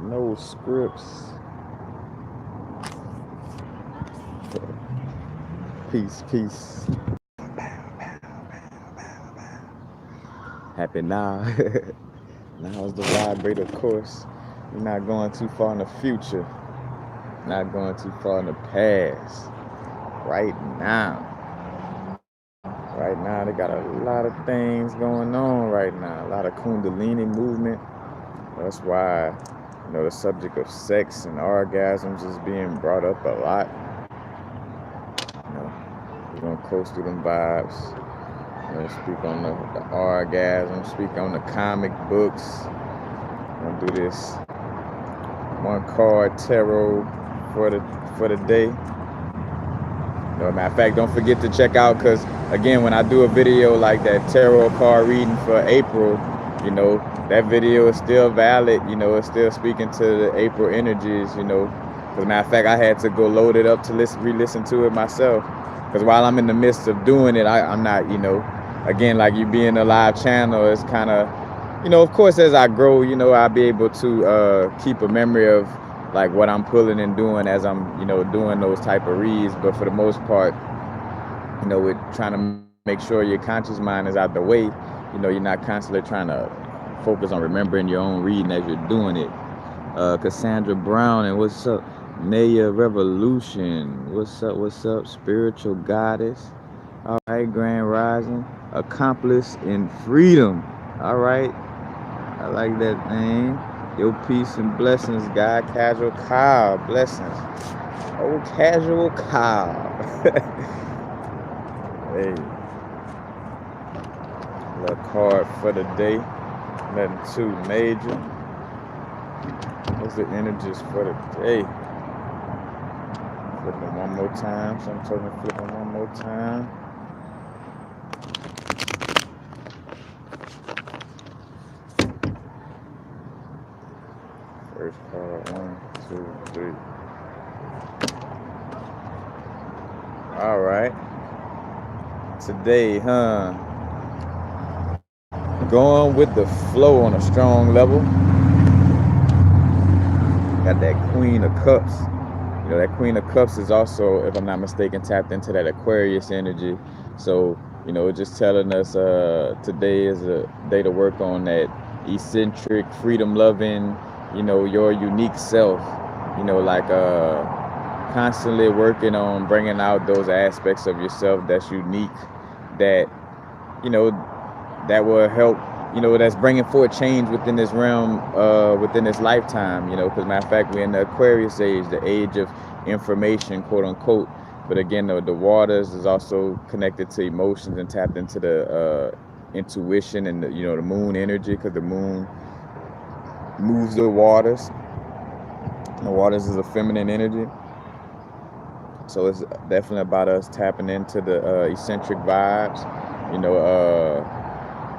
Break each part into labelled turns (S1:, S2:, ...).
S1: No scripts. Peace, peace. Happy now. Now is the vibrate, of course. We're not going too far in the future. Not going too far in the past. Right now. Right now, they got a lot of things going on right now. A lot of Kundalini movement. That's why, the subject of sex and orgasms is being brought up a lot. We're gonna coast through them vibes. Speak on the orgasm, speak on the comic books. We're gonna do this one card tarot for the day. Matter of fact, don't forget to check out, because again, when I do a video like that tarot card reading for April, that video is still valid. It's still speaking to the April energies. As a matter of fact, I had to go load it up to re-listen to it myself, because while I'm in the midst of doing it, I'm not, again, like you being a live channel, it's kind of, of course, as I grow, I'll be able to keep a memory of like what I'm pulling and doing as I'm, doing those type of reads. But for the most part, with trying to make sure your conscious mind is out the way, you're not constantly trying to focus on remembering your own reading as you're doing it. Cassandra Brown, and what's up? Naya Revolution, what's up? Spiritual Goddess. All right, Grand Rising. Accomplice in Freedom. All right, I like that name. Your peace and blessings, guy. Casual Kyle, blessings. Oh, Casual Kyle. Hey. Little card for the day. Nothing too major. What's the energies for the day? Flipping one more time. So I'm talking flipping one more time. First card, 1, 2, 3. All right. Today, going with the flow on a strong level. Got that Queen of Cups. That Queen of Cups is also, if I'm not mistaken, tapped into that Aquarius energy. So, just telling us today is a day to work on that eccentric, freedom-loving, your unique self. Like constantly working on bringing out those aspects of yourself that's unique, that, that will help, that's bringing forth change within this realm, within this lifetime, because matter of fact, we're in the Aquarius age, the age of information, quote unquote. But again, the waters is also connected to emotions and tapped into the intuition and the moon energy, because the moon moves the waters. The waters is a feminine energy. So it's definitely about us tapping into the eccentric vibes,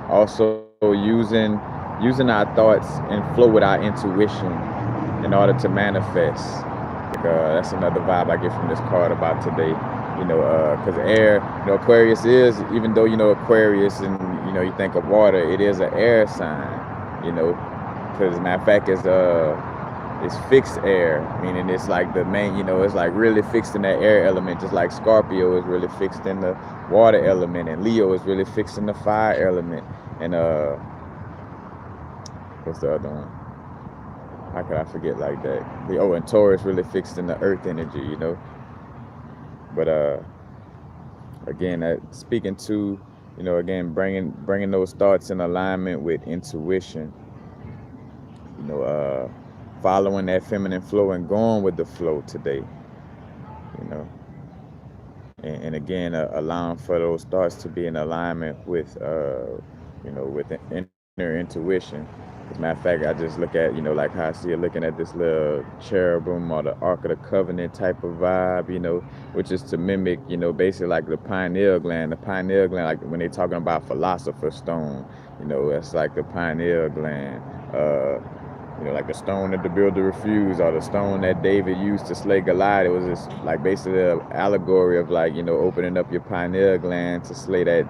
S1: also using our thoughts and flow with our intuition in order to manifest. That's another vibe I get from this card about today, because air, Aquarius is, even though, Aquarius and, you think of water, it is an air sign, because as a matter of fact, it's fixed air, meaning it's like the main, it's like really fixed in that air element, just like Scorpio is really fixed in the water element, and Leo is really fixed in the fire element, and what's the other one? How could I forget like that? And Taurus really fixed in the earth energy, But again, speaking to, again, bringing those thoughts in alignment with intuition, following that feminine flow and going with the flow today, and again, allowing for those thoughts to be in alignment with, with the inner intuition. As a matter of fact, I just look at, like how I see it, looking at this little cherubim or the Ark of the Covenant type of vibe, which is to mimic, basically like the pineal gland. The pineal gland, like when they're talking about philosopher's stone, that's like the pineal gland. Like the stone that the builder refused, or the stone that David used to slay Goliath. It was just like basically an allegory of like, opening up your pineal gland to slay that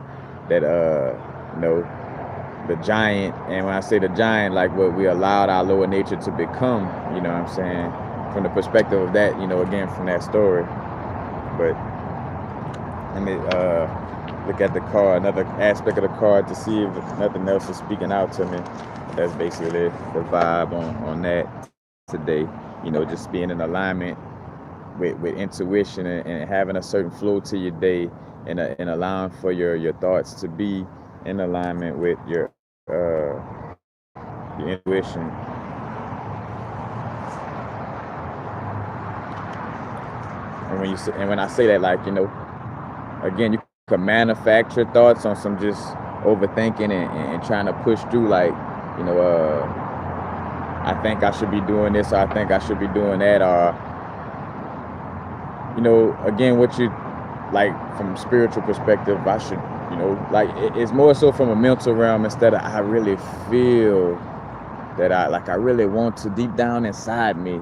S1: the giant. And when I say the giant, like what we allowed our lower nature to become, you know what I'm saying, from the perspective of that, you know, again, from that story. But let me look at the card, another aspect of the card, to see if nothing else is speaking out to me. That's basically the vibe on that today. You know, just being in alignment with intuition, and having a certain flow to your day, and allowing for your thoughts to be in alignment with your intuition. And when I say that, like, you know, again, you can manufacture thoughts on some just overthinking and trying to push through, like, you know, I think I should be doing this, or I think I should be doing that, or, you know, again, what you, like, from a spiritual perspective, I should, you know, like, it's more so from a mental realm, instead of I really feel that I really want to, deep down inside me,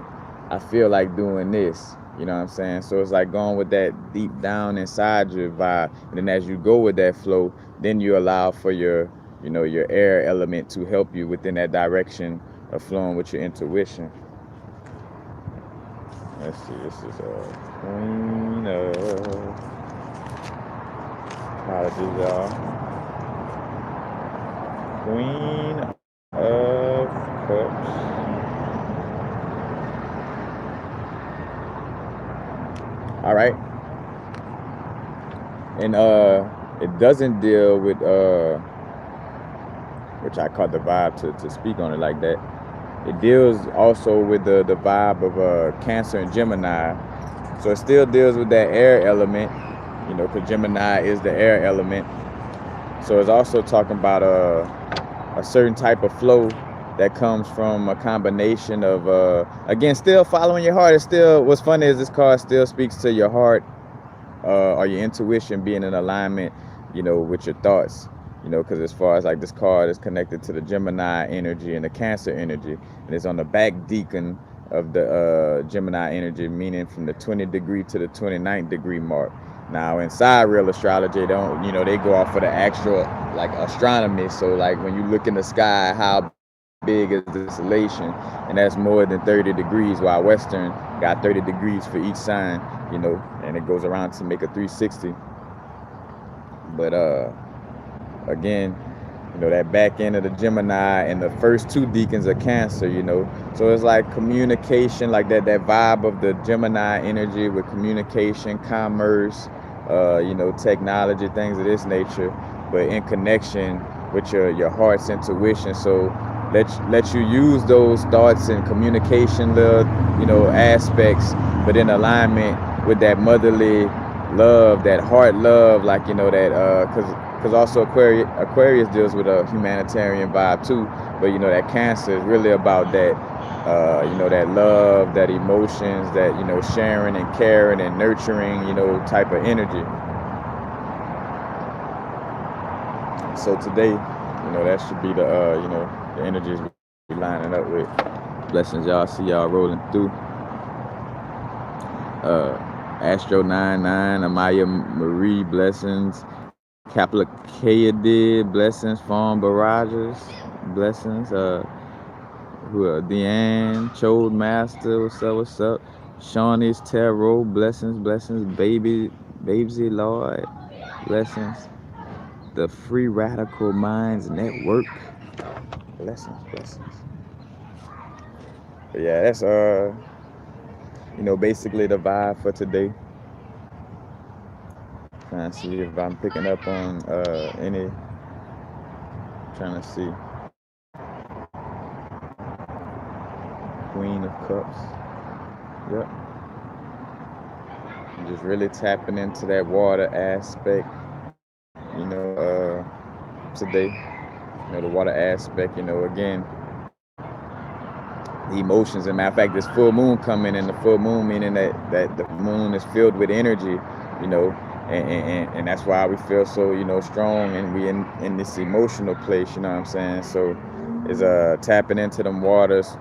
S1: I feel like doing this. You know what I'm saying? So it's like going with that deep down inside your vibe. And then as you go with that flow, then you allow for your, you know, your air element to help you within that direction of flowing with your intuition. Let's see, this is Queen of... Apologies, y'all. Queen of Cups. All right. And it doesn't deal with which I caught the vibe to speak on it like that. It deals also with the vibe of Cancer and Gemini. So it still deals with that air element, you know, because Gemini is the air element. So it's also talking about a certain type of flow that comes from a combination of, again, still following your heart. It's still, what's funny is this card still speaks to your heart, or your intuition being in alignment, you know, with your thoughts, you know, because as far as like this card is connected to the Gemini energy and the Cancer energy, and it's on the back decan of the Gemini energy, meaning from the 20 degree to the 29th degree mark. Now inside real astrology, they don't, you know, they go off of the actual, like, astronomy. So like when you look in the sky, how big is the installation, and that's more than 30 degrees, while Western got 30 degrees for each sign, you know, and it goes around to make a 360. But again, you know, that back end of the Gemini and the first two deacons of Cancer, you know, so it's like communication, like that vibe of the Gemini energy with communication, commerce, you know, technology, things of this nature, but in connection with your heart's intuition. So let you use those thoughts and communication, you know, aspects, but in alignment with that motherly love, that heart love, like, you know, that because also Aquarius deals with a humanitarian vibe too, but, you know, that Cancer is really about that, you know, that love, that emotions, that, you know, sharing and caring and nurturing, you know, type of energy. So today, you know, that should be the you know, the energies we lining up with. Blessings, y'all. See y'all rolling through. Astro 99, Amaya Marie, blessings. Kapla Kayadid, blessings. Fawn Barrages, blessings. Who are Deanne, Chode Master, what's up? Shawnee's Tarot, blessings. Babesy Lloyd, blessings. The Free Radical Minds Network, blessings. But yeah, that's you know, basically the vibe for today. Trying to see if I'm picking up on any. Trying to see. Queen of Cups. Yep. Just really tapping into that water aspect, you know, today. You know, the water aspect, you know, again, the emotions. And matter of fact, this full moon coming, and the full moon meaning that the moon is filled with energy, you know, and that's why we feel so, you know, strong, and we in this emotional place, you know what I'm saying? So is tapping into them waters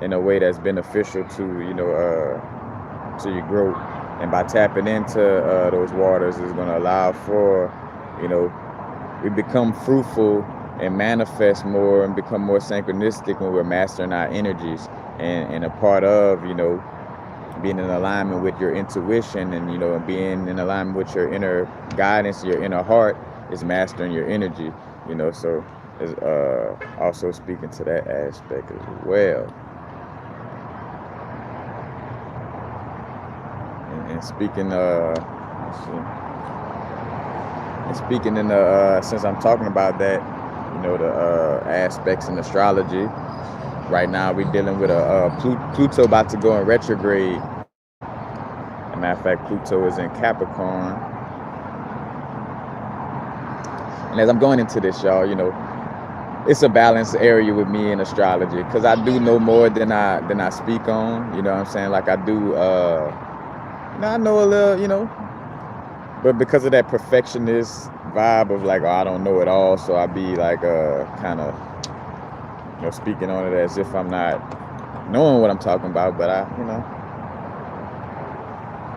S1: in a way that's beneficial to, you know, to your growth. And by tapping into those waters is going to allow for, you know, we become fruitful and manifest more and become more synchronistic when we're mastering our energies. And a part of, being in alignment with your intuition, and being in alignment with your inner guidance, your inner heart, is mastering your energy. So is also speaking to that aspect as well. And speaking let's see. And speaking in the since I'm talking about that, the aspects in astrology. Right now, we're dealing with Pluto about to go in retrograde. As a matter of fact, Pluto is in Capricorn. And as I'm going into this, y'all, it's a balanced area with me in astrology, because I do know more than I speak on. You know what I'm saying? Like I do, I know a little, but because of that perfectionist vibe of like, oh, I don't know it all, so I be like kind of speaking on it as if I'm not knowing what I'm talking about, but I,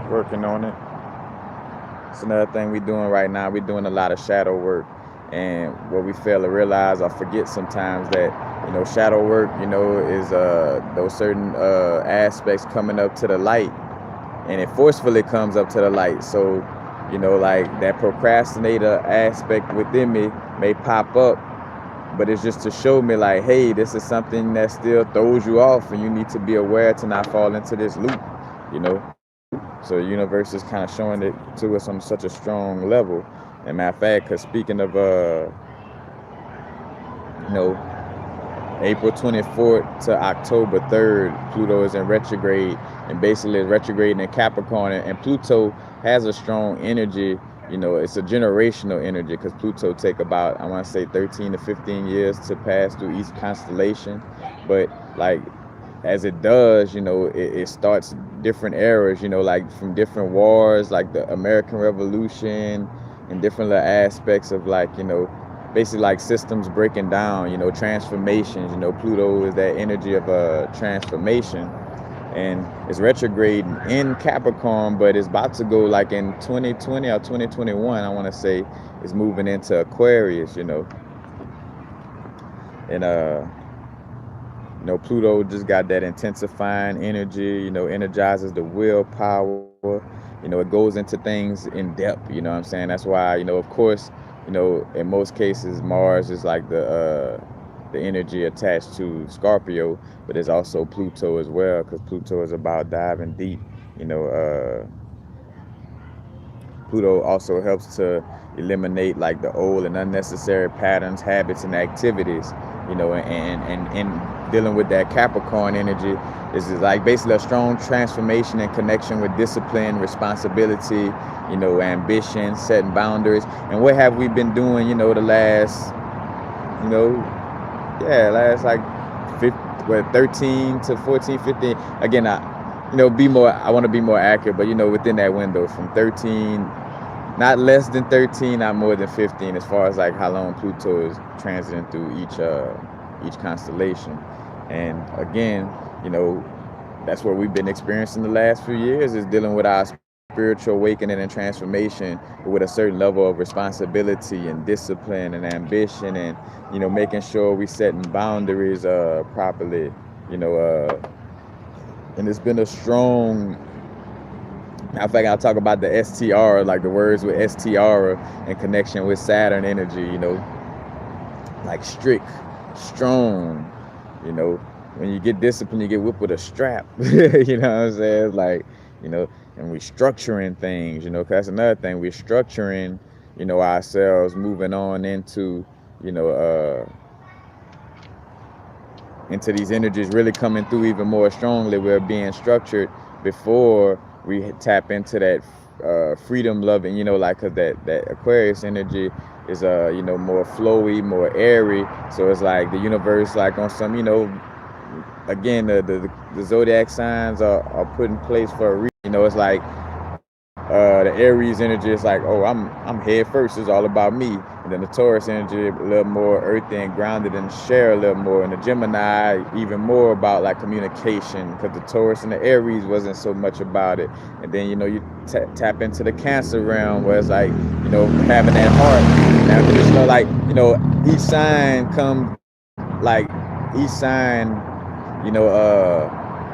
S1: working on it. It's another thing we're doing right now. We're doing a lot of shadow work, and what we fail to realize or forget sometimes that, shadow work, is those certain aspects coming up to the light, and it forcefully comes up to the light. So, like that procrastinator aspect within me may pop up, but it's just to show me like, hey, this is something that still throws you off, and you need to be aware to not fall into this loop, So the universe is kind of showing it to us on such a strong level. And matter of fact, because speaking of, April 24th to October 3rd, Pluto is in retrograde, and basically it's retrograding in Capricorn, and Pluto has a strong energy. It's a generational energy, because Pluto take about, I want to say 13 to 15 years to pass through each constellation. But like, as it does, it starts different eras, like from different wars, like the American Revolution, and different little aspects of like, basically like systems breaking down, transformations. Pluto is that energy of a transformation, and it's retrograde in Capricorn, but it's about to go like in 2020 or 2021, I want to say, it's moving into Aquarius, and Pluto just got that intensifying energy, energizes the willpower, it goes into things in depth, what I'm saying? That's why, of course, in most cases, Mars is like the energy attached to Scorpio, but there's also Pluto as well, because Pluto is about diving deep. Pluto also helps to eliminate like the old and unnecessary patterns, habits, and activities. And dealing with that Capricorn energy is like basically a strong transformation and connection with discipline, responsibility, ambition, setting boundaries. And what have we been doing, the last, last like 13 to 14, 15. Again, I want to be more accurate, but within that window from 13, not less than 13, not more than 15, as far as like how long Pluto is transiting through each constellation. And again, that's what we've been experiencing the last few years, is dealing with our spiritual awakening and transformation with a certain level of responsibility and discipline and ambition, and making sure we setting boundaries properly, and it's been a strong. In fact, I'll talk about the STR, like the words with STR in connection with Saturn energy, like strict, strong, when you get disciplined, you get whipped with a strap, you know what I'm saying? It's like, and we're structuring things, because that's another thing. We're structuring, ourselves, moving on into, into these energies really coming through even more strongly. We're being structured before we tap into that freedom loving, like, cause that Aquarius energy is more flowy, more airy. So it's like the universe, like on some, again, the zodiac signs are put in place for a reason. It's like the Aries energy is like, oh, I'm head first. It's all about me. And then the Taurus energy a little more earthy and grounded and share a little more. And the Gemini even more about like communication, because the Taurus and the Aries wasn't so much about it. And then you tap into the Cancer realm where it's like having that heart. Now just like each sign comes like each sign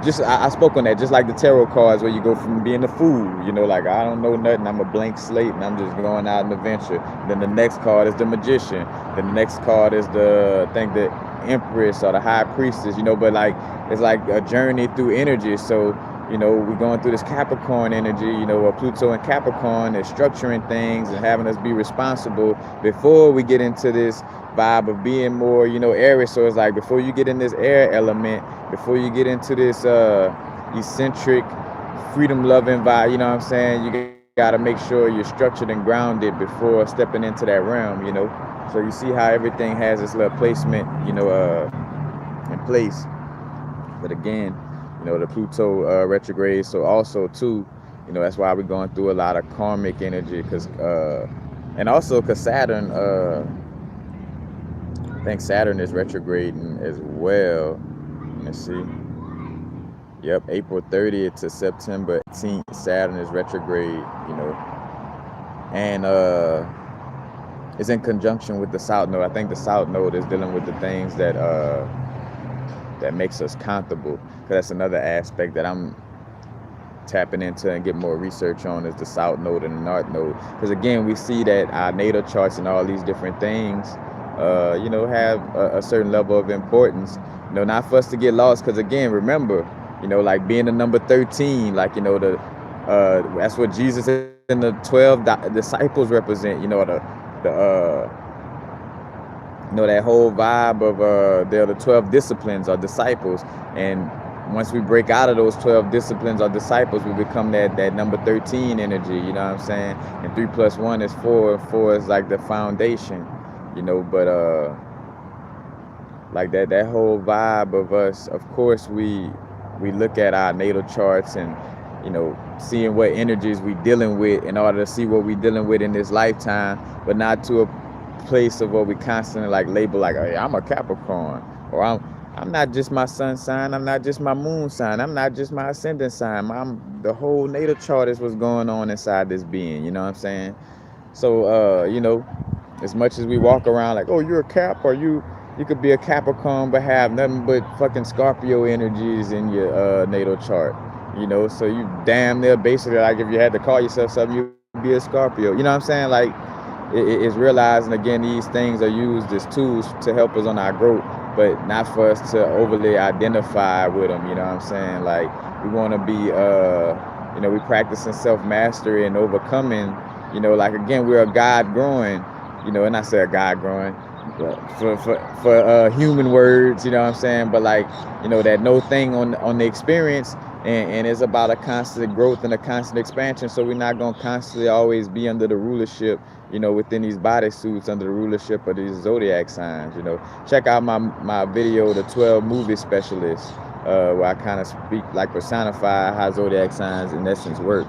S1: just I spoke on that, just like the tarot cards where you go from being a fool, like I don't know nothing, I'm a blank slate and I'm just going out in the venture. Then the next card is the magician. Then the next card is the empress or the high priestess, but like it's like a journey through energy. So we're going through this Capricorn energy, where Pluto and Capricorn is structuring things and having us be responsible before we get into this vibe of being more, Aries. So it's like before you get in this air element, before you get into this eccentric, freedom-loving vibe, what I'm saying? You got to make sure you're structured and grounded before stepping into that realm, So you see how everything has its little placement, in place. But again, the Pluto retrograde. So also too, that's why we're going through a lot of karmic energy, and also because Saturn, I think Saturn is retrograding as well. Let's see. Yep, April 30th to September 18th, Saturn is retrograde, and it's in conjunction with the South Node. I think the South Node is dealing with the things that makes us comfortable. Because that's another aspect that I'm tapping into and get more research on, is the South Node and the North Node. Because again, we see that our natal charts and all these different things, have a certain level of importance. Not for us to get lost. Because again, remember, like being the number 13, like that's what Jesus and the 12 disciples represent. That whole vibe of they're the 12 disciplines or disciples, and once we break out of those 12 disciplines or disciples, we become that number 13 energy. You know what I'm saying? And 3 + 1 is 4. 4 is like the foundation. But like that whole vibe of us. Of course, we look at our natal charts and seeing what energies we dealing with in order to see what we dealing with in this lifetime, but not to a place of what we constantly like label like, hey, I'm a Capricorn, or I'm not just my sun sign, I'm not just my moon sign, I'm not just my ascendant sign, I'm the whole natal chart is what's going on inside this being. You know what I'm saying? So as much as we walk around like, oh, you're a Cap, or you could be a Capricorn but have nothing but fucking Scorpio energies in your natal chart. So you damn near basically, like, if you had to call yourself something, you'd be a Scorpio. You know what I'm saying? Like, it's realizing, again, these things are used as tools to help us on our growth, but not for us to overly identify with them. You know what I'm saying? Like, we want to be, we practicing self-mastery and overcoming, like, again, we're a God growing, and I say a God growing, for human words, you know what I'm saying? But like, that no thing on the experience, and it's about a constant growth and a constant expansion. So we're not going to constantly always be under the rulership, within these bodysuits, under the rulership of these zodiac signs. Check out my video, the 12 movie specialists, where I kind of speak, like, personify how zodiac signs in essence work.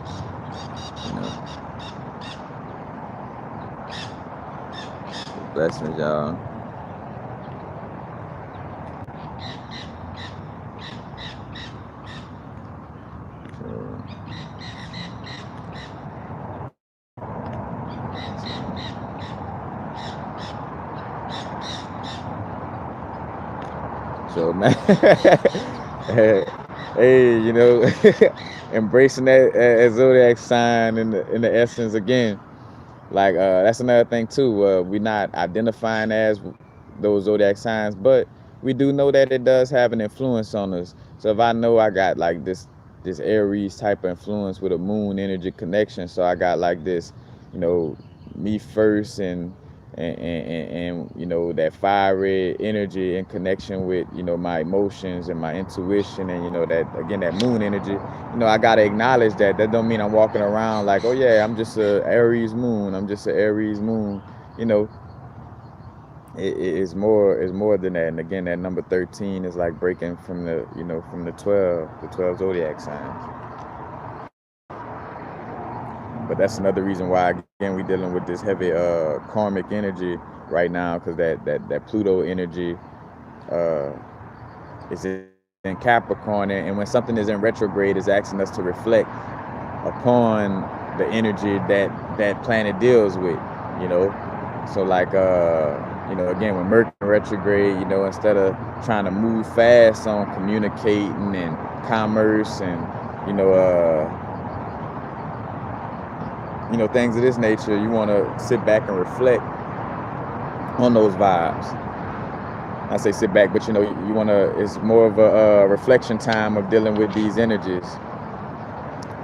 S1: Blessings, y'all. So man, hey, embracing that zodiac sign in the essence again. Like, that's another thing too. We're not identifying as those zodiac signs, but we do know that it does have an influence on us. So if I know I got like this Aries type of influence with a moon energy connection, so I got like this, me first and that fiery energy in connection with my emotions and my intuition, and that, again, that moon energy, I gotta acknowledge that don't mean I'm walking around like, oh yeah, I'm just a Aries moon, it is more than that. And again, that number 13 is like breaking from the 12 zodiac signs. But that's another reason why, again, we dealing with this heavy karmic energy right now, because that Pluto energy uh, is in Capricorn, and when something is in retrograde, is asking us to reflect upon the energy that planet deals with, you know. So like again, when Mercury in retrograde, instead of trying to move fast on communicating and commerce and things of this nature, you want to sit back and reflect on those vibes. I say sit back, but you want to, it's more of a reflection time of dealing with these energies.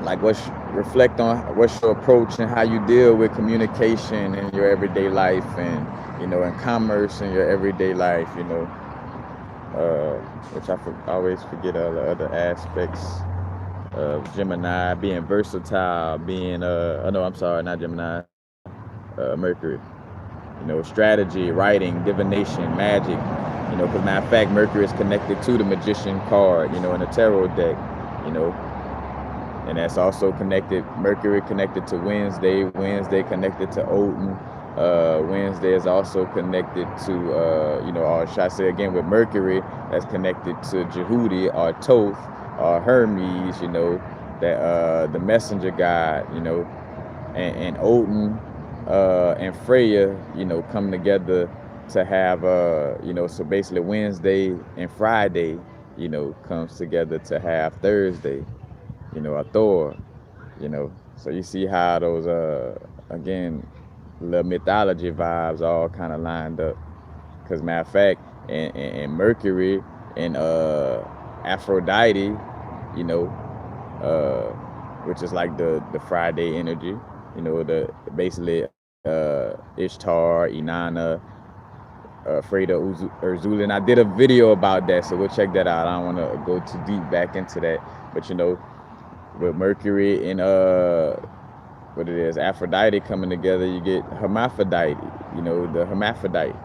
S1: Like reflect on what's your approach and how you deal with communication in your everyday life, and and commerce in your everyday life, which I always forget all the other aspects of Gemini, being versatile, being no, I'm sorry, not Gemini, Mercury, strategy, writing, divination, magic, because matter of fact, Mercury is connected to the Magician card, in the tarot deck, and that's also connected, Mercury connected to Wednesday connected to Odin. Wednesday is also connected to, or should I say again, with Mercury, that's connected to Jehudi or Thoth or Hermes, that the messenger god, and Odin and Freya, come together to have, so basically Wednesday and Friday, comes together to have Thursday, a Thor, so you see how those, again, little mythology vibes all kind of lined up. Because matter of fact, and Mercury and Aphrodite, which is like the Friday energy, the basically Ishtar, Inanna, Freda Urzulin. I did a video about that, so we'll check that out. I don't want to go too deep back into that, but with Mercury and what it is, Aphrodite coming together, you get hermaphrodite, the hermaphrodite,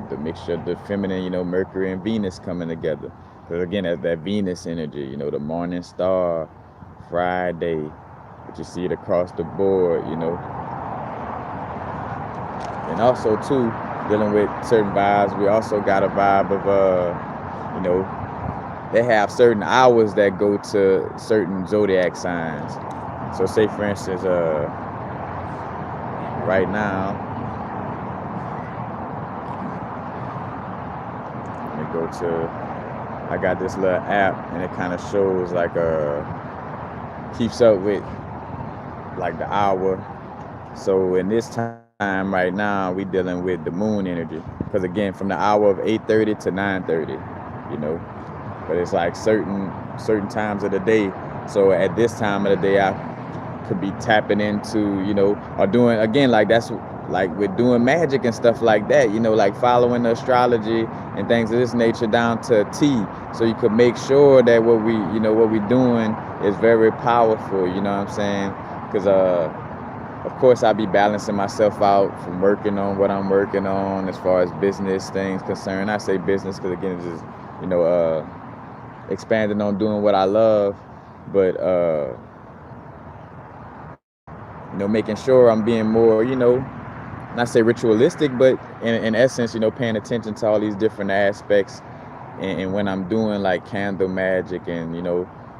S1: the mixture of the feminine, Mercury and Venus coming together. Because again, that Venus energy, the morning star, Friday, but you see it across the board, And also too, dealing with certain vibes, we also got a vibe of, they have certain hours that go to certain zodiac signs. So say for instance, right now, let me go to, I got this little app and it kind of shows like keeps up with like the hour. So in this time right now, we dealing with the moon energy. Because again, from the hour of 8:30 to 9:30, but it's like certain times of the day. So at this time of the day, I could be tapping into, or doing, again, like that's like with doing magic and stuff like that, like following the astrology and things of this nature down to a T. So you could make sure that what we doing is very powerful, you know what I'm saying? Because of course I be balancing myself out from working on what I'm working on as far as business things concerned. I say business because again, it's just, expanding on doing what I love, but making sure I'm being more, not say ritualistic, but in essence, paying attention to all these different aspects. And when I'm doing like candle magic and,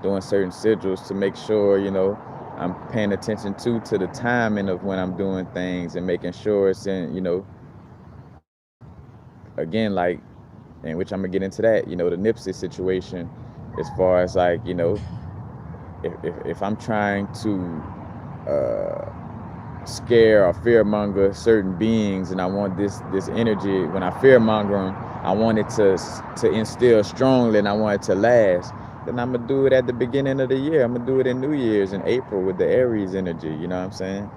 S1: doing certain sigils, to make sure, I'm paying attention to the timing of when I'm doing things and making sure it's in, again, like, in which I'm gonna get into that, the Nipsey situation, as far as like, if I'm trying to scare or fearmonger certain beings, and I want this energy, when I fearmonger them, I want it to instill strongly, and I want it to last, then I'm gonna do it at the beginning of the year. I'm gonna do it in New Year's in April with the Aries energy, you know what I'm saying?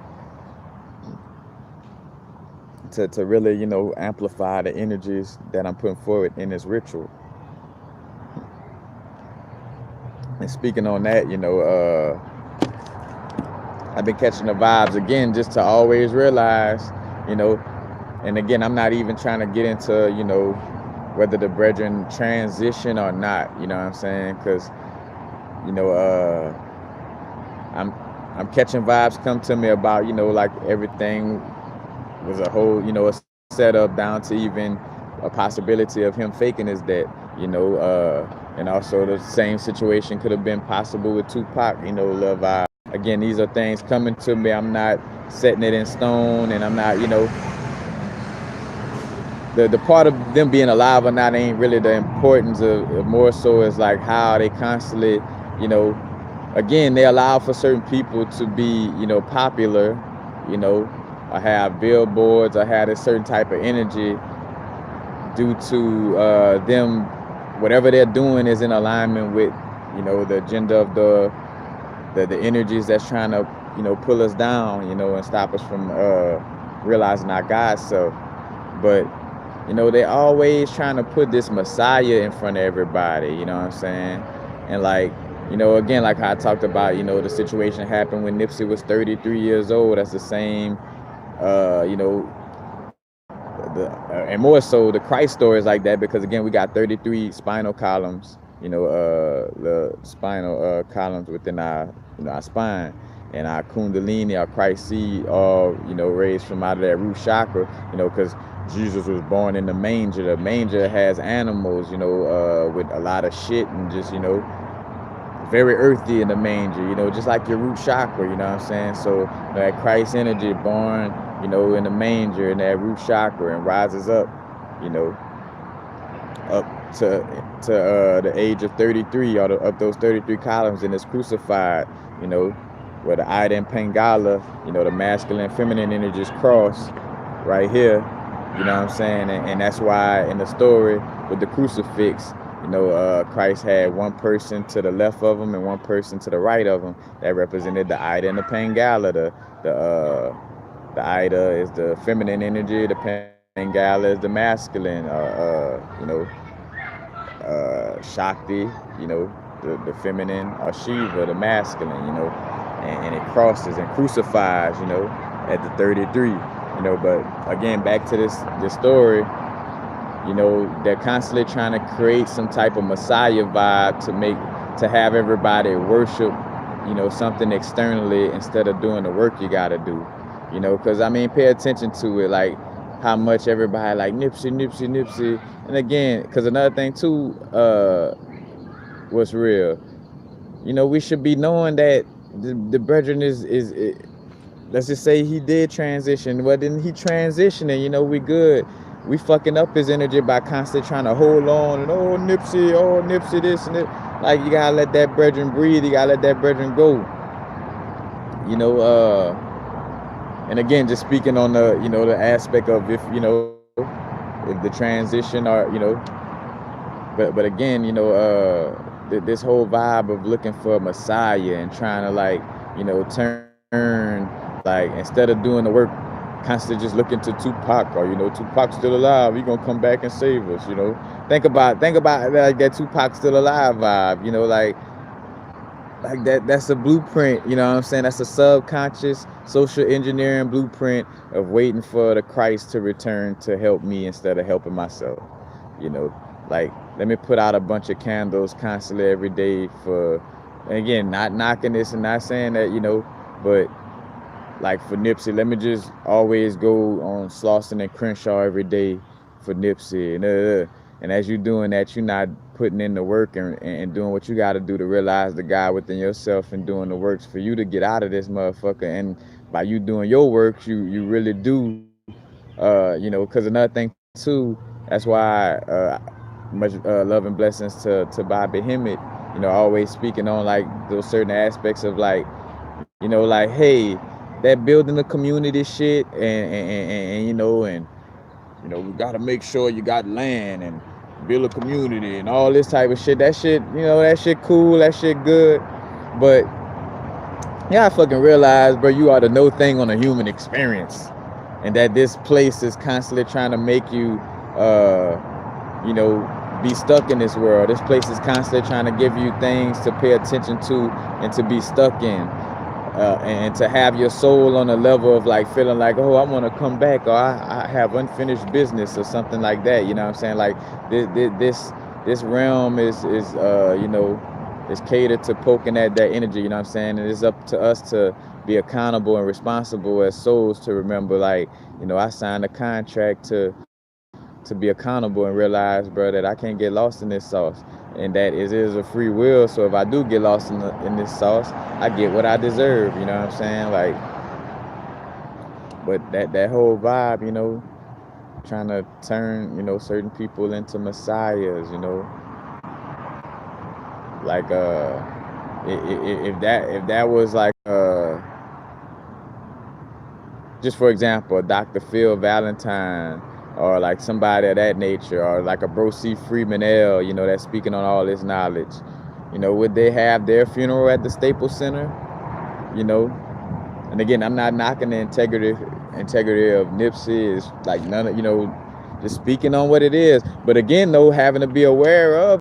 S1: To really, amplify the energies that I'm putting forward in this ritual. And speaking on that, I've been catching the vibes again, just to always realize, and again, I'm not even trying to get into, whether the brethren transition or not, you know what I'm saying? Because, I'm catching vibes come to me about, like everything was a whole, a setup down to even a possibility of him faking his death, and also the same situation could have been possible with Tupac, love vibe. Again, these are things coming to me. I'm not setting it in stone, and I'm not, the part of them being alive or not ain't really the importance of more so is like how they constantly, you know, again, they allow for certain people to be, popular, or have billboards or have a certain type of energy due to them, whatever they're doing is in alignment with, the agenda of the energies that's trying to, pull us down, and stop us from realizing our God self. But they always trying to put this Messiah in front of everybody, you know what I'm saying? And like, again, like how I talked about, the situation happened when Nipsey was 33 years old. That's the same, you know, and more so the Christ story is like that because again, we got 33 spinal columns, the spinal columns within our, our spine. And our Kundalini, our Christ seed, all, raised from out of that root chakra, because Jesus was born in the manger. The manger has animals, with a lot of shit and just, very earthy in the manger, just like your root chakra, you know what I'm saying? So that Christ energy born, in the manger in that root chakra and rises up, up to the age of 33, or up those 33 columns, and is crucified, where the Ida and Pangala, the masculine and feminine energies cross right here, you know what I'm saying? And that's why in the story with the crucifix, Christ had one person to the left of him and one person to the right of him that represented the Ida and the Pangala. The Ida is the feminine energy, the Pangala is the masculine, Shakti, the feminine, or Shiva, the masculine, and it crosses and crucifies, at the 33, but again, back to this story, they're constantly trying to create some type of Messiah vibe to have everybody worship, something externally instead of doing the work you got to do, because pay attention to it, like how much everybody like Nipsey, and again, because another thing too, what's real, we should be knowing that the brethren is let's just say he did transition. Well, then he transitioned, and we good. We fucking up his energy by constantly trying to hold on and oh Nipsey this and that. Like you gotta let that brethren breathe. You gotta let that brethren go. And again, just speaking on the the aspect of if if the transition or but again this whole vibe of looking for a Messiah and trying to like turn, like instead of doing the work, constantly just looking to Tupac, or Tupac's still alive, he gonna come back and save us. Think about like that Tupac still alive vibe. Like that's a blueprint. You know what I'm saying? That's a subconscious social engineering blueprint of waiting for the Christ to return to help me instead of helping myself. Like let me put out a bunch of candles constantly every day for, again, not knocking this and not saying that, but like for Nipsey, let me just always go on Slauson and Crenshaw every day for Nipsey. And as you're doing that, you're not putting in the work and doing what you got to do to realize the God within yourself and doing the works for you to get out of this motherfucker. And by you doing your works, you really do, because another thing too, that's why much love and blessings to Bobby Hemmett, always speaking on like those certain aspects of like, like, hey, that building the community shit and we gotta make sure you got land and build a community and all this type of shit. That shit, that shit cool, that shit good. But yeah, I fucking realize, bro, you are the no thing on a human experience. And that this place is constantly trying to make you be stuck in this world. This place is constantly trying to give you things to pay attention to and to be stuck in. And to have your soul on a level of like feeling like, oh, I want to come back, or I have unfinished business or something like that. You know what I'm saying? Like this realm is catered to poking at that energy. You know what I'm saying? And it's up to us to be accountable and responsible as souls to remember, like, I signed a contract to be accountable and realize, bro, that I can't get lost in this sauce, and that it is a free will. So if I do get lost in this sauce, I get what I deserve. You know what I'm saying? Like, but that whole vibe, trying to turn, certain people into messiahs, like if that was like just for example, Dr. Phil Valentine, or like somebody of that nature, or like a Bro C. Freeman L, that's speaking on all this knowledge, would they have their funeral at the Staples Center? And again, I'm not knocking the integrity of Nipsey. Is like none of, just speaking on what it is. But again, though, having to be aware of,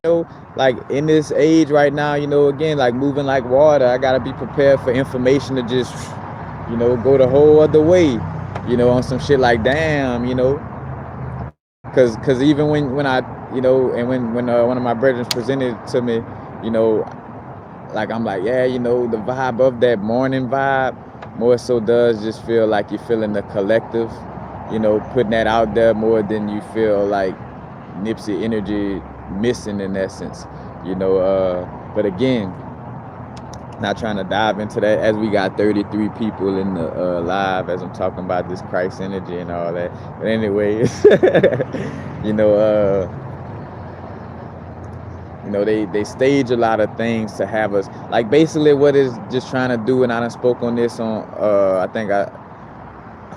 S1: like in this age right now, again, like moving like water, I gotta be prepared for information to just, go the whole other way, on some shit like damn, cause even when I, and when one of my brothers presented to me, like I'm like, yeah, the vibe of that morning vibe more so does just feel like you're feeling the collective, putting that out there more than you feel like Nipsey energy missing in essence, but again, not trying to dive into that, as we got 33 people in the live as I'm talking about this Christ energy and all that. But anyways, they stage a lot of things to have us, like basically what is just trying to do, and I done spoke on this on I think I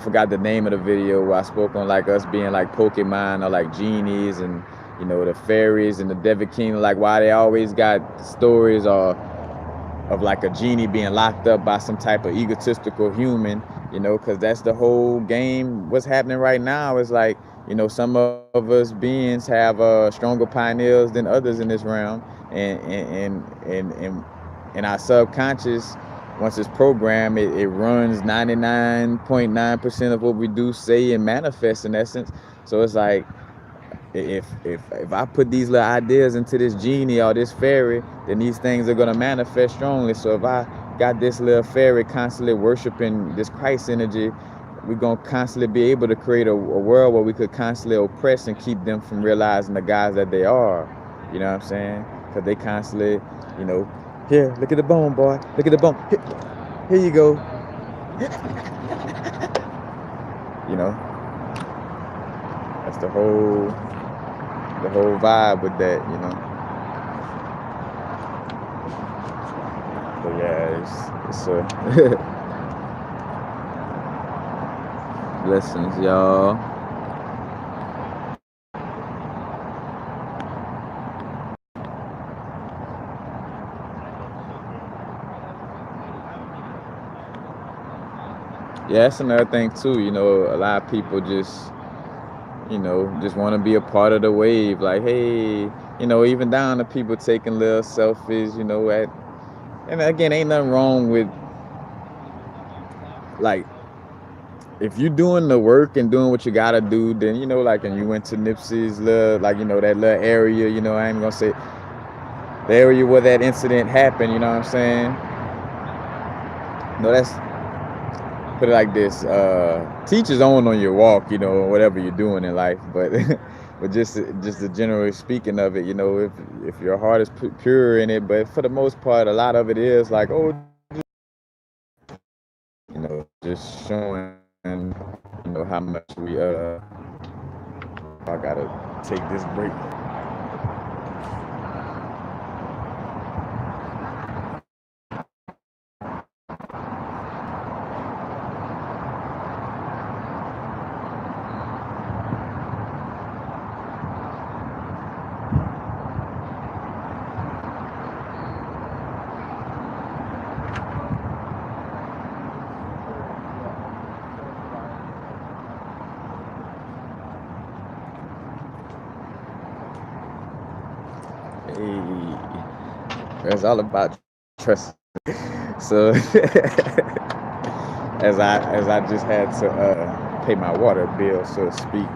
S1: forgot the name of the video where I spoke on like us being like Pokemon or like genies, and the fairies and the Devil King, like why they always got stories or of like a genie being locked up by some type of egotistical human, because that's the whole game. What's happening right now is like, some of us beings have stronger pioneers than others in this realm, and our subconscious, once it's programmed, it runs 99.9% of what we do, say, and manifest in essence. So it's like, if I put these little ideas into this genie or this fairy, then these things are gonna manifest strongly. So if I got this little fairy constantly worshiping this Christ energy, we're gonna constantly be able to create a world where we could constantly oppress and keep them from realizing the guys that they are. You know what I'm saying? Because they constantly, here, look at the bone, boy. Look at the bone. Here you go. That's the whole vibe with that, But yeah, it's a blessings, y'all. Yeah, that's another thing too. A lot of people just want to be a part of the wave. Like, hey, even down to people taking little selfies, and again, ain't nothing wrong with, like, if you're doing the work and doing what you gotta do, then, like, and you went to Nipsey's little, like, that little area, I ain't gonna say the area where that incident happened, you know what I'm saying? That's, put it like this, teach his own on your walk, whatever you're doing in life, but but just the generally speaking of it, if your heart is pure in it, but for the most part, a lot of it is like, just showing, how much we I gotta take this break. It's all about trust. So as I just had to pay my water bill, so to speak,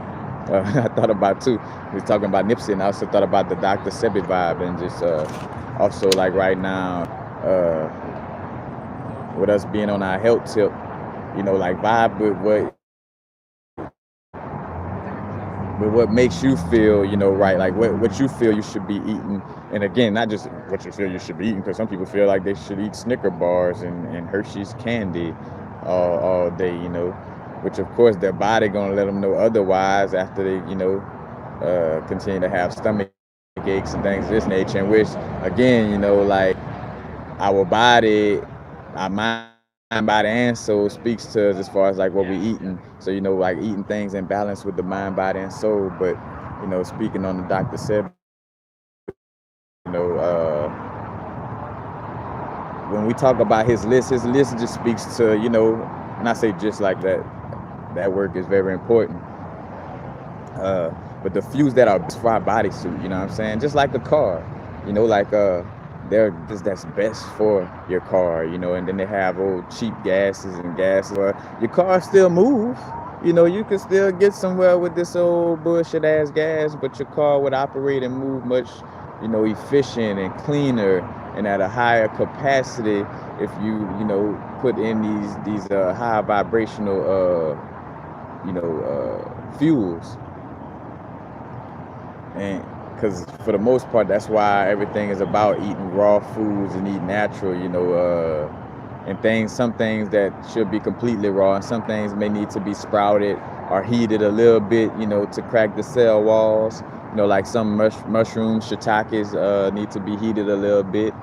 S1: I thought about too. We were talking about Nipsey, and I also thought about the Dr. Sebi vibe, and just also like right now, with us being on our health tip, like vibe with what makes you feel, right, like what you feel you should be eating. And again, not just what you feel you should be eating, because some people feel like they should eat Snicker bars and Hershey's candy all day, which of course their body gonna let them know otherwise after they, continue to have stomach aches and things of this nature, in which again, like our body, our mind, body, and soul speaks to us as far as like what we eating. So like eating things in balance with the mind, body, and soul. But speaking on the Dr. Sebi, you know, when we talk about his list just speaks to, and I say just like that. That work is very important. But the fews that are best for our bodysuit, you know what I'm saying? Just like a car, like that's best for your car, and then they have old cheap gases and gases. Your car still move, you can still get somewhere with this old bullshit ass gas, but your car would operate and move much, efficient and cleaner and at a higher capacity if you, put in these high vibrational, fuels. And because for the most part, that's why everything is about eating raw foods and eating natural, and some things that should be completely raw, and some things may need to be sprouted or heated a little bit, to crack the cell walls. Like some mushrooms, shiitakes need to be heated a little bit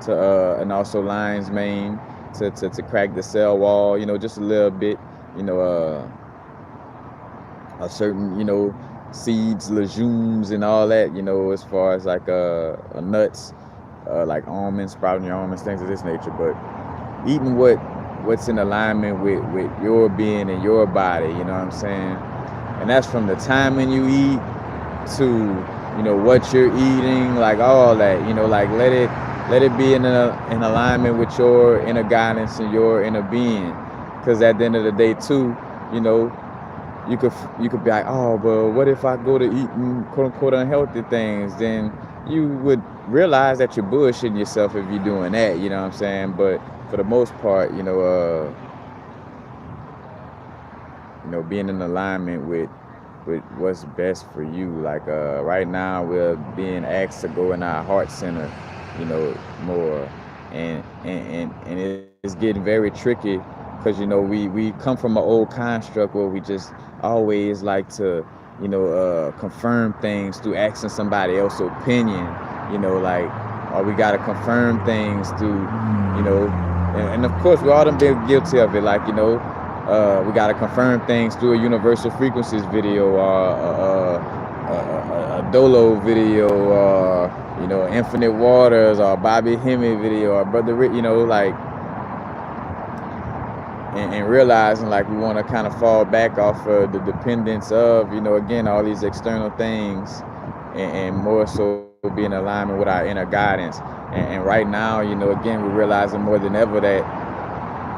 S1: and also lion's mane to crack the cell wall, just a little bit, a certain, seeds, legumes, and all that, as far as like nuts, like almonds, sprouting your almonds, things of this nature. But eating what's in alignment with your being and your body, you know what I'm saying? And that's from the timing you eat to, what you're eating, like all that, like let it be in alignment with your inner guidance and your inner being. Because at the end of the day too, you could be like, oh, but what if I go to eating quote unquote unhealthy things? Then you would realize that you're bullshitting yourself if you're doing that, you know what I'm saying? But for the most part, being in alignment with what's best for you. Like right now we're being asked to go in our heart center, more, and it's getting very tricky because we come from an old construct where we just always like to confirm things through asking somebody else's opinion, like, or we got to confirm things through and of course we all done been guilty of it, like we got to confirm things through a universal frequencies video or a Dolo video or Infinite Waters or Bobby Hemi video or Brother Rick, like, and realizing like we want to kind of fall back off of the dependence of again all these external things and more so be in alignment with our inner guidance. And right now, again, we're realizing more than ever that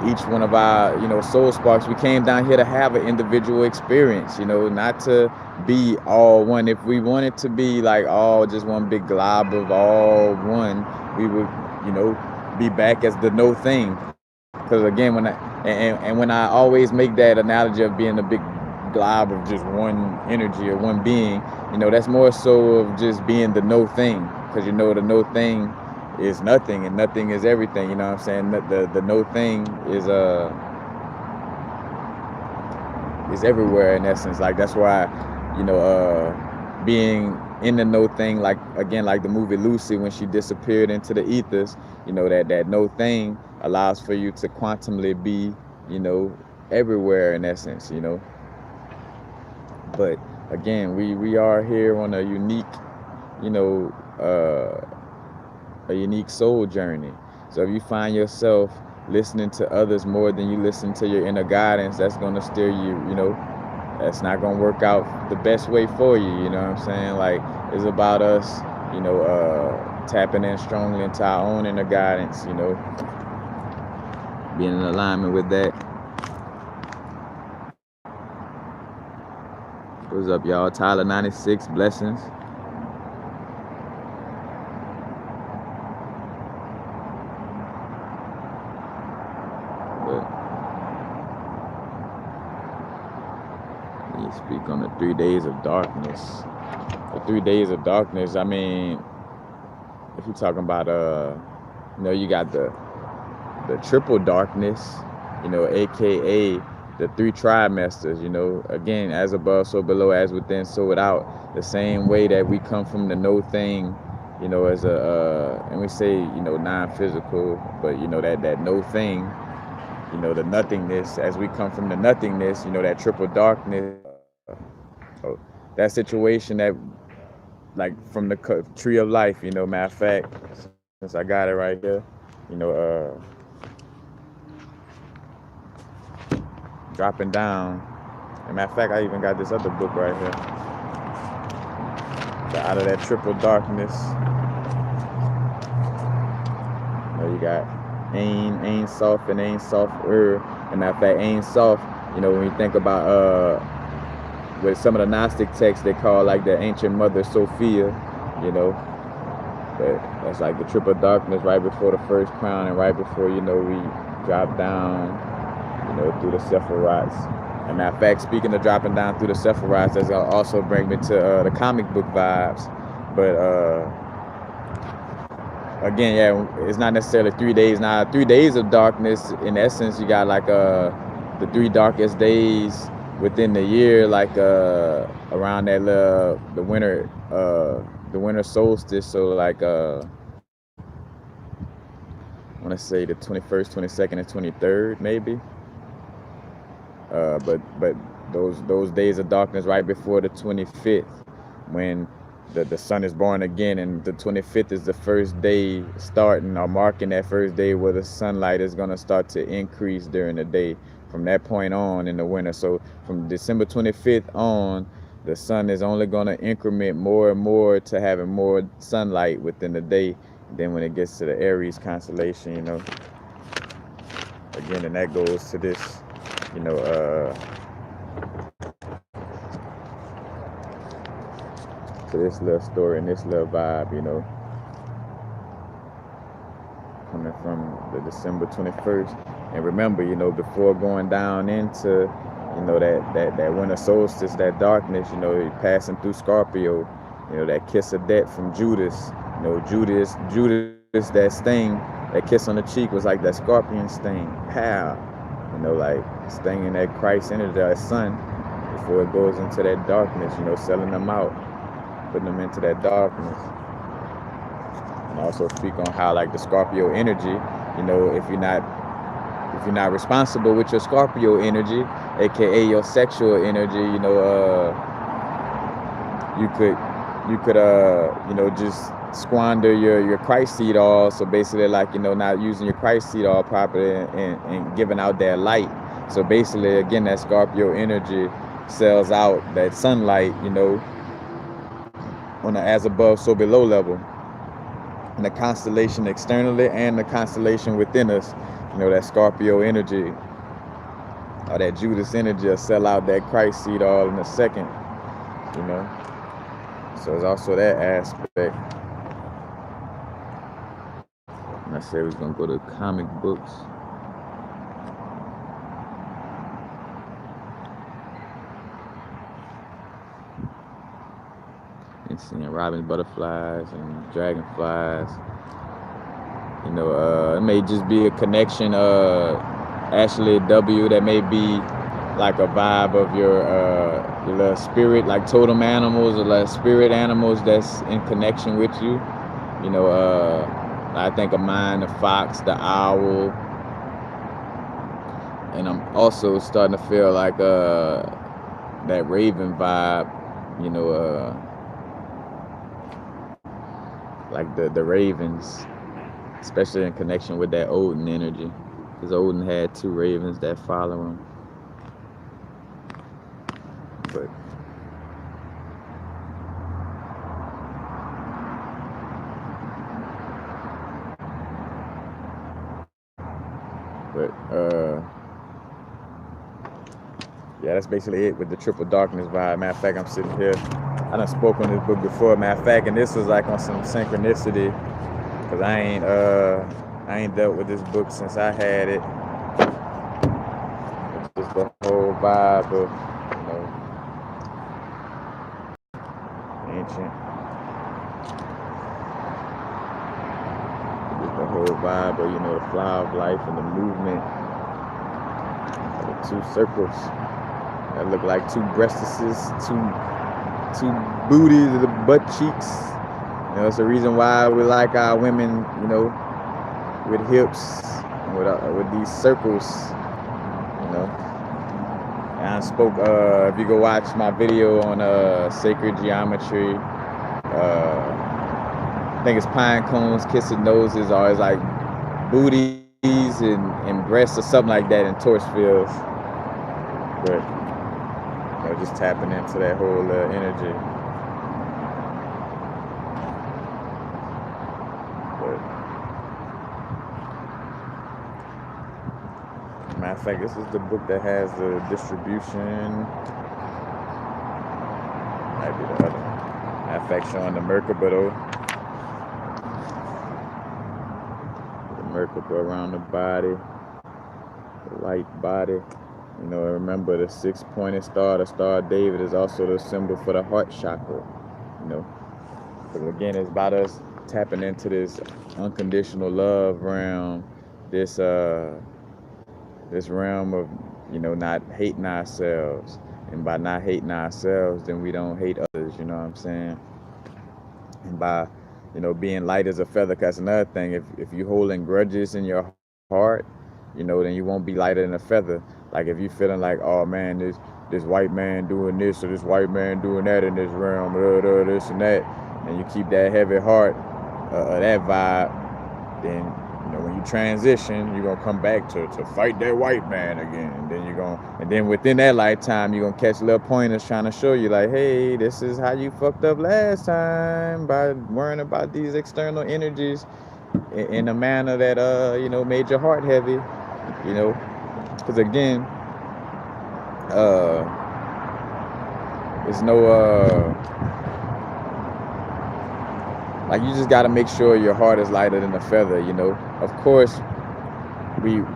S1: each one of our soul sparks, we came down here to have an individual experience, not to be all one. If we wanted to be like all just one big glob of all one, we would be back as the no thing. Because again, when I always make that analogy of being a big glob of just one energy or one being, that's more so of just being the no thing. Because the no thing is nothing and nothing is everything. You know what I'm saying? The no thing is everywhere in essence. Like that's why being in the no thing, like again, like the movie Lucy, when she disappeared into the ethers, that no thing allows for you to quantumly be everywhere in essence. But again, we are here on a unique a unique soul journey. So if you find yourself listening to others more than you listen to your inner guidance, that's going to steer you, that's not going to work out the best way for you, you know what I'm saying? Like, it's about us, tapping in strongly into our own inner guidance, being in alignment with that. What's up, y'all? Tyler 96, blessings. speak on the 3 days of darkness. The 3 days of darkness, I mean, if you're talking about, you got the triple darkness, aka the three trimesters, again, as above, so below, as within, so without. The same way that we come from the no thing, as and we say, non-physical, but that no thing, the nothingness, as we come from the nothingness, that triple darkness, that situation that, like, from the tree of life, matter of fact, since I got it right here, dropping down. And matter of fact, I even got this other book right here. Out of that triple darkness. You got Ain Soft, and Ain Soft And matter of fact, Ain Soft, when you think about with some of the Gnostic texts, they call like the ancient mother Sophia, but that's like the triple darkness right before the first crown, and right before, we drop down, through the Sephiroths. And matter of fact, speaking of dropping down through the Sephiroths, that's gonna also bring me to the comic book vibes. But again, yeah, it's not necessarily 3 days. Now, 3 days of darkness, in essence, you got like the 3 darkest days within the year, like around that the winter solstice. So like I want to say the 21st, 22nd, and 23rd, maybe. But those days of darkness right before the 25th, when the sun is born again, and the 25th is the first day starting or marking that first day where the sunlight is going to start to increase during the day from that point on in the winter. So from December 25th on, the sun is only going to increment more and more to having more sunlight within the day. Then when it gets to the Aries constellation, again, and that goes to this, to this little story and this little vibe, coming from the December 21st. And remember, before going down into, that winter solstice, that darkness, passing through Scorpio, that kiss of death from Judas, Judas, that sting, that kiss on the cheek was like that scorpion sting, pow, like stinging that Christ energy, that sun, before it goes into that darkness, selling them out, putting them into that darkness. And also speak on how, like, the Scorpio energy, if you're not responsible with your Scorpio energy, aka your sexual energy, you could just squander your Christ seed all. So basically, like, not using your Christ seed all properly and giving out that light. So basically, again, that Scorpio energy sells out that sunlight, on the as above, so below level. And the constellation externally and the constellation within us, that Scorpio energy or that Judas energy will sell out that Christ seed all in a second, So it's also that aspect. And I said we're going to go to comic books. And seeing robins, butterflies, and dragonflies. It may just be a connection, Ashley W, that may be like a vibe of your little spirit, like totem animals or like spirit animals that's in connection with you. I think of mine, the fox, the owl, and I'm also starting to feel like that raven vibe, like the ravens, especially in connection with that Odin energy, because Odin had 2 ravens that follow him. But yeah, that's basically it with the triple darkness vibe. Matter of fact, I'm sitting here, I done spoke on this book before, matter of fact, and this was like on some synchronicity, because I ain't dealt with this book since I had it. It's just the whole vibe of, ancient. Get the whole vibe of, you know, the flower of life and the movement of the two circles that look like two breastises, two booties, the butt cheeks. You know, it's the reason why we like our women, you know, with hips, with these circles, you know. And I spoke, if you go watch my video on sacred geometry, I think it's pine cones, kissing noses, or it's like booties and breasts or something like that in torch fields. But, you know, just tapping into that whole energy. Matter of fact, this is the book that has the distribution. Might be the other one. Matter of fact, showing the Merkaba though. The Merkaba around the body, the light body. You know, remember the 6-pointed star, the Star of David, is also the symbol for the heart chakra. You know, because again, it's about us tapping into this unconditional love realm, this realm of, you know, not hating ourselves. And by not hating ourselves, then we don't hate others, you know what I'm saying? And by, you know, being light as a feather, because another thing, if you holding grudges in your heart, you know, then you won't be lighter than a feather. Like if you feeling like, oh man, this white man doing this or this white man doing that in this realm, this and that, and you keep that heavy heart, that vibe, then, you know, when you transition, you're gonna come back to fight that white man again. And then and then within that lifetime, you're gonna catch little pointers trying to show you like, hey, this is how you fucked up last time by worrying about these external energies in a manner that you know, made your heart heavy, you know. Because again, it's no like, you just got to make sure your heart is lighter than a feather, you know. Of course,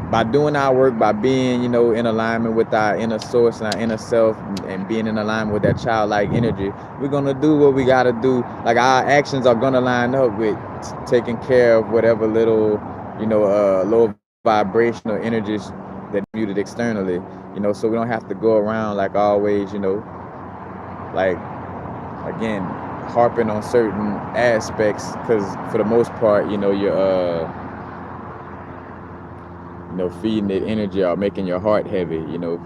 S1: by doing our work, by being, you know, in alignment with our inner source and our inner self, and being in alignment with that childlike energy, we're going to do what we got to do. Like, our actions are going to line up with taking care of whatever little, you know, low vibrational energies that are muted externally, you know, so we don't have to go around like always, you know, like, again, harping on certain aspects, because for the most part, you know, you're you know, feeding it energy or making your heart heavy, you know.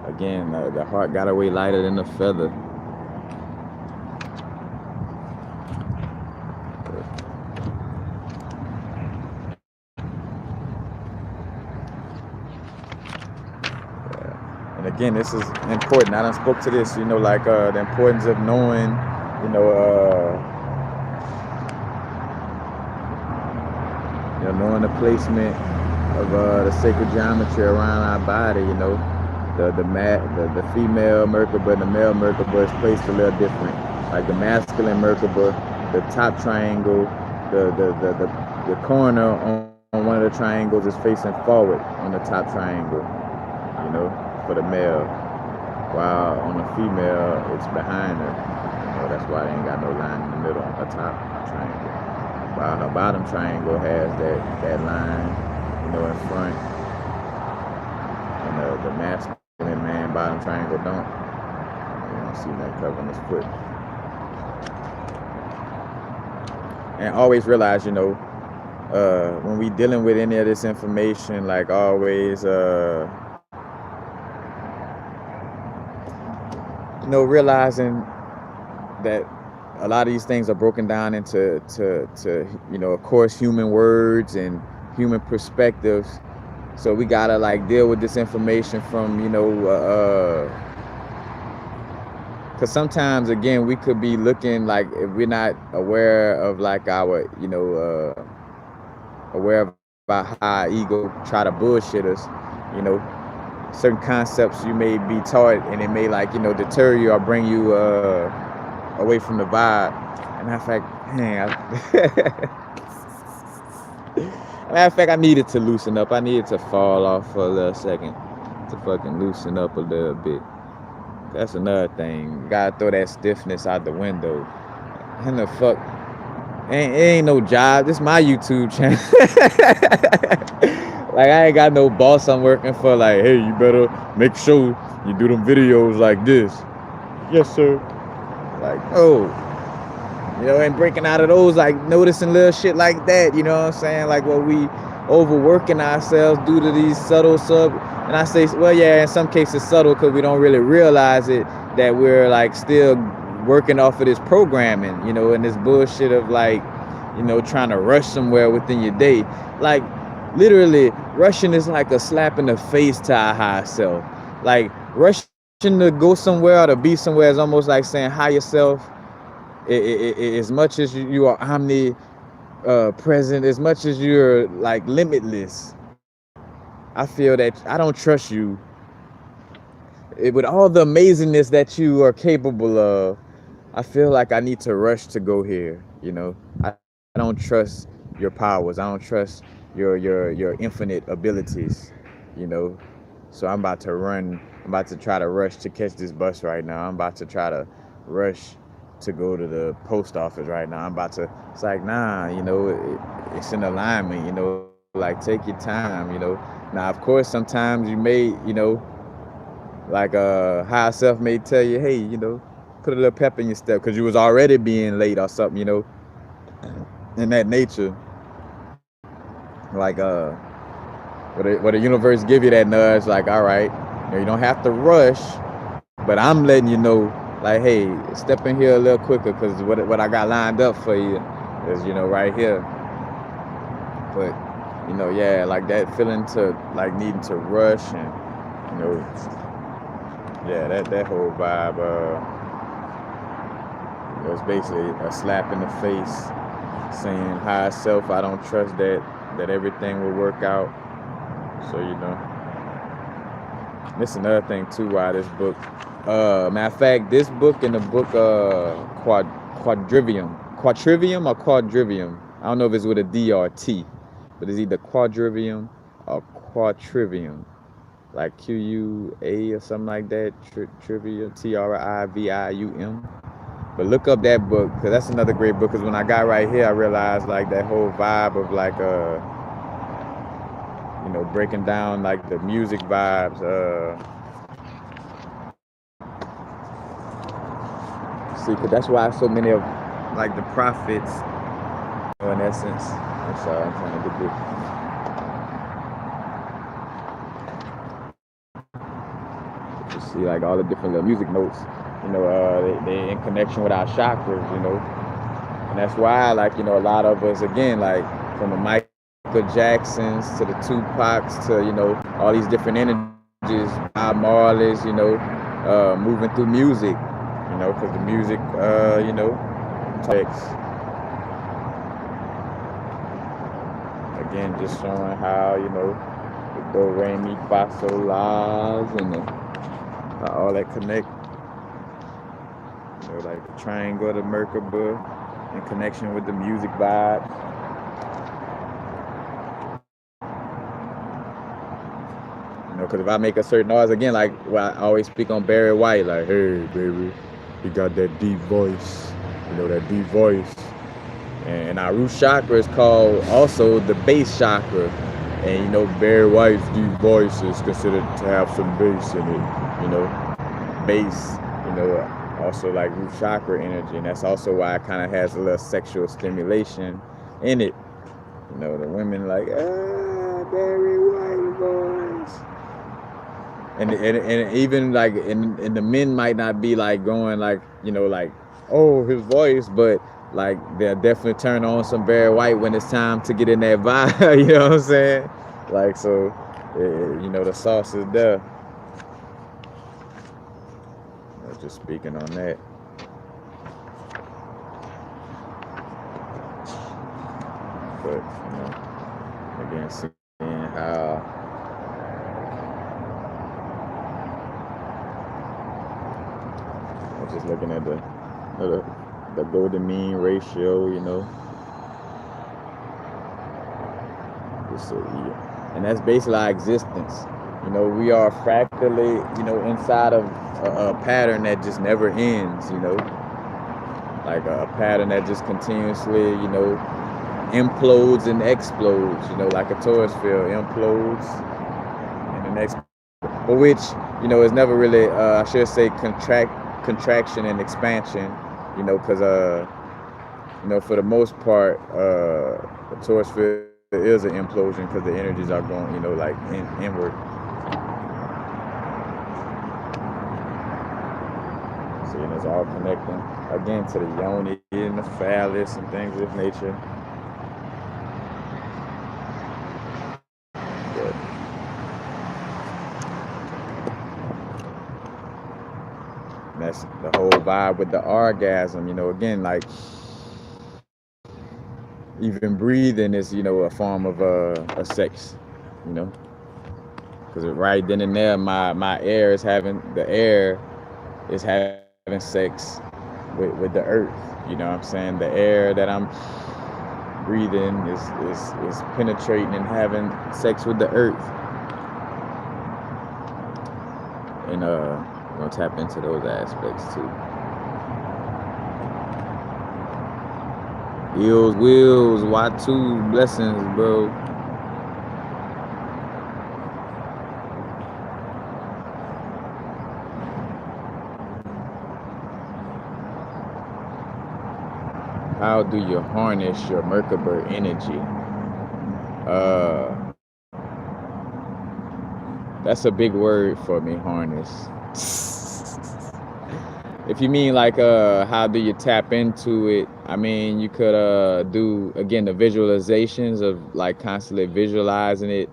S1: Again, the heart got away lighter than a feather. And again, this is important. I done spoke to this, you know, like the importance of knowing, you know, knowing the placement of the sacred geometry around our body. You know, the female Merkaba and the male Merkaba is placed a little different. Like the masculine Merkaba, the top triangle, the corner on one of the triangles is facing forward on the top triangle, you know, for the male, while on the female it's behind her. You know, that's why they ain't got no line in the middle on her top triangle. While her bottom triangle has that line, you know, in front, and the masculine man bottom triangle don't. You don't see that covering his foot. And always realize, you know, when we dealing with any of this information, like always, you know, realizing that a lot of these things are broken down into you know, of course, human words and human perspectives. So we gotta like deal with this information from, you know, because sometimes, again, we could be looking like, if we're not aware of like our, you know, aware of about how our ego try to bullshit us, you know, certain concepts you may be taught, and it may, like, you know, deter you or bring you away from the vibe. And matter of fact, I needed to loosen up. I needed to fall off for a little second to fucking loosen up a little bit. That's another thing. You gotta throw that stiffness out the window. And the fuck, it ain't no job. This my YouTube channel. Like I ain't got no boss I'm working for. Like, hey, you better make sure you do them videos like this. Yes, sir. Like, oh, and breaking out of those, like noticing little shit like that. You know what I'm saying? Like what we overworking ourselves due to these subtle and I say, well, yeah, in some cases subtle because we don't really realize it, that we're like still working off of this programming, and this bullshit of like, trying to rush somewhere within your day. Like literally rushing is like a slap in the face to our higher self. Like rushing to go somewhere or to be somewhere is almost like saying higher self, as much as you are present, as much as you're like limitless, I feel that I don't trust you with all the amazingness that you are capable of. I feel like I need to rush to go here. I don't trust your powers. I don't trust your infinite abilities. You know, so I'm about to run. I'm about to try to rush to catch this bus right now. I'm about to try to rush to go to the post office right now. I'm about to. It's like nah. It's in alignment. Like take your time. Now of course sometimes you may. Like higher self may tell you, hey, put a little pep in your step because you was already being late or something, in that nature. Like where the universe give you that nudge, like, all right, you don't have to rush, but I'm letting you know, like, hey, step in here a little quicker because what I got lined up for you is, right here. But yeah, like that feeling to like needing to rush and yeah, that whole vibe, it's basically a slap in the face, saying higher self, I don't trust that everything will work out. So this is another thing too. Why this book? Matter of fact, this book and the book Quadrivium or Quadrivium. I don't know if it's with a D or a T, but it's either Quadrivium or Quadrivium, like QUA or something like that. Trivium, TRIVIUM. But look up that book because that's another great book. Because when I got right here, I realized like that whole vibe of like breaking down like the music vibes. See, because that's why so many of like the prophets, in essence. I'm sorry, I'm trying to get this. You see, like all the different little music notes. They in connection with our chakras. And that's why, like, a lot of us, again, like from the Michael Jacksons to the Tupacs to all these different energies, Bob Marley's, moving through music, because the music, text. Again, just showing how the do, re, mi, fa, sol, la's and all that connect. Like the triangle, the Merkaba, in connection with the music vibes. Because if I make a certain noise, again, like I always speak on Barry White, like, hey, baby, he got that deep voice, that deep voice. And our root chakra is called also the bass chakra. And, Barry White's deep voice is considered to have some bass in it, bass, also like root chakra energy. And that's also why it kind of has a little sexual stimulation in it. The women like, Barry White voice. And even like and the men might not be like going like like, oh, his voice, but like they'll definitely turn on some Barry White when it's time to get in that vibe. You know what I'm saying? Like, so the sauce is there. I was just speaking on that. But again, seeing how just looking at the golden mean ratio, and that's basically our existence. We are fractally, inside of a pattern that just never ends, you know, like a pattern that just continuously, you know, implodes and explodes, you know, like a torus field implodes and then explodes, but which, you know, is never really, I should say, contraction and expansion, you know, because you know, for the most part, the torus field is an implosion because the energies are going, you know, like inward. See, and it's all connecting again to the yoni and the phallus and things of this nature. But that's the whole vibe with the orgasm, you know, again, like even breathing is, you know, a form of a sex, you know, because right then and there, my air is having sex with the earth. You know what I'm saying? The air that I'm breathing is penetrating and having sex with the earth. And we're gonna tap into those aspects too. Ills, wills, Y2, blessings, bro. How do you harness your Merkaba energy? That's a big word for me, harness. If you mean like how do you tap into it, I mean, you could do, again, the visualizations of like constantly visualizing it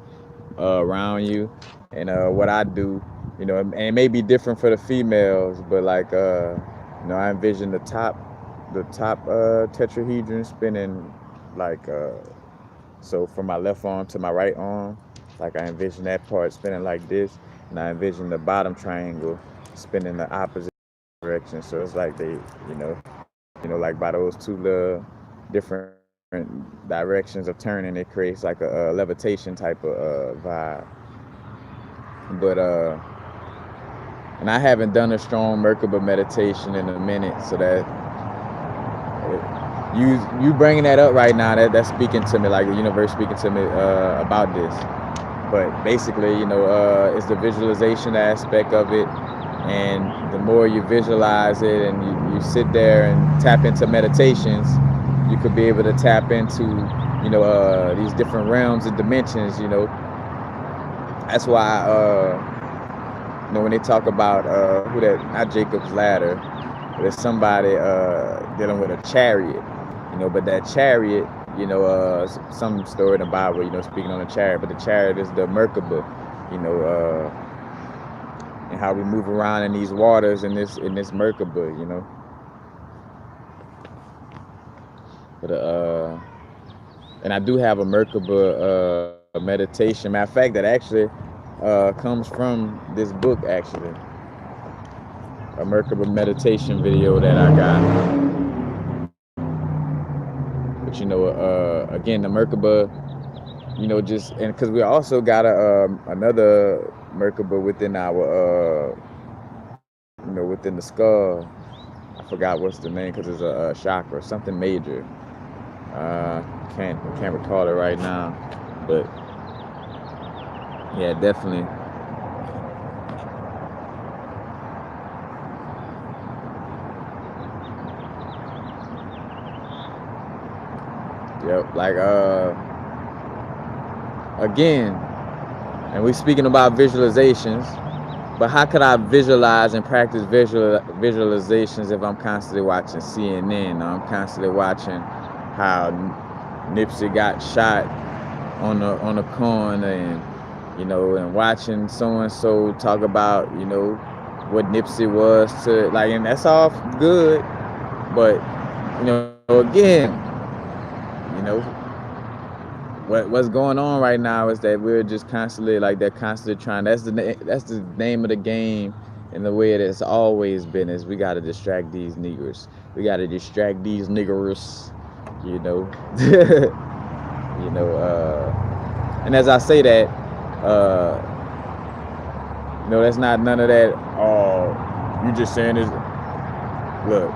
S1: around you. And what I do, you know, and it may be different for the females, but like you know, I envision the top tetrahedron spinning like so from my left arm to my right arm, like I envision that part spinning like this, and I envision the bottom triangle spinning the opposite direction. So it's like they, you know, like by those two little different directions of turning, it creates like a levitation type of vibe. But and I haven't done a strong Merkaba meditation in a minute, so that you bringing that up right now, that's speaking to me, like the universe speaking to me about this. But basically, you know, it's the visualization aspect of it, and the more you visualize it and you sit there and tap into meditations, you could be able to tap into, you know, these different realms and dimensions, you know. That's why you know, when they talk about who that, not Jacob's ladder, but it's somebody dealing with a chariot, you know, but that chariot, you know, some story in the Bible, you know, speaking on the chariot, but the chariot is the Merkaba, you know, and how we move around in these waters in this Merkaba, you know. But and I do have a Merkaba meditation. Matter of fact, that actually comes from this book, actually. A Merkaba meditation video that I got. But you know, again, the Merkaba, you know, just, and because we also got another Merkaba within our you know, within the skull. I forgot what's the name because it's a chakra, something major. Can't recall it right now, but yeah, definitely. Yep, like again, and we're speaking about visualizations, but how could I visualize and practice visualizations if I'm constantly watching CNN, or I'm constantly watching how Nipsey got shot on the corner, and you know, and watching so and so talk about, you know, what Nipsey was to, like, and that's all good, but you know, again, you know, what's going on right now is that we're just constantly, like, they're constantly trying. That's the name of the game, and the way it has always been is we got to distract these niggers. We got to distract these niggers, you know. You know, and as I say that, you know, that's not none of that. Oh, You just saying is, look,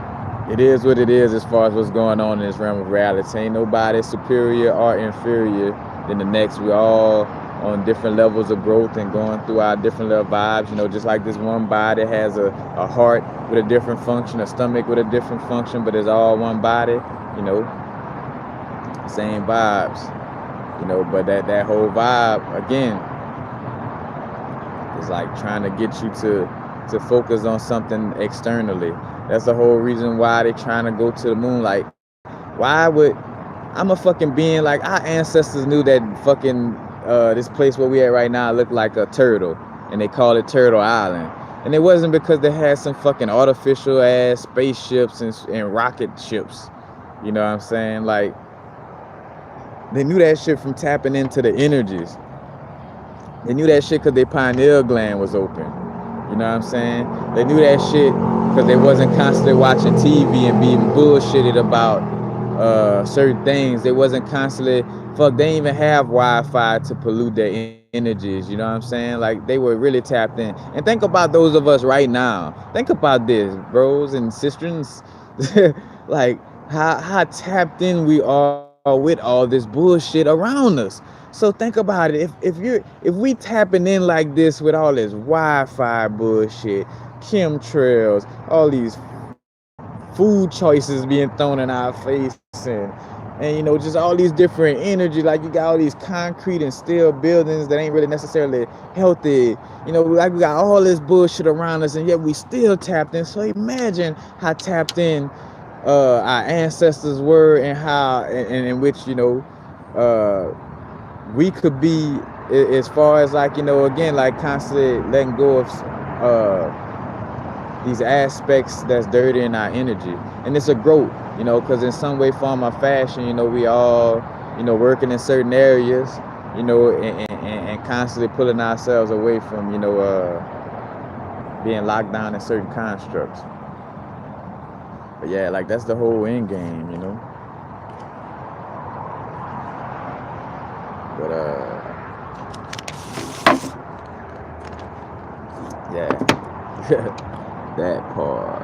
S1: it is what it is as far as what's going on in this realm of reality. Ain't nobody superior or inferior than the next. We all on different levels of growth and going through our different little vibes. Just like this one body has a heart with a different function, a stomach with a different function, but it's all one body. Same vibes. But that whole vibe again is like trying to get you to focus on something externally. That's the whole reason why they trying to go to the moon. Like, why would I'm a fucking being? Like, our ancestors knew that fucking this place where we at right now looked like a turtle, and they called it Turtle Island. And it wasn't because they had some fucking artificial ass spaceships and rocket ships. You know what I'm saying? Like, they knew that shit from tapping into the energies. They knew that shit because their pineal gland was open. You know what I'm saying? They knew that shit because they wasn't constantly watching TV and being bullshitted about certain things. They wasn't constantly, they didn't even have Wi-Fi to pollute their energies. You know what I'm saying? Like, they were really tapped in. And think about those of us right now. Think about this, bros and sisters. Like, how tapped in we are with all this bullshit around us. So think about it. If we tapping in like this with all this Wi-Fi bullshit, chemtrails, all these food choices being thrown in our face, and just all these different energy, like you got all these concrete and steel buildings that ain't really necessarily healthy, like we got all this bullshit around us, and yet we still tapped in. So imagine how tapped in our ancestors were, and how and in which we could be, as far as like again, like constantly letting go of these aspects that's dirty in our energy. And it's a growth, because in some way, form, or fashion, we all working in certain areas, and constantly pulling ourselves away from being locked down in certain constructs. But yeah, like, that's the whole end game, But yeah. That part.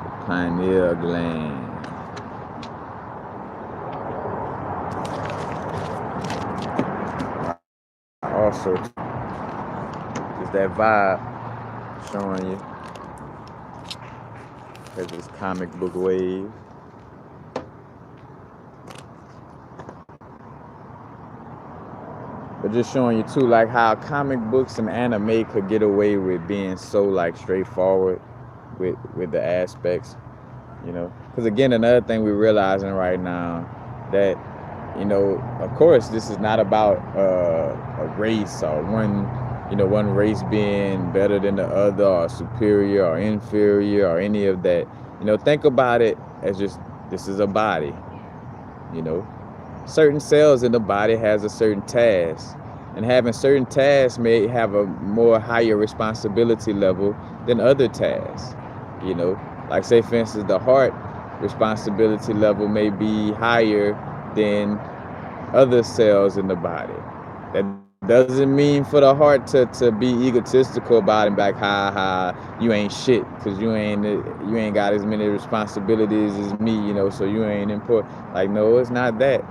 S1: The pineal gland. Also, just that vibe showing you. Because it's comic book wave. But just showing you too, like, how comic books and anime could get away with being so like straightforward with the aspects, because again, another thing we're realizing right now, that of course, this is not about a race or one race being better than the other, or superior or inferior, or any of that. Think about it as just, this is a body. Certain cells in the body has a certain task, and having certain tasks may have a more higher responsibility level than other tasks. Like, say for instance, the heart responsibility level may be higher than other cells in the body. That doesn't mean for the heart to be egotistical about it and back, ha, you ain't shit because you ain't got as many responsibilities as me, so you ain't important. Like, no, it's not that.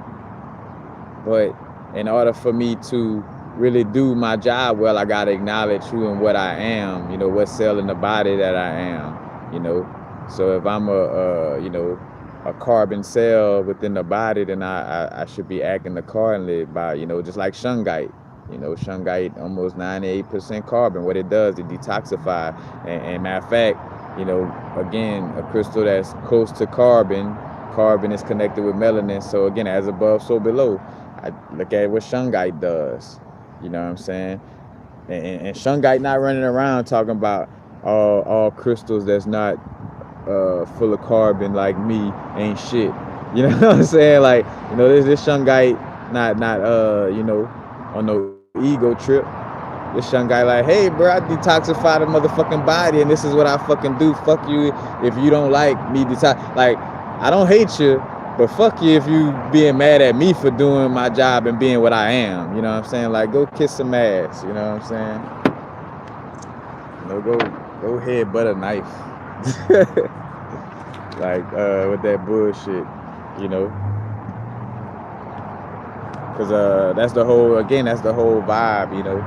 S1: But in order for me to really do my job well, I gotta acknowledge who and what I am, what cell in the body that I am, So if I'm a carbon cell within the body, then I should be acting accordingly by, just like shungite. Shungite, almost 98% carbon. What it does, it detoxifies. And matter of fact, again, a crystal that's close to carbon is connected with melanin. So again, as above, so below. I look at what shungite does. You know what I'm saying? And shungite not running around talking about all crystals that's not full of carbon like me ain't shit. You know what I'm saying? Like, this shungite not on no ego trip. This shungite like, hey bro, I detoxify the motherfucking body, and this is what I fucking do. Fuck you if you don't like me detox. Like, I don't hate you, but fuck you if you being mad at me for doing my job and being what I am. You know what I'm saying? Like, go kiss some ass. You know what I'm saying? Go Go ahead, butter knife. Like with that bullshit, you know. Cause that's the whole vibe, you know.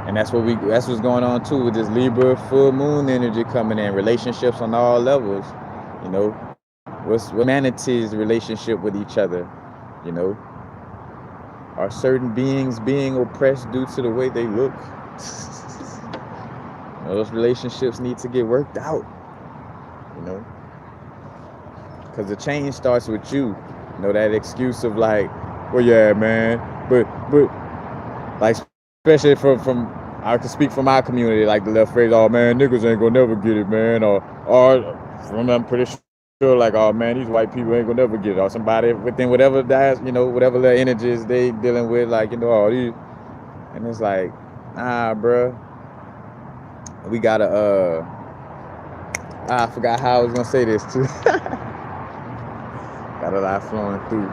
S1: And that's what's going on too with this Libra full moon energy coming in. Relationships on all levels, you know. What humanity's relationship with each other, you know. Are certain beings being oppressed due to the way they look? You know, those relationships need to get worked out, you know. Because the change starts with you. You know, that excuse of like, well, yeah, man, but like, especially from I can speak from my community, like the little phrase, oh man, niggas ain't gonna never get it, man, or from I'm pretty sure like, oh man, these white people ain't gonna never get it, or somebody within whatever that, you know, whatever their energies they dealing with, like, you know, all these, and it's like, nah, bruh, we gotta I forgot how I was gonna say this too. Got a lot flowing through.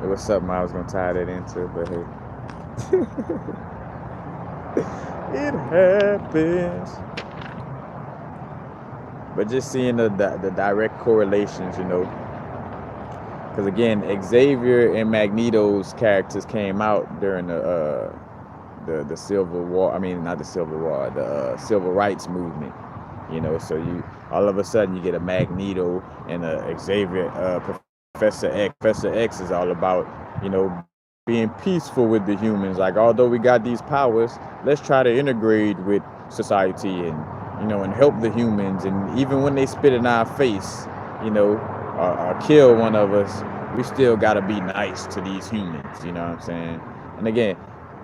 S1: It was something I was gonna tie that into, but hey. It happens. But just seeing the direct correlations, you know. Because again, Xavier and Magneto's characters came out during the Civil War. I mean, not the Civil War, the Civil Rights Movement. You know, so you all of a sudden you get a Magneto and a Xavier, Professor X. Professor X is all about, you know, being peaceful with the humans. Like, although we got these powers, let's try to integrate with society and, you know, and help the humans. And even when they spit in our face, you know, or kill one of us, we still gotta be nice to these humans. You know what I'm saying? And again,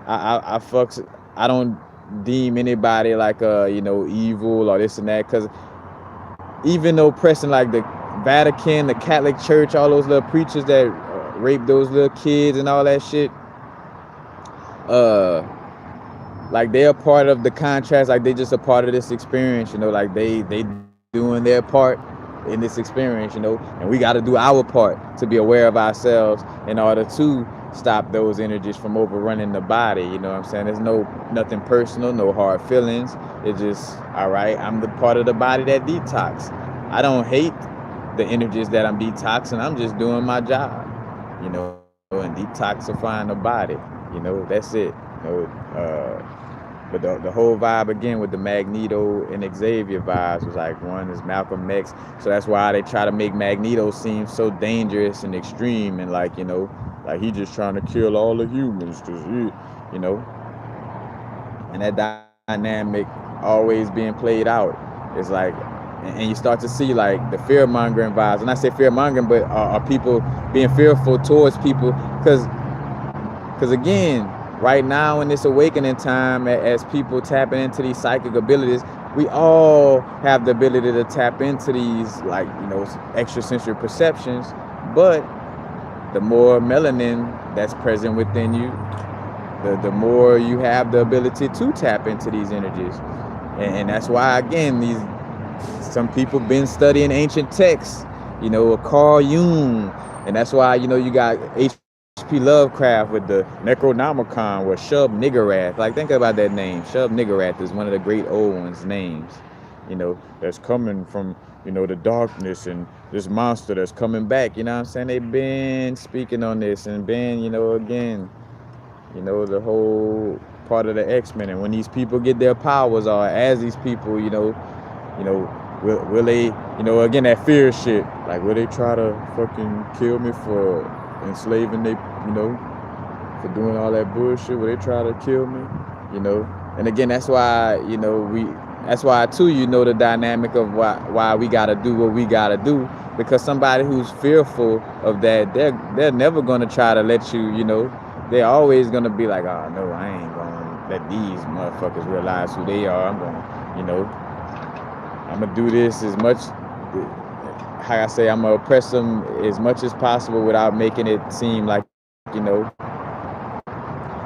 S1: I don't deem anybody like you know, evil or this and that, because even though pressing like the Vatican, the Catholic Church, all those little preachers that rape those little kids and all that shit, like they're part of the contrast, like they just a part of this experience, you know, like they doing their part in this experience, you know, and we got to do our part to be aware of ourselves in order to stop those energies from overrunning the body. You know what I'm saying? There's nothing personal, no hard feelings. It's just, all right, I'm the part of the body that detox. I don't hate the energies that I'm detoxing. I'm just doing my job, you know, and detoxifying the body. You know, that's it. You know, but the whole vibe again with the Magneto and Xavier vibes was like, one is Malcolm X, so that's why they try to make Magneto seem so dangerous and extreme, and like, you know, like he just trying to kill all the humans, cause he, you know, and that dynamic always being played out. It's like, and you start to see like the fear mongering vibes, and I say fear mongering, but are people being fearful towards people, because again, right now in this awakening time, as people tapping into these psychic abilities, we all have the ability to tap into these, like, you know, extrasensory perceptions. But the more melanin that's present within you, the more you have the ability to tap into these energies. And that's why, again, some people been studying ancient texts, you know, Carl Jung, and that's why, you know, you got H.P. Lovecraft with the Necronomicon with Shub Niggurath. Like, think about that name. Shub Niggurath is one of the great old ones' names, you know, that's coming from, you know, the darkness, and this monster that's coming back. You know what I'm saying? They've been speaking on this and been, you know, again, you know, the whole part of the X-Men. And when these people get their powers, or as these people, you know, will they, you know, again, that fear shit, like, will they try to fucking kill me for enslaving they, you know, for doing all that bullshit? Will they try to kill me, you know? And again, that's why, you know, that's why too, you know, the dynamic of why we gotta do what we gotta do, because somebody who's fearful of that, they're never gonna try to let you, you know, they're always gonna be like, oh no, I ain't gonna let these motherfuckers realize who they are. I'm gonna, you know, I'm gonna do this as much, how I say, I'm gonna oppress them as much as possible without making it seem like, you know,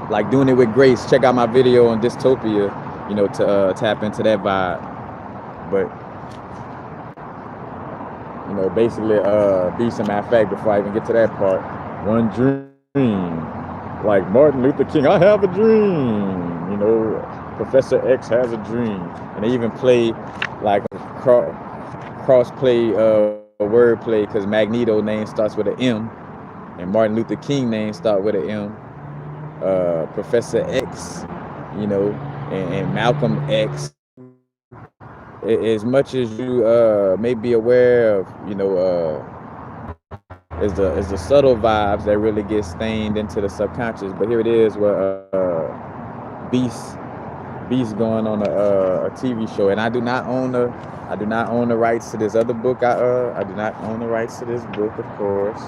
S1: like doing it with grace. Check out my video on dystopia, you know, to tap into that vibe. But, you know, basically, beast, a matter of fact, before I even get to that part, one dream like Martin Luther King, I have a dream. You know, Professor X has a dream, and they even play like cross play word play because Magneto name starts with an M, and Martin Luther King name start with an M. Professor X, you know, and Malcolm X. As much as you may be aware of, you know, is the subtle vibes that really get stained into the subconscious. But here it is, where Beast going on a TV show, and I do not own the rights to this other book. I do not own the rights to this book, of course,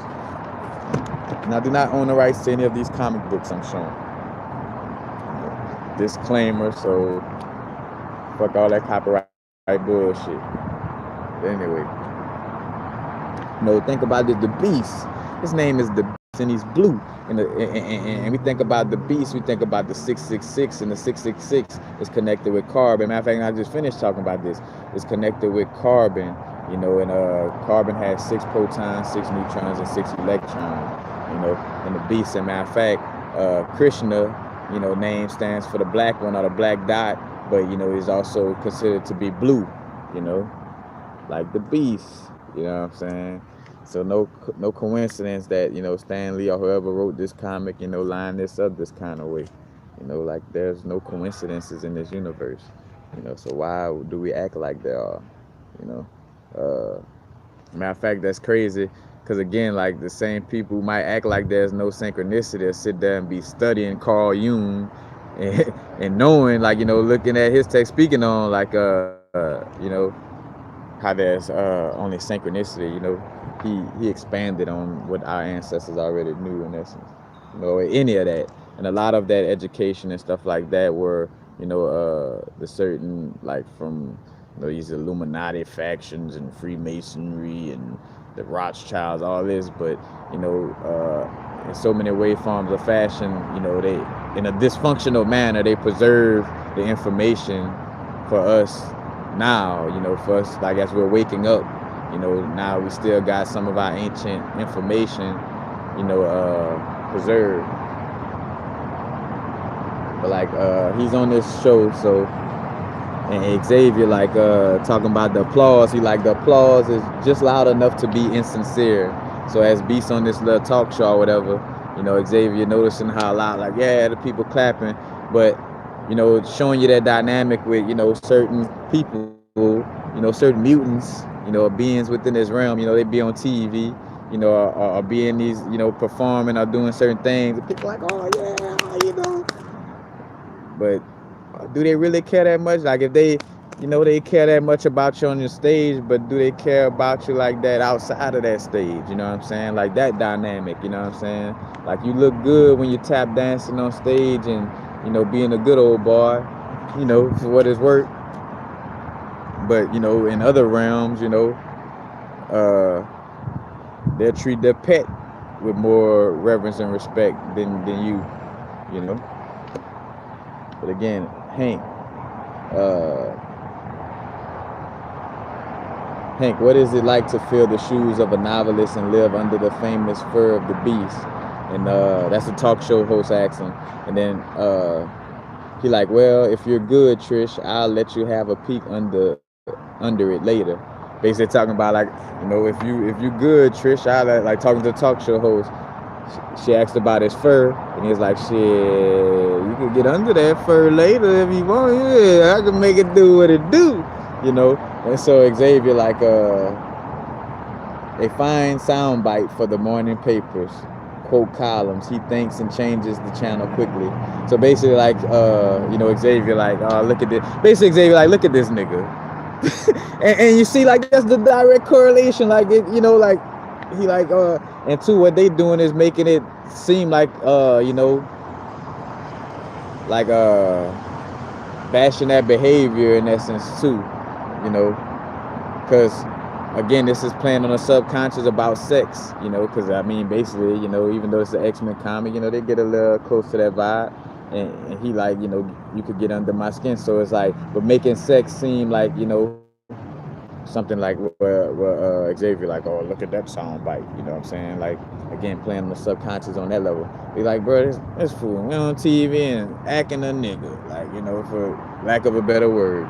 S1: and I do not own the rights to any of these comic books I'm showing. Disclaimer, so fuck all that copyright bullshit. Anyway, think about it, the Beast. His name is the Beast, and he's blue. And we think about the Beast, we think about the 666, and the 666 is connected with carbon. Matter of fact, I just finished talking about this. It's connected with carbon, you know, and carbon has 6 protons, 6 neutrons, and 6 electrons, you know, and the Beast. And matter of fact, Krishna, you know, name stands for the black one or the black dot, but, you know, is also considered to be blue, you know, like the Beast, you know what I'm saying? So no coincidence that, you know, Stan Lee or whoever wrote this comic, you know, lined this up this kind of way. You know, like there's no coincidences in this universe. You know, so why do we act like there are? You know, matter of fact, that's crazy. Because again, like the same people who might act like there's no synchronicity, they'll sit there and be studying Carl Jung and knowing, like, you know, looking at his text, speaking on like, you know, how there's only synchronicity. You know, he expanded on what our ancestors already knew in essence. You know, any of that, and a lot of that education and stuff like that were, you know, the certain, like, from, you know, these Illuminati factions and Freemasonry and the Rothschilds, all this. But, you know, in so many way, forms of fashion, you know, they, in a dysfunctional manner, they preserve the information for us now, you know, for us, like, as we're waking up, you know, now we still got some of our ancient information, you know, preserved. But like, he's on this show, so, and Xavier, like, talking about the applause, he like, the applause is just loud enough to be insincere. So as Beast on this little talk show or whatever, you know, Xavier noticing how loud, like, yeah, the people clapping, but, you know, showing you that dynamic with, you know, certain people, you know, certain mutants, you know, beings within this realm, you know, they be on TV, you know, or be in these, you know, performing or doing certain things. And people like, oh yeah, you know. But do they really care that much? Like, if they, you know, they care that much about you on your stage, but do they care about you like that outside of that stage? You know what I'm saying? Like that dynamic, you know what I'm saying? Like, you look good when you tap dancing on stage and, you know, being a good old boy, you know, for what it's worth. But, you know, in other realms, you know, they'll treat their pet with more reverence and respect than you know. But again, Hank, what is it like to fill the shoes of a novelist and live under the famous fur of the beast? And that's a talk show host asks him. And then he like, well, if you're good, Trish, I'll let you have a peek under it later. Basically talking about, like, you know, if you good, Trish, I'll, like, talking to the talk show host. She asked about his fur, and he's like, shit, you can get under that fur later if you want. Yeah, I can make it do what it do, you know. And so Xavier, like, a fine soundbite for the morning papers, quote columns. He thinks and changes the channel quickly. So basically, like, you know, Xavier, like, look at this. Basically, Xavier, like, look at this nigga. and you see, like, that's the direct correlation. Like, it, you know, like, he like, and two, what they doing is making it seem like, you know, like, bashing that behavior in essence too, you know, because again, this is playing on the subconscious about sex, you know, because I mean, basically, you know, even though it's an X-Men comic, you know, they get a little close to that vibe, and he like, you know, you could get under my skin, so it's like, but making sex seem like, you know, something like where Xavier like, oh, look at that sound bite, you know what I'm saying? Like, again, playing on the subconscious on that level. Be like, bro, this fool, we on TV and acting a nigga, like, you know, for lack of a better word.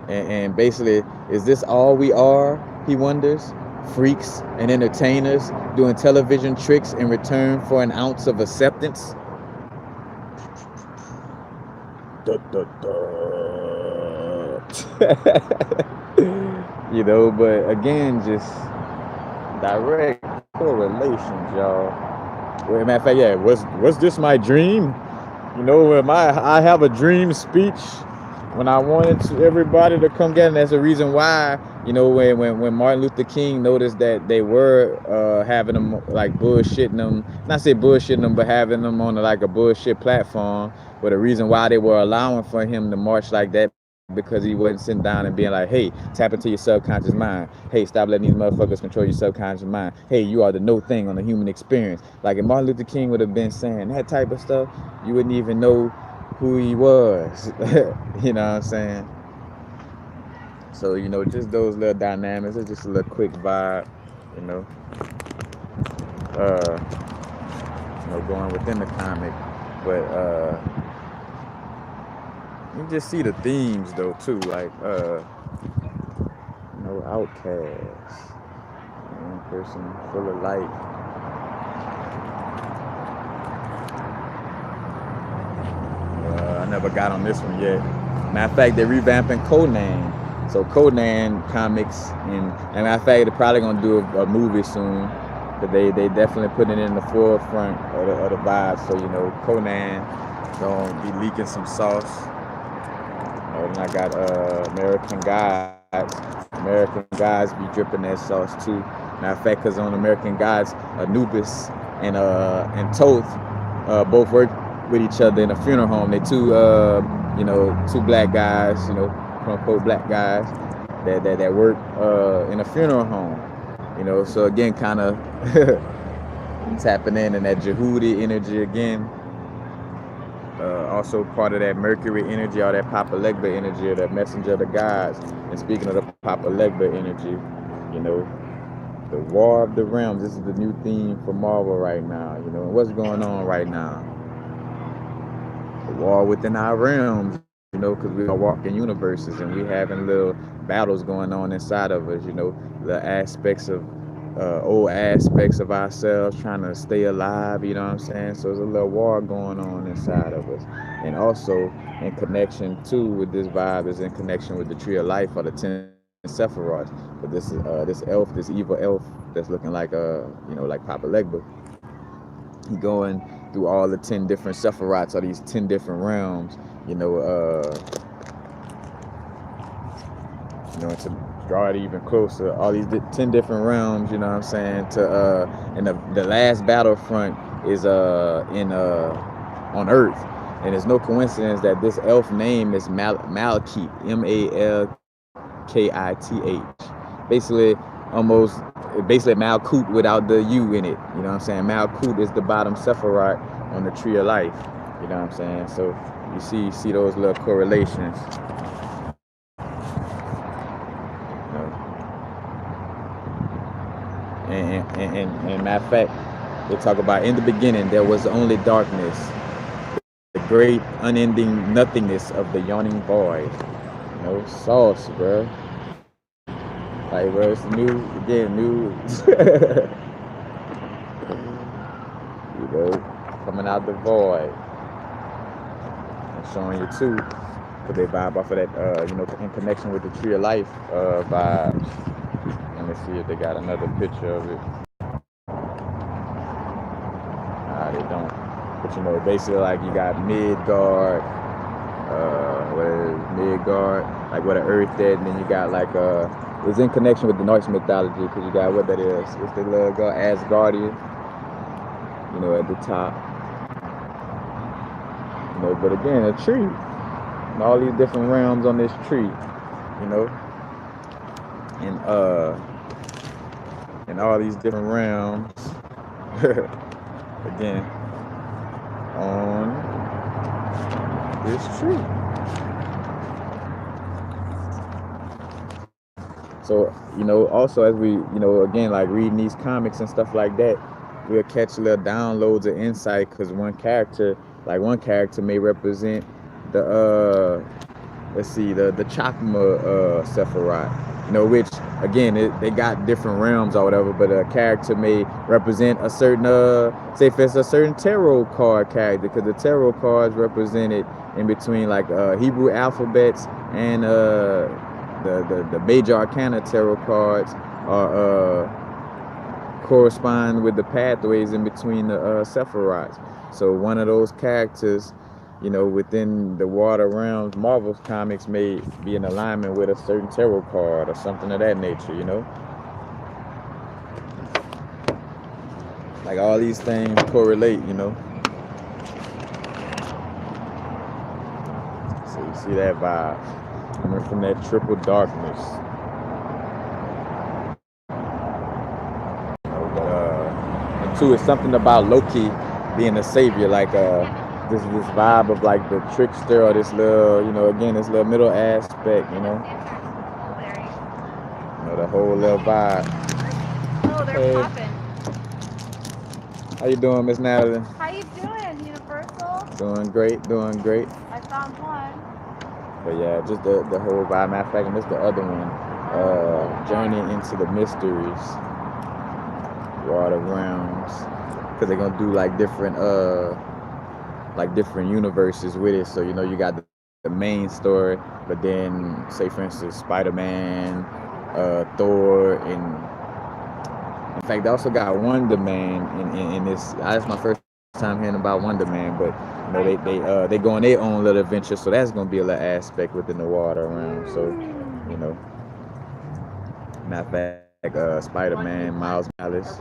S1: And basically, is this all we are? He wonders. Freaks and entertainers doing television tricks in return for an ounce of acceptance. Da, da, da. You know, but again, just direct correlations, y'all. Well, matter of fact, yeah, was this my dream? You know, I have a dream speech when I wanted everybody to come get, and that's the reason why, you know, when Martin Luther King noticed that they were having them like bullshitting them, not say bullshitting them, but having them on like a bullshit platform. But the reason why they were allowing for him to march like that, because he wasn't sitting down and being like, hey, tap into your subconscious mind. Hey, stop letting these motherfuckers control your subconscious mind. Hey, you are the no thing on the human experience. Like if Martin Luther King would have been saying that type of stuff, you wouldn't even know who he was. You know what I'm saying? So, you know, just those little dynamics. It's just a little quick vibe, you know. You know, going within the comic. But you just see the themes though too, like you know, outcasts, one person full of light. I never got on this one yet. Matter of fact, they're revamping Conan. So Conan comics, and matter of fact, they're probably gonna do a movie soon. But they definitely putting it in the forefront of the vibe. So you know, Conan gonna be leaking some sauce. And I got American Gods. American Gods be dripping that sauce too. Matter of fact, because on American Gods, Anubis and Toth both work with each other in a funeral home. They two you know, two black guys, you know, quote unquote black guys that work in a funeral home. You know, so again, kind of tapping in that Jehudi energy again. Also part of that Mercury energy, or that Papa Legba energy, or that messenger of the gods. And speaking of the Papa Legba energy, you know, the War of the Realms. This is the new theme for Marvel right now. You know, and what's going on right now? The war within our realms. You know, because we are walking universes and we having little battles going on inside of us. You know, the aspects of old aspects of ourselves trying to stay alive, you know what I'm saying? So there's a little war going on inside of us. And also in connection too with this vibe is in connection with the tree of life, or the 10 Sephiroths. But this elf, this evil elf that's looking like you know, like Papa Legba, he going through all the 10 different Sephiroths, or these 10 different realms, you know, to draw it even closer, all these 10 different realms, you know what I'm saying, to and the last battlefront is on Earth. And it's no coincidence that this elf name is Malkith, Malkith. Basically Malkut without the U in it, you know what I'm saying? Malkut is the bottom Sephiroth on the tree of life, you know what I'm saying? So you see those little correlations. And matter of fact, they talk about in the beginning there was only darkness, the great unending nothingness of the yawning void. You know, sauce, bro. Like, bro, it's new, again, new. You know, coming out the void and showing you too, because they vibe off of that, you know, in connection with the tree of life vibes. Let me see if they got another picture of it. Nah, they don't. But you know, basically like you got Midgard, Midgard, like where the earth is, and then you got like it's in connection with the Norse mythology, because you got what that is. It's the little god Asgardian, you know, at the top. You know, but again, a tree. And all these different realms on this tree, you know. And all these different realms again on this tree. So, also as we, again, like reading these comics and stuff like that, we'll catch little downloads of insight because one character may represent the let's see, the Chakma Sephiroth, which again they got different realms or whatever, but a character may represent a certain say if it's a certain tarot card character, because the tarot cards represented in between like Hebrew alphabets and the major arcana tarot cards are correspond with the pathways in between the Sephiroths. So one of those characters, within the water realms, Marvel comics may be in alignment with a certain tarot card or something of that nature. Like all these things correlate. So you see that vibe coming from that triple darkness. And two, it's something about Loki being a savior, like this vibe of like the trickster or this little, again, this little middle aspect, the whole little vibe.
S2: Oh, they're
S1: Hey,
S2: popping.
S1: how you doing, Miss Natalie?
S2: How you doing, Universal?
S1: Doing great, doing great.
S2: I found one.
S1: But yeah, just the whole vibe. Matter of fact, and this the other one, Journey into the Mysteries, Water Realms, because they're gonna do like different universes with it. So you got the main story, but then say for instance Spider-Man, Thor, and in fact they also got Wonder Man in this. That's my first time hearing about Wonder Man, but they go on their own little adventure, so that's gonna be a little aspect within the water realm. So matter of fact, Spider-Man, Miles Morales.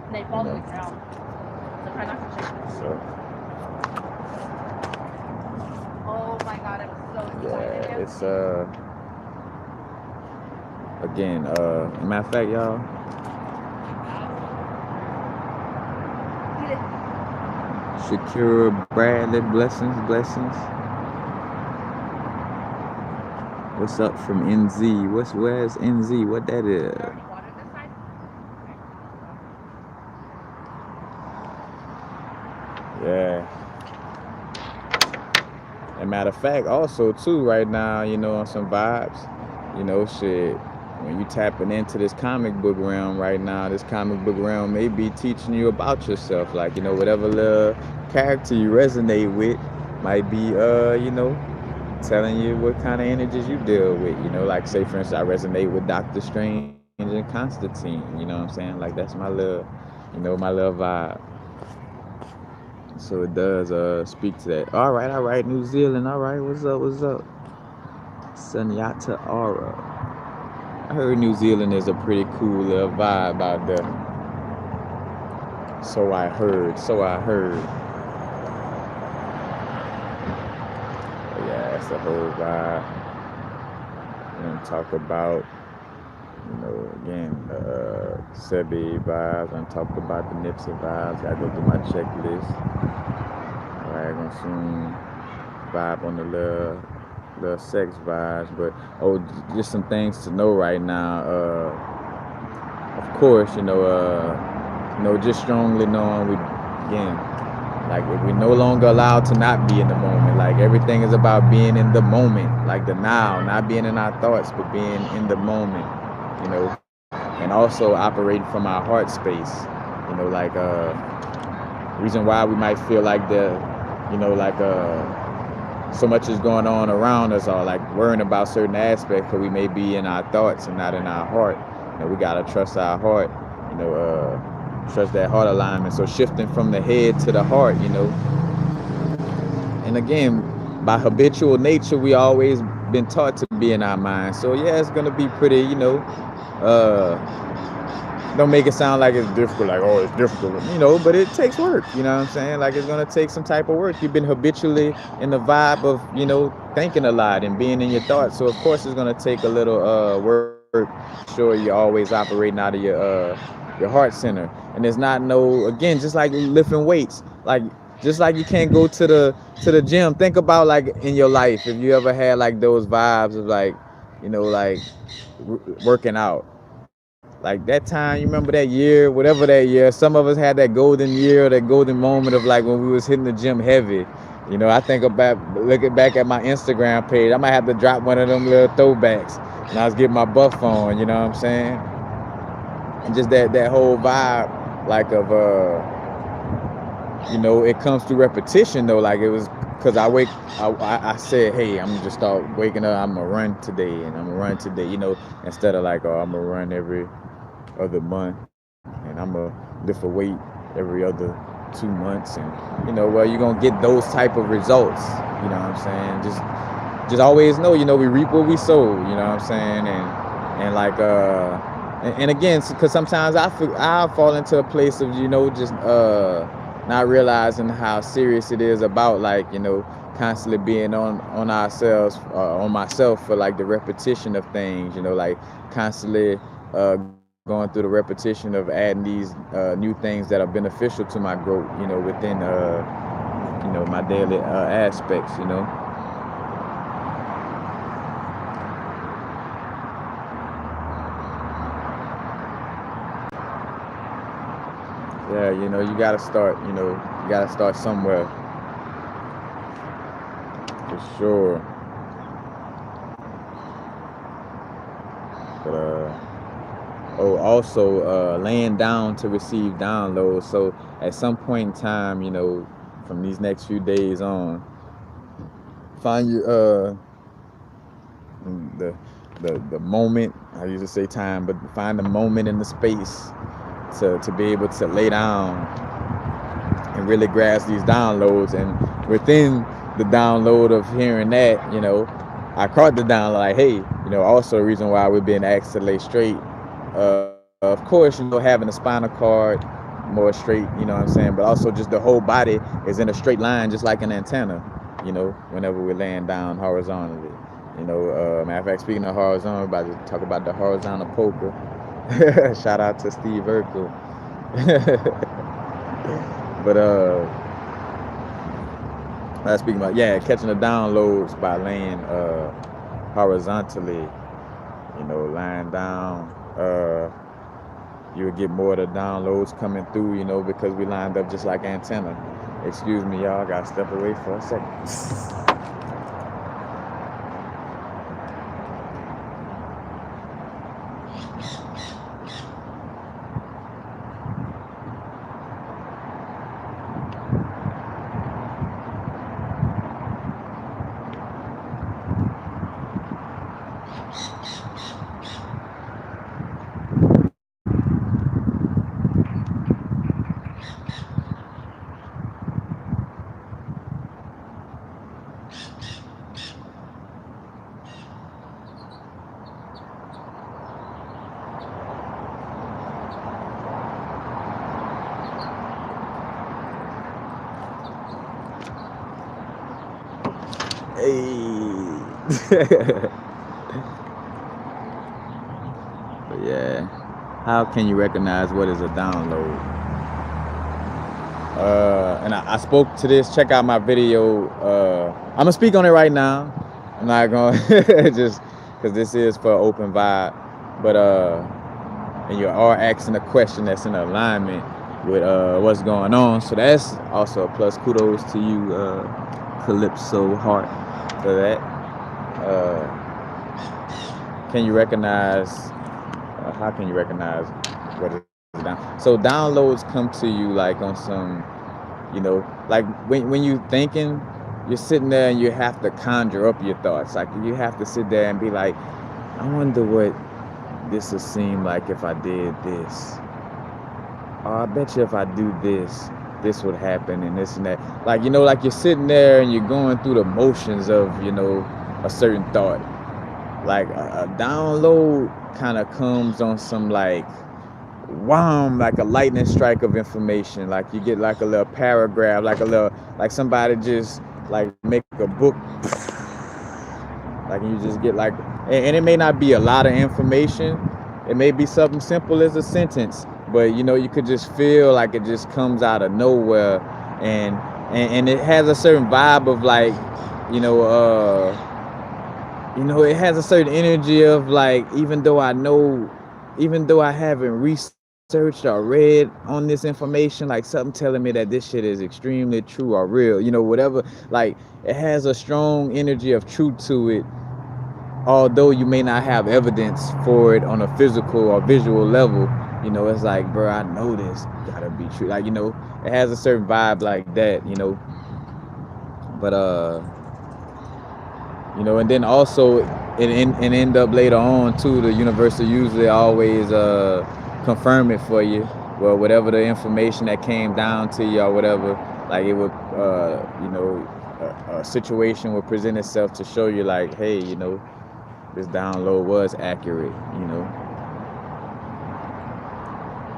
S2: And they fall to the ground. So try not to shake them.
S1: So
S2: Oh my god, I'm so excited.
S1: yeah, it's again, matter of fact, y'all. Shakira Bradley, blessings. What's up from NZ? Where's NZ? What that is? Yeah. And matter of fact, also too, right now, on some vibes, shit. When you tapping into this comic book realm right now, this comic book realm may be teaching you about yourself. Like, whatever little character you resonate with might be, telling you what kind of energies you deal with. Like say for instance, I resonate with Doctor Strange and Constantine. You know what I'm saying? Like that's my little, my little vibe. So it does speak to that. All right, New Zealand. All right, what's up? Sunyata Aura. I heard New Zealand is a pretty cool little vibe out there. So I heard. But yeah, that's the whole vibe. And talk about, again, Sebi vibes. And talk about the Nipsey vibes. Gotta go through my checklist. Alright, gonna soon vibe on the little sex vibes, but just some things to know right now. Of course, just strongly knowing like we're no longer allowed to not be in the moment. Like everything is about being in the moment, like the now, not being in our thoughts, but being in the moment. And also operating from our heart space. Like reason why we might feel like so much is going on around us, or like worrying about certain aspects, because we may be in our thoughts and not in our heart. We gotta trust our heart, trust that heart alignment. So shifting from the head to the heart, and again, by habitual nature, we always been taught to be in our mind. So yeah, it's gonna be pretty, don't make it sound like it's difficult, like, oh, it's difficult, but it takes work, you know what I'm saying? Like, it's going to take some type of work. You've been habitually in the vibe of, thinking a lot and being in your thoughts. So, of course, it's going to take a little work. Sure, you're always operating out of your heart center. And there's not again, just like lifting weights, like, just like you can't go to the gym. Think about, like, in your life, if you ever had, like, those vibes of, like, like working out. Like that time, you remember that year, whatever that year. Some of us had that golden year, that golden moment of like when we was hitting the gym heavy. I think about looking back at my Instagram page. I might have to drop one of them little throwbacks. And I was getting my buff on. You know what I'm saying? And just that whole vibe, like of it comes through repetition though. Like it was because I said, hey, I'm gonna just start waking up. I'm gonna run today, and I'm gonna run today. Instead of like, oh, I'm gonna run every other month, and I'm gonna lift a weight every other 2 months, and well, you're gonna get those type of results. You know what I'm saying? Just always know, we reap what we sow. You know what I'm saying? And like and again, because sometimes I fall into a place of just not realizing how serious it is about like constantly being on ourselves, on myself, for like the repetition of things. Like constantly going through the repetition of adding these new things that are beneficial to my growth. Within my daily aspects. Yeah, you gotta start. You gotta start somewhere, for sure. But also laying down to receive downloads. So at some point in time, from these next few days on, find your the the moment. I usually say time, but find the moment in the space to be able to lay down and really grasp these downloads. And within the download of hearing that, I caught the download like, hey, also a reason why we're being asked to lay straight. Of course, having a spinal cord more straight, what I'm saying, but also just the whole body is in a straight line, just like an antenna, whenever we're laying down horizontally. Matter of fact, speaking of horizontal, we're about to talk about the horizontal poker. Shout out to Steve Urkel. But speaking about catching the downloads by laying horizontally, lying down, you would get more of the downloads coming through, because we lined up just like antenna. Excuse me, y'all, I gotta step away for a second. But yeah, how can you recognize what is a download? And I spoke to this. Check out my video. I'm gonna speak on it right now. I'm not gonna just because this is for open vibe. But and you are asking a question that's in alignment with what's going on. So that's also a plus. Kudos to you, Calypso Heart, for that. Can you recognize? How can you recognize what is down? So downloads come to you like on some, like when you thinking, you're sitting there and you have to conjure up your thoughts. Like you have to sit there and be like, I wonder what this would seem like if I did this. Oh, I bet you if I do this, this would happen, and this and that. Like, like you're sitting there and you're going through the motions of, a certain thought. Like a download kind of comes on some like, wham, like a lightning strike of information. Like you get like a little paragraph, like somebody just like make a book. Like you just get like, and it may not be a lot of information. It may be something simple as a sentence, but you could just feel like it just comes out of nowhere, and it has a certain vibe of like, it has a certain energy of like, even though I haven't researched or read on this information, like something telling me that this shit is extremely true or real, whatever. Like, it has a strong energy of truth to it, although you may not have evidence for it on a physical or visual level. It's like, bro, I know this gotta be true. Like, it has a certain vibe like that. But and then also it end up later on too. The universe will usually always confirm it for you. Well, whatever the information that came down to you or whatever, like it would, a situation would present itself to show you like, hey, this download was accurate.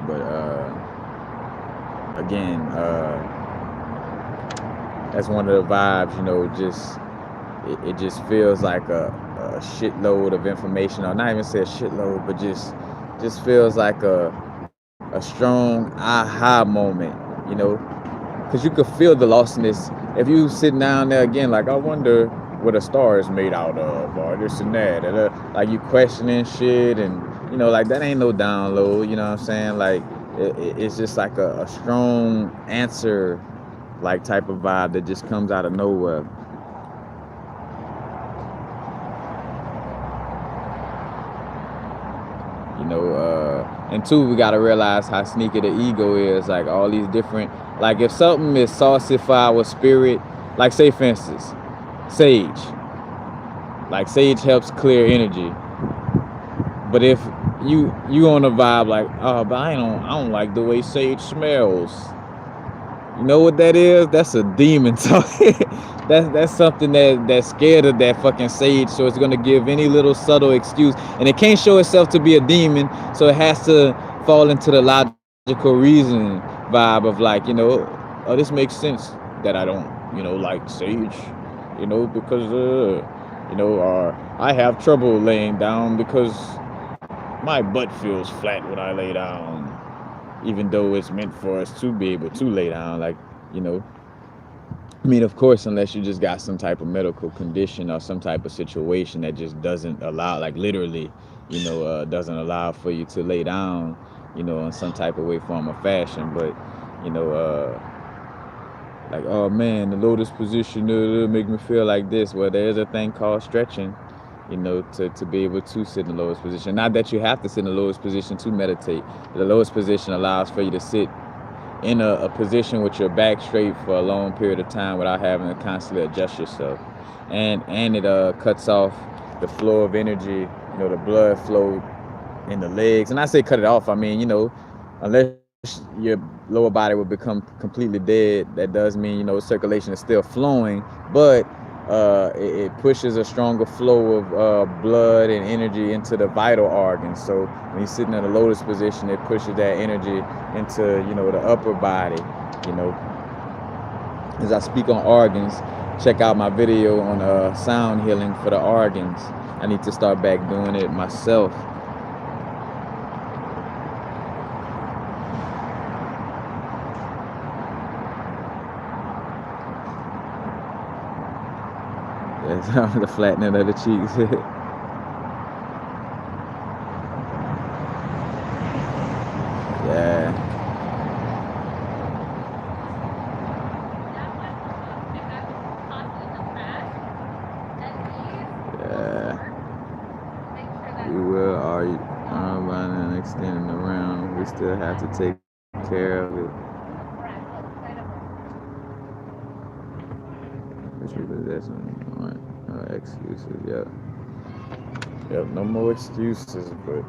S1: But again, that's one of the vibes. Just it just feels like a shitload of information, or not even say a shitload, but just feels like a strong aha moment, you know, because you could feel the lostness if you sitting down there again. Like, I wonder what a star is made out of, or this and that, like you questioning shit, and like that ain't no download. You know what I'm saying? Like it's just like a strong answer, like type of vibe that just comes out of nowhere. And two, we gotta realize how sneaky the ego is. Like all these different, like if something is saucified with spirit, like say for instance, sage. Like sage helps clear energy. But if you on a vibe like, oh, but I don't like the way sage smells. You know what that is? That's a demon talking. That's something that's scared of that fucking sage, so it's gonna give any little subtle excuse, and it can't show itself to be a demon, so it has to fall into the logical reasoning vibe of like, oh, this makes sense that I don't, like sage, because I have trouble laying down because my butt feels flat when I lay down, even though it's meant for us to be able to lay down, like, you know. I mean, of course, unless you just got some type of medical condition or some type of situation that just doesn't allow, like literally, doesn't allow for you to lay down, in some type of way, form, or fashion. But, you know, like, oh man, the lotus position make me feel like this. Well, there's a thing called stretching, to be able to sit in the lowest position. Not that you have to sit in the lowest position to meditate. The lowest position allows for you to sit in a position with your back straight for a long period of time without having to constantly adjust yourself. And it cuts off the flow of energy, the blood flow in the legs. And I say cut it off, I mean, unless your lower body will become completely dead, that does mean, circulation is still flowing, but it pushes a stronger flow of blood and energy into the vital organs. So when you're sitting in a lotus position, it pushes that energy into, the upper body. As I speak on organs, check out my video on sound healing for the organs. I need to start back doing it myself. The flattening of the cheeks. Yeah. We will are running and extending around. We still have to take care of it. Excuses, yep, no more excuses, but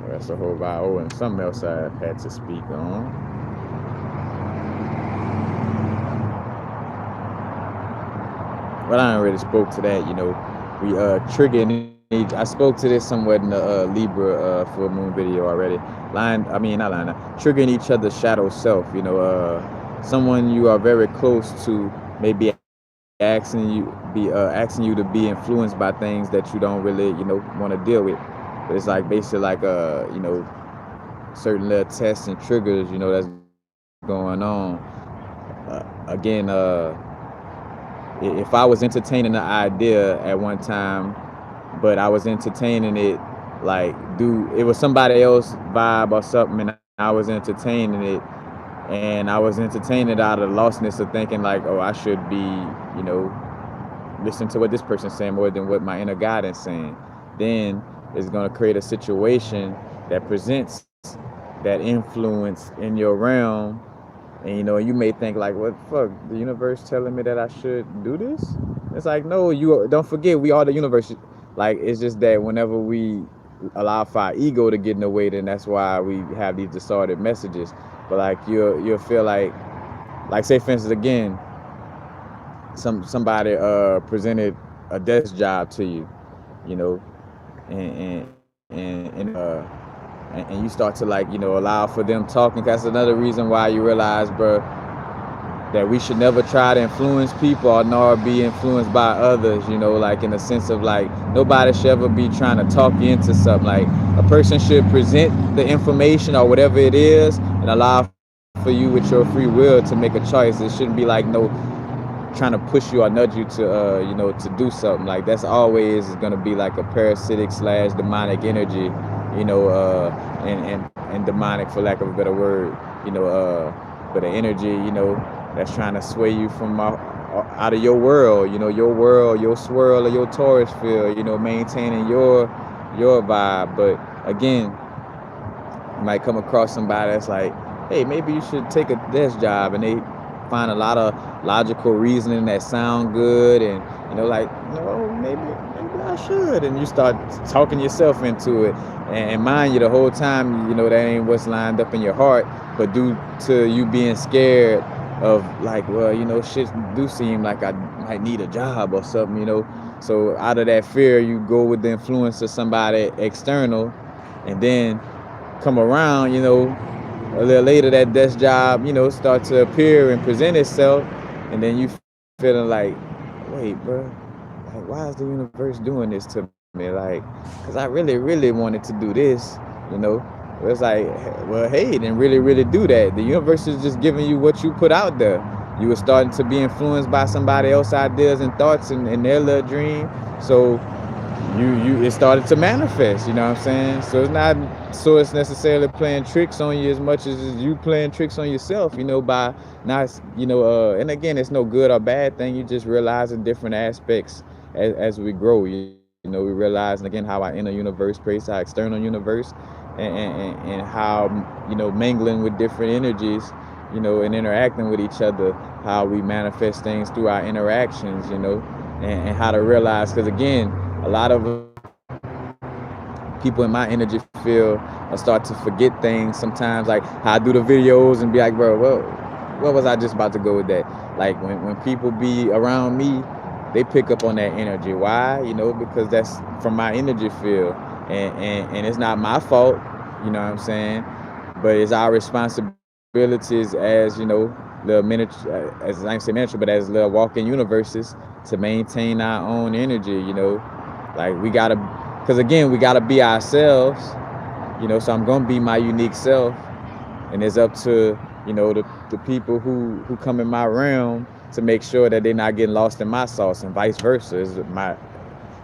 S1: that's a whole vibe. Oh, and something else I had to speak on. But I already spoke to that, we triggering. I spoke to this somewhat in the Libra full moon video already. Triggering each other's shadow self. Someone you are very close to may be asking you to be influenced by things that you don't really, want to deal with. But it's like basically like certain little tests and triggers, that's going on. Again, if I was entertaining the idea at one time, but I was entertaining it like it was somebody else vibe or something, and I was entertaining it, and I was entertaining it out of the lostness of thinking like, oh, I should be, you know, listen to what this person's saying more than what my inner guidance saying. Then it's going to create a situation that presents that influence in your realm, and you know, you may think like, what the fuck, the universe telling me that I should do this? It's like, no, you don't forget we are the universe. Like, it's just that whenever we allow for our ego to get in the way, then that's why we have these distorted messages. But like, you'll feel like say for instance, again, somebody presented a desk job to you, you know, and and you start to, like, you know, allow for them talking. That's another reason why you realize, bro, that we should never try to influence people or nor be influenced by others, you know, like in the sense of like nobody should ever be trying to talk you into something. Like, a person should present the information or whatever it is and allow for you with your free will to make a choice. It shouldn't be like no trying to push you or nudge you to you know, to do something. Like, that's always going to be like a parasitic slash demonic energy, you know, and demonic, for lack of a better word, you know, but an energy, you know, that's trying to sway you from out of your world, you know, your world, your swirl, or your Taurus field, you know, maintaining your vibe. But again, you might come across somebody that's like, hey, maybe you should take this job, and they find a lot of logical reasoning that sound good, and you know, like, no, maybe I should, and you start talking yourself into it, and mind you, the whole time, you know, that ain't what's lined up in your heart, but due to you being scared of like, well, you know, shit do seem like I might need a job or something, you know, so out of that fear, you go with the influence of somebody external, and then come around, you know, a little later, that desk job, you know, start to appear and present itself, and then you feeling like, wait, bro, like, why is the universe doing this to me? Like, because I really wanted to do this, you know. It's like, well, hey, then really do that. The universe is just giving you what you put out there. You were starting to be influenced by somebody else's ideas and thoughts and their little dream, so it started to manifest, you know what I'm saying? So it's necessarily playing tricks on you as much as you playing tricks on yourself, you know, by not, you know, and again, it's no good or bad thing. You just realizing different aspects as we grow, you know. We realizing again how our inner universe creates our external universe, and how, you know, mingling with different energies, you know, and interacting with each other, how we manifest things through our interactions, you know, and how to realize, because again, a lot of people in my energy field start to forget things sometimes, like how I do the videos and be like, bro, well, what was I just about to go with that? Like, when people be around me, they pick up on that energy. Why? You know, because that's from my energy field, and it's not my fault, you know what I'm saying? But it's our responsibilities as, you know, little miniature, as I ain't say miniature, but as little walking universes, to maintain our own energy, you know. Like, we gotta, because again, we gotta be ourselves, you know. So I'm gonna be my unique self, and it's up to, you know, the people who come in my realm to make sure that they're not getting lost in my sauce, and vice versa.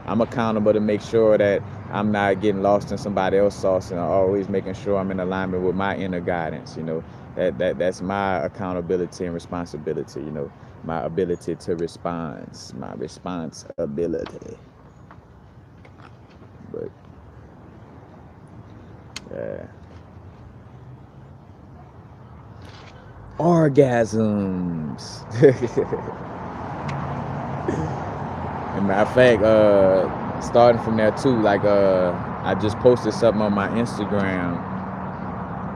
S1: I'm accountable to make sure that I'm not getting lost in somebody else's sauce, and always making sure I'm in alignment with my inner guidance, you know. That's my accountability and responsibility, you know, my ability to respond, my responsibility. But yeah. Orgasms. And matter of fact, starting from there too, like, I just posted something on my Instagram,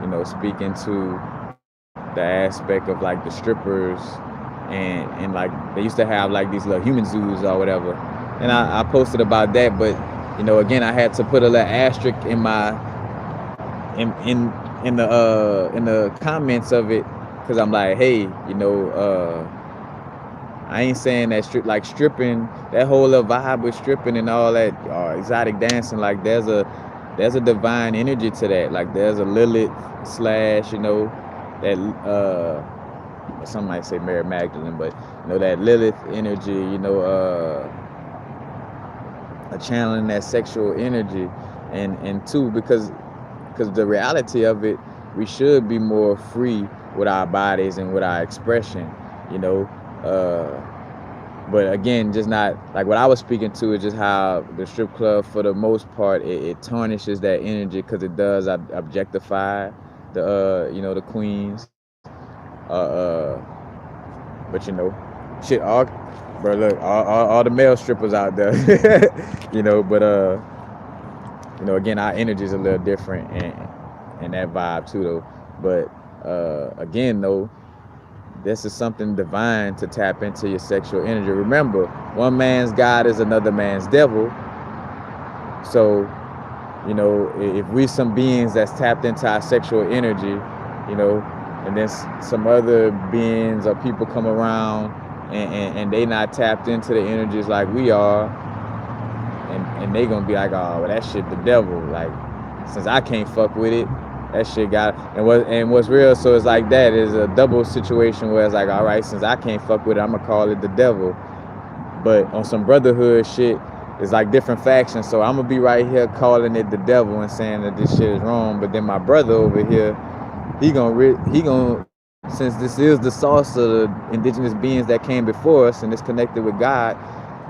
S1: you know, speaking to the aspect of like the strippers, and like they used to have like these little human zoos or whatever, and I posted about that. But you know, again, I had to put a little asterisk in my in the comments of it, because I'm like, hey, you know, I ain't saying that stripping, that whole little vibe with stripping and all that, exotic dancing, like there's a divine energy to that. Like, there's a Lilith slash, you know, that or some might say Mary Magdalene, but that Lilith energy, channeling that sexual energy, and two, because the reality of it, we should be more free with our bodies and with our expression, you know. But again, just not like what I was speaking to is just how the strip club, for the most part, it tarnishes that energy because it does objectify the queens. But shit, bro, look, all the male strippers out there, but again, our energy is a little different, and that vibe too, though. But again, though, this is something divine to tap into your sexual energy. Remember, one man's God is another man's devil. So, if we some beings that's tapped into our sexual energy, and then some other beings or people come around and they not tapped into the energies like we are, and they gonna be like, oh, well, that shit the devil. Like, since I can't fuck with it, that shit got, and what's real. So it's like that is a double situation where it's like, all right, since I can't fuck with it, I'm gonna call it the devil. But on some brotherhood shit, it's like different factions. So I'm gonna be right here calling it the devil and saying that this shit is wrong. But then my brother over here, he gonna since this is the source of the indigenous beings that came before us and it's connected with God,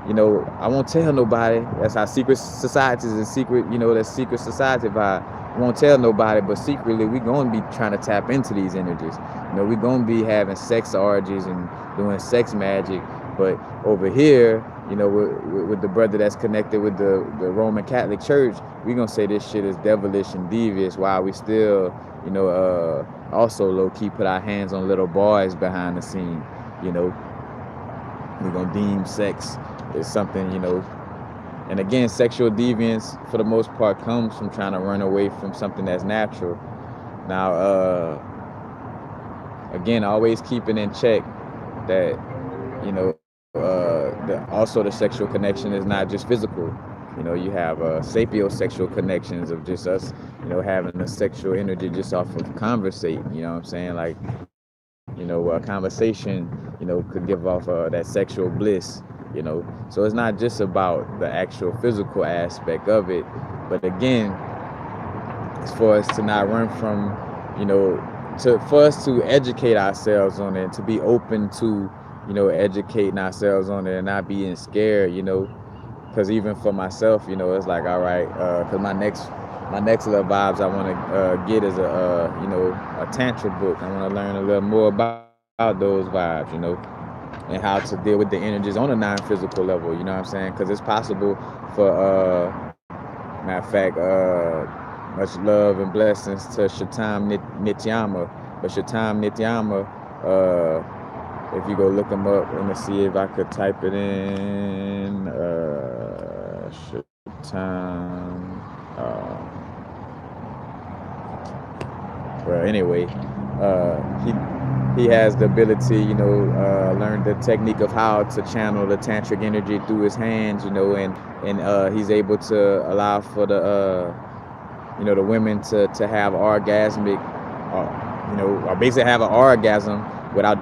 S1: I won't tell nobody. That's how secret societies and secret, that secret society vibe. I won't tell nobody, but secretly we gonna be trying to tap into these energies. We gonna be having sex orgies and doing sex magic. But over here, with the brother that's connected with the Roman Catholic Church, we gonna say this shit is devilish and devious, while we still, also low-key put our hands on little boys behind the scene. We're gonna deem sex as something, and again, sexual deviance for the most part comes from trying to run away from something that's natural. Now, again, always keeping in check that, also the sexual connection is not just physical. You have sapiosexual connections of just us, having a sexual energy just off of conversating. You know what I'm saying? Like, a conversation, could give off that sexual bliss. So it's not just about the actual physical aspect of it, but again, it's for us to not run from, for us to educate ourselves on it, to be open to, educating ourselves on it and not being scared, because even for myself, it's like, all right, because my next little vibes I want to get is a tantra book. I want to learn a little more about those vibes, and how to deal with the energies on a non-physical level. You know what I'm saying? Because it's possible for, matter of fact, much love and blessings to Shatam Nityama. But Shatam Nityama, if you go look him up, let me see if I could type it in. Shatam. Well, anyway, he has the ability, learn the technique of how to channel the tantric energy through his hands, and he's able to allow for the the women to have orgasmic, or basically have an orgasm without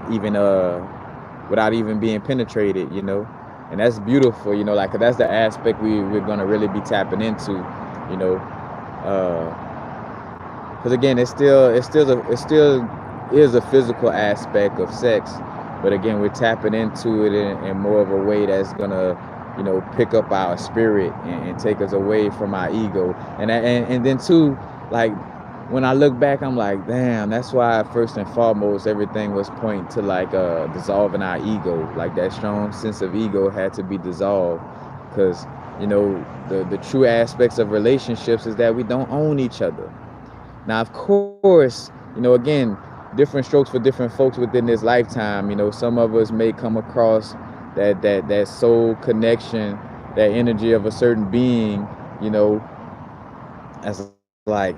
S1: even being penetrated, and that's beautiful, like, 'cause that's the aspect we're gonna really be tapping into, because again, it still is a physical aspect of sex, but again, we're tapping into it in more of a way that's gonna, pick up our spirit and take us away from our ego, and then too, like, when I look back, I'm like, damn, that's why first and foremost everything was pointing to like dissolving our ego, like that strong sense of ego had to be dissolved, because the true aspects of relationships is that we don't own each other. Now, of course, again, different strokes for different folks within this lifetime. Some of us may come across that soul connection, that energy of a certain being, as like,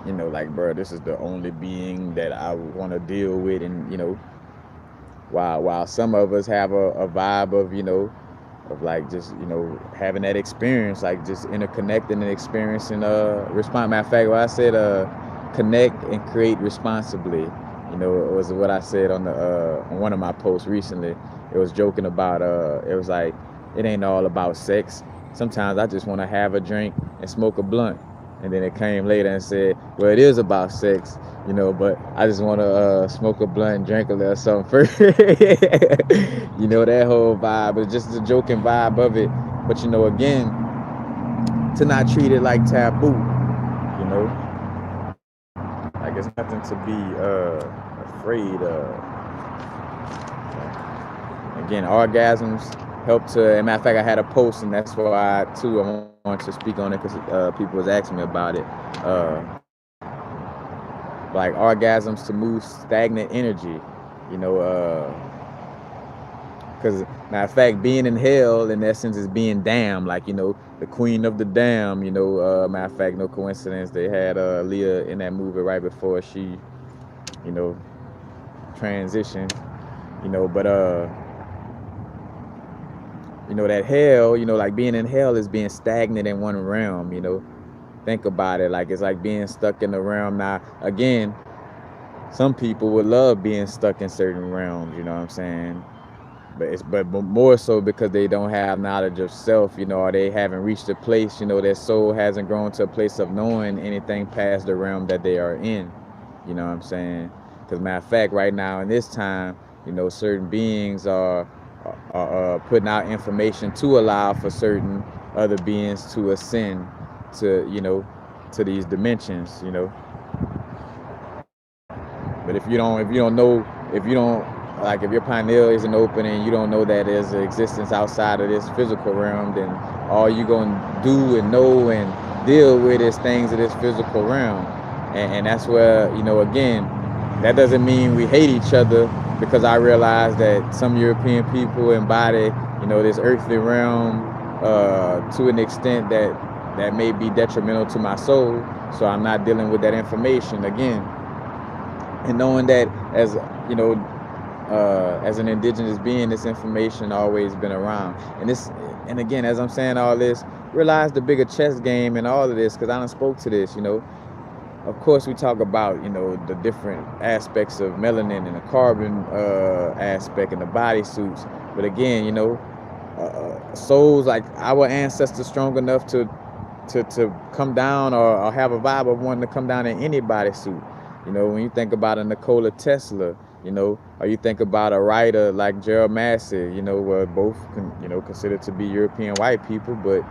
S1: bro, this is the only being that I want to deal with, and while some of us have a vibe of, of like just, having that experience, like just interconnecting and experiencing response. Matter of fact, what I said, connect and create responsibly. You know, it was what I said on one of my posts recently. It was joking about it was like it ain't all about sex. Sometimes I just want to have a drink and smoke a blunt. And then it came later and said, well, it is about sex, you know, but I just want to smoke a blunt and drink a little something first. You know, that whole vibe. It's just the joking vibe of it. But, you know, again, to not treat it like taboo, you know, like it's nothing to be afraid of. Again, orgasms help to. As a matter of fact, I had a post, and that's why too I wanted to speak on it because people was asking me about it. Like orgasms to move stagnant energy, you know. Because matter of fact, being in hell in essence is being damned, like, you know, the queen of the damned. You know, matter of fact, no coincidence, they had Leah in that movie right before she, you know, transitioned. You know, but you know, that hell, you know, like being in hell is being stagnant in one realm, you know. Think about it, like it's like being stuck in the realm. Now, again, some people would love being stuck in certain realms, you know what I'm saying? But more so because they don't have knowledge of self, you know, or they haven't reached a place, you know, their soul hasn't grown to a place of knowing anything past the realm that they are in, you know what I'm saying? Because matter of fact, right now in this time, you know, certain beings are putting out information to allow for certain other beings to ascend to, you know, to these dimensions, you know. But if you don't know, if you don't, like, if your pineal isn't open and you don't know that there's an existence outside of this physical realm, then all you gonna do and know and deal with is things of this physical realm. And that's where, you know, again, that doesn't mean we hate each other, because I realize that some European people embody, you know, this earthly realm to an extent that may be detrimental to my soul. So I'm not dealing with that information again. And knowing that, as you know, as an indigenous being, this information always been around. And again, as I'm saying all this, realize the bigger chess game and all of this, because I done spoke to this, you know. Of course, we talk about, you know, the different aspects of melanin and the carbon aspect and the body suits. But again, you know, souls like our ancestors strong enough to come down, or have a vibe of wanting to come down in any bodysuit. You know, when you think about a Nikola Tesla, you know, or you think about a writer like Gerald Massey, you know, both, you know, considered to be European white people, but,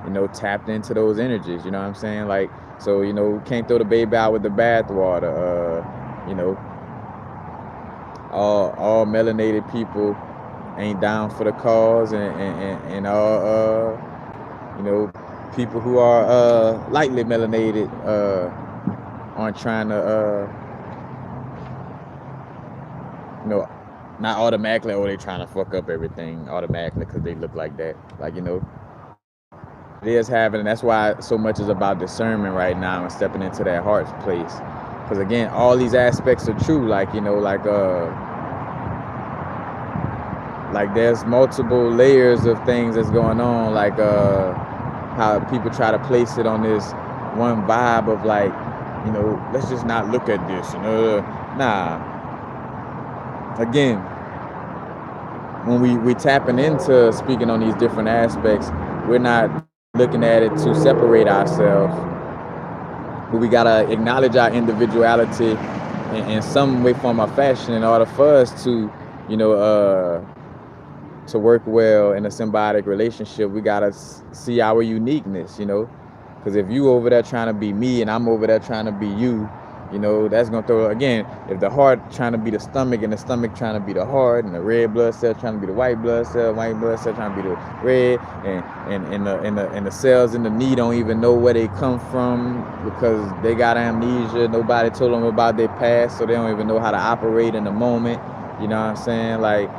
S1: you know, tapped into those energies, you know what I'm saying? Like, so, you know, can't throw the baby out with the bathwater. You know, all melanated people ain't down for the cause, and all, you know, people who are lightly melanated aren't trying to, you know, not automatically, oh, they trying to fuck up everything automatically because they look like that. Like, you know, it is having, and that's why so much is about discernment right now and stepping into that heart place. Because again, all these aspects are true. Like, you know, like there's multiple layers of things that's going on. Like how people try to place it on this one vibe of like, you know, let's just not look at this. Nah. Again, when we tapping into speaking on these different aspects, we're not looking at it to separate ourselves, but we gotta acknowledge our individuality in some way, form, or fashion in order for us to, you know, to work well in a symbiotic relationship. We gotta see our uniqueness, you know, because if you over there trying to be me and I'm over there trying to be you, you know, that's gonna throw, again, if the heart trying to be the stomach and the stomach trying to be the heart, and the red blood cell trying to be the white blood cell trying to be the red, and the cells in the knee don't even know where they come from because they got amnesia. Nobody told them about their past, so they don't even know how to operate in the moment. You know what I'm saying? Like,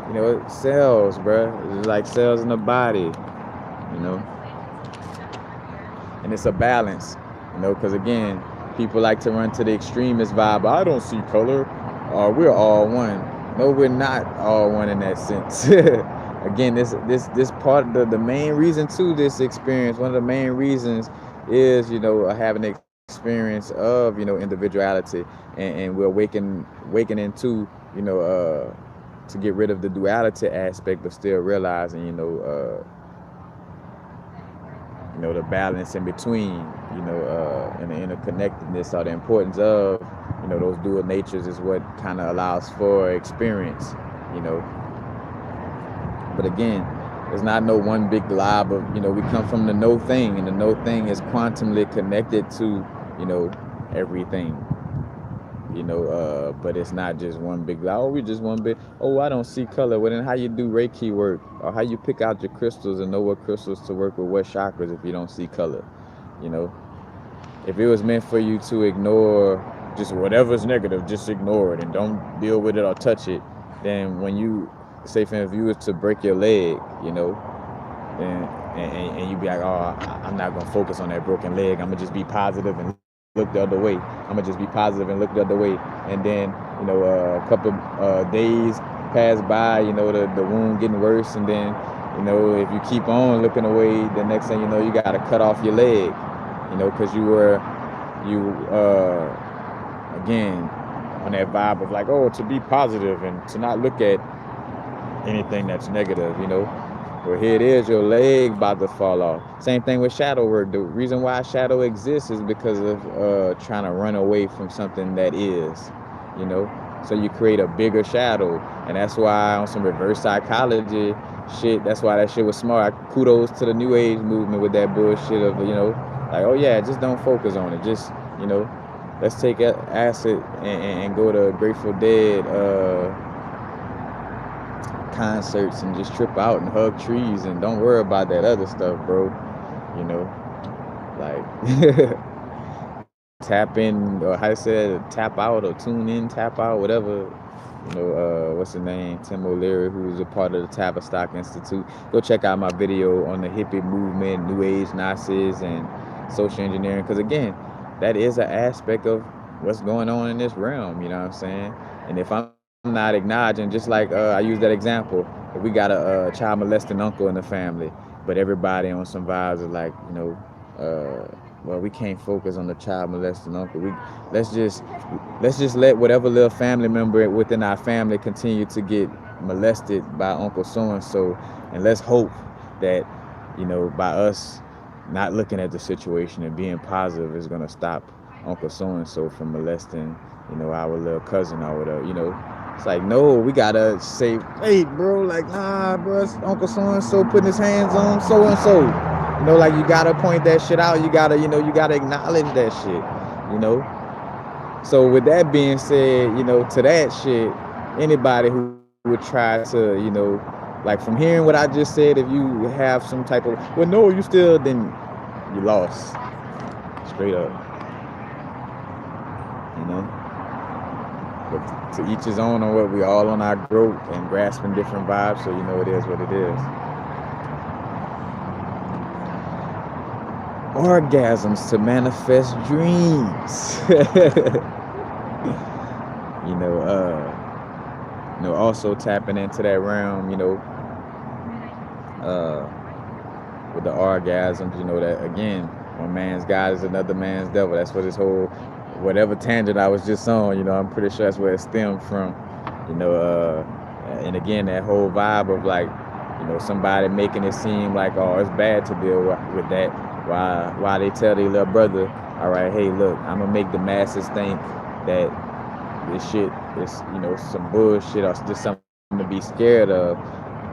S1: you know, cells, bro. It's like cells in the body, you know. And it's a balance, you know, because again, people like to run to the extremist vibe. I don't see color. We're all one. No, we're not all one in that sense. Again, this part, the main reason to this experience, one of the main reasons is, you know, having experience of, individuality, and we're waking to, to get rid of the duality aspect, but still realizing, the balance in between, and the interconnectedness, or the importance of, those dual natures is what kind of allows for experience, you know. But again, it's not no one big glob of, we come from the no thing, and the no thing is quantumly connected to, everything. But it's not just one big glob. Oh, we just one big, oh, I don't see color. Well, then how you do Reiki work, or how you pick out your crystals and know what crystals to work with what chakras if you don't see color? If it was meant for you to ignore just whatever's negative, just ignore it and don't deal with it or touch it, then when you, say for instance, if you was to break your leg, and you be like, oh, I'm not gonna focus on that broken leg. I'm gonna just be positive and look the other way. I'm gonna just be positive and look the other way. And then, a couple days pass by, the wound getting worse, and then, if you keep on looking away, the next thing you know, you gotta cut off your leg, because again, on that vibe of like, oh, to be positive and to not look at anything that's negative, Well, here it is, your leg about to fall off. Same thing with shadow work. The reason why shadow exists is because of trying to run away from something that is, So you create a bigger shadow, and that's why on some reverse psychology shit, that's why that shit was smart. Kudos to the New Age movement with that bullshit of, like, oh yeah, just don't focus on it. Just, let's take acid and go to Grateful Dead concerts and just trip out and hug trees and don't worry about that other stuff, bro. Like tap in, or how I said, tap out, or tune in, tap out, whatever. What's the name? Tim O'Leary, who's a part of the Tavistock Institute. Go check out my video on the hippie movement, New Age, Nazis, and social engineering, because again, that is an aspect of what's going on in this realm, you know what I'm saying? And if I'm not acknowledging, just like I use that example, if we got a child molesting uncle in the family, but everybody on some vibes is like, well, we can't focus on the child molesting uncle. Let's just let whatever little family member within our family continue to get molested by Uncle so and so, and let's hope that, by us not looking at the situation and being positive is gonna stop Uncle so and so from molesting, our little cousin or whatever, It's like, no, we gotta say, hey, bro, like, nah, bro, it's Uncle so and so putting his hands on so and so. Like, you gotta point that shit out. You gotta, you gotta acknowledge that shit. So with that being said, to that shit, anybody who would try to, like, from hearing what I just said, if you have some type of, well, no, you still, then you lost, straight up, But to each his own on what we all on our growth and grasping different vibes, so it is what it is. Orgasms to manifest dreams. Also tapping into that realm, with the orgasms, that again, one man's God is another man's devil. That's what this whole, whatever tangent I was just on, I'm pretty sure that's where it stemmed from, and again, that whole vibe of like, somebody making it seem like, oh, it's bad to deal with that. Why they tell their little brother, all right, hey, look, I'm gonna make the masses think that this shit is, some bullshit or just something to be scared of,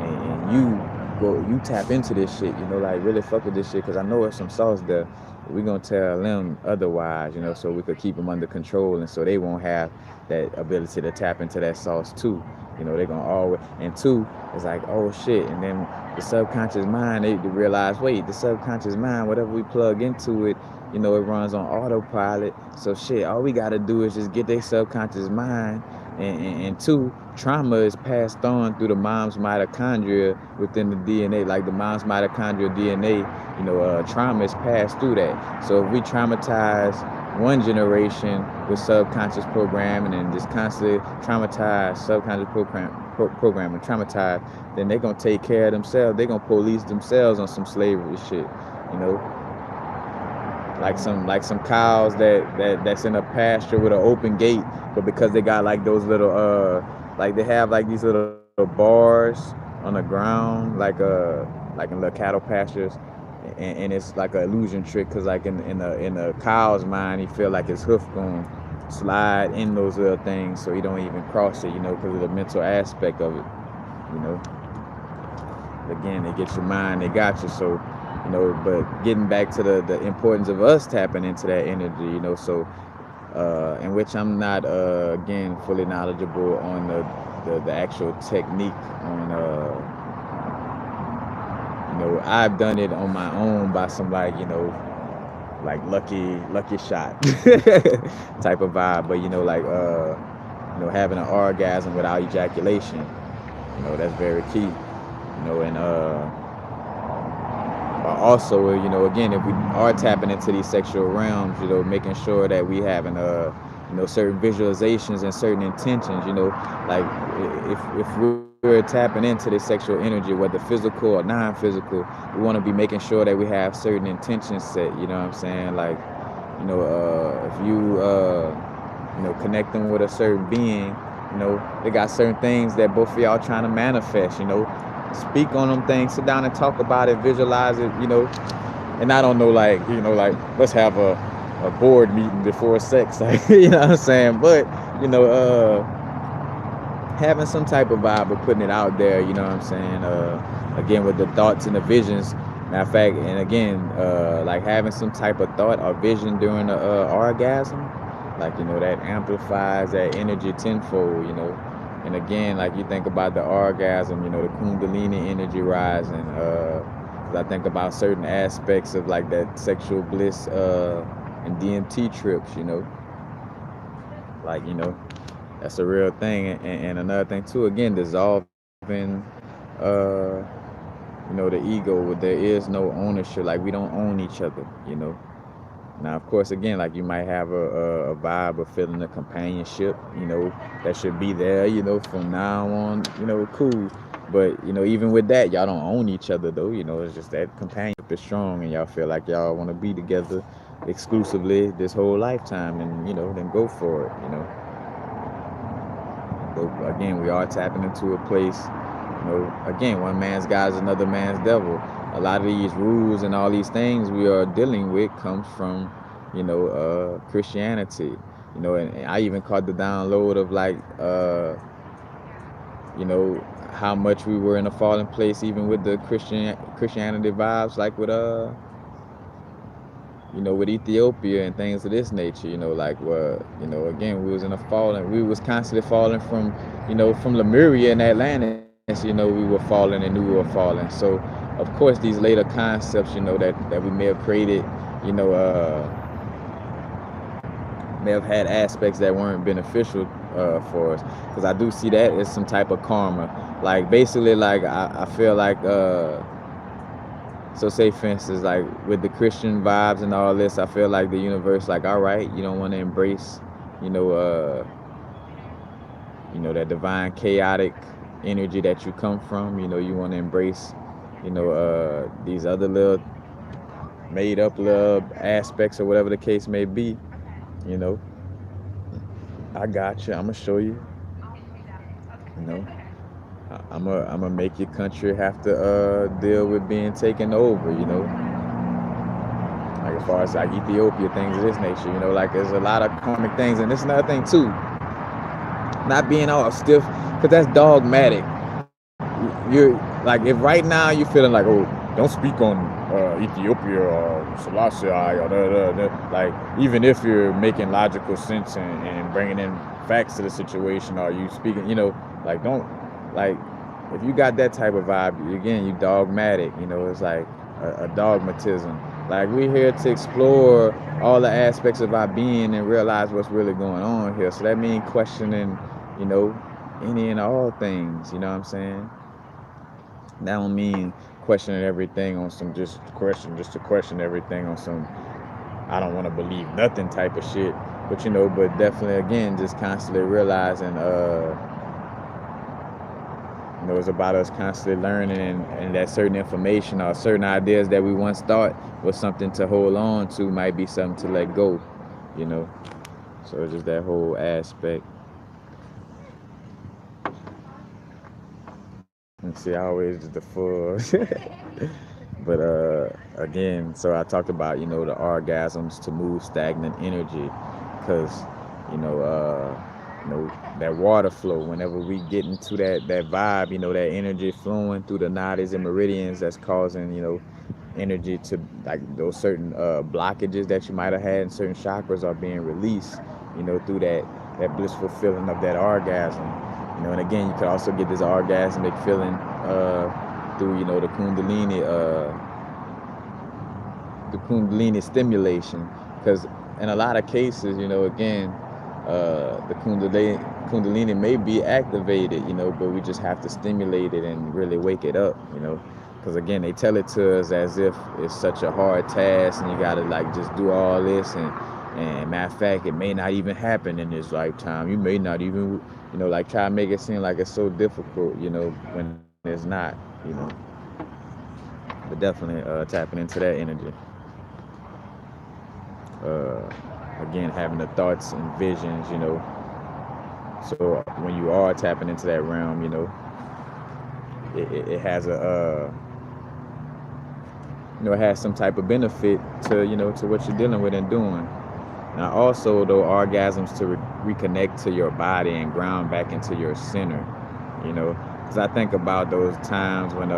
S1: and you tap into this shit, like really fuck with this shit, because I know there's some sauce there. We're gonna tell them otherwise, so we could keep them under control, and so they won't have that ability to tap into that sauce too. They're gonna always, and two, it's like, oh shit, and then the subconscious mind, they realize, wait, the subconscious mind, whatever we plug into it, it runs on autopilot. So shit, all we gotta do is just get their subconscious mind, and two, trauma is passed on through the mom's mitochondria within the DNA, like the mom's mitochondrial DNA, trauma is passed through that. So if we traumatize one generation with subconscious programming and just constantly traumatize subconscious programming, traumatize, then they're gonna take care of themselves. They're gonna police themselves on some slavery shit, like some cows that's in a pasture with an open gate, but because they got like those little like they have like these little bars on the ground, like in little cattle pastures, and it's like an illusion trick, because like in a cow's mind, he feel like his hoof going slide in those little things, so he don't even cross it, because of the mental aspect of it, you know. Again, they get your mind, they got you. So, but getting back to the importance of us tapping into that energy, so in which I'm not again fully knowledgeable on the actual technique on I've done it on my own by some like lucky shot type of vibe, but having an orgasm without ejaculation, that's very key, and also, again, if we are tapping into these sexual realms, making sure that we having certain visualizations and certain intentions, like if we're tapping into this sexual energy, whether physical or non-physical, we want to be making sure that we have certain intentions set. You know what I'm saying? Like, if connecting with a certain being, they got certain things that both of y'all trying to manifest. Speak on them things, sit down and talk about it, visualize it, and I don't know, like let's have a board meeting before sex, like, you know what I'm saying? But, having some type of vibe of putting it out there, you know what I'm saying? Again, with the thoughts and the visions. Matter of fact, and again, like having some type of thought or vision during the orgasm, like, that amplifies that energy tenfold, And again, like you think about the orgasm, the Kundalini energy rising. 'Cause I think about certain aspects of like that sexual bliss and DMT trips, like, that's a real thing. And another thing too, again, dissolving, uh, the ego. There is no ownership. Like, we don't own each other. Now, of course, again, like you might have a vibe of feeling a companionship, that should be there, from now on, cool. But, even with that, y'all don't own each other, though, it's just that companionship is strong, and y'all feel like y'all want to be together exclusively this whole lifetime, and, then go for it. But again, we are tapping into a place, again, one man's God is another man's devil. A lot of these rules and all these things we are dealing with comes from, Christianity, and I even caught the download of like, how much we were in a fallen place, even with the Christianity vibes, like with Ethiopia and things of this nature, like again, we was in a fallen, we was constantly falling from Lemuria and Atlantis, we were falling and knew we were falling. So, of course, these later concepts, that we may have created, may have had aspects that weren't beneficial for us. Because I do see that as some type of karma. Like, basically, like, I feel like, so say, for instance, like, with the Christian vibes and all this, I feel like the universe, like, all right, you don't want to embrace, that divine chaotic energy that you come from. You want to embrace, these other little made up little aspects or whatever the case may be. I got you. I'm gonna show you. You know, I'm gonna make your country have to deal with being taken over. Like, as far as like Ethiopia, things of this nature. Like, there's a lot of karmic things, and this is another thing too. Not being all stiff, because that's dogmatic. You're like, if right now you're feeling like, oh, don't speak on Ethiopia or Selassie or like, even if you're making logical sense and bringing in facts to the situation, or you speaking, like, don't, like, if you got that type of vibe, again, you dogmatic, it's like a dogmatism. Like, we're here to explore all the aspects of our being and realize what's really going on here. So that means questioning, any and all things, you know what I'm saying? That don't mean questioning everything on some just to question everything on some I don't want to believe nothing type of shit. But but definitely, again, just constantly realizing You know, it's about us constantly learning, and that certain information or certain ideas that we once thought was something to hold on to might be something to let go, you know. So it's just that whole aspect. And see, I always just the full. But again, so I talked about, you know, the orgasms to move stagnant energy, because you know, you know, that water flow. Whenever we get into that vibe, you know, that energy flowing through the nadis and meridians, that's causing, you know, energy to, like, those certain blockages that you might have had in certain chakras are being released, you know, through that blissful feeling of that orgasm. You know, and again, you could also get this orgasmic feeling through, you know, the kundalini stimulation, because in a lot of cases, you know, again, the kundalini may be activated, you know, but we just have to stimulate it and really wake it up, you know, because again, they tell it to us as if it's such a hard task and you got to, like, just do all this, and matter of fact, it may not even happen in this lifetime. You may not even, you know, like, try to make it seem like it's so difficult, you know, when it's not, you know. But definitely tapping into that energy. Uh, Again, having the thoughts and visions, you know. So when you are tapping into that realm, you know, it has you know, it has some type of benefit to, you know, to what you're dealing with and doing. Now, also, though, orgasms to reconnect to your body and ground back into your center, you know, because I think about those times when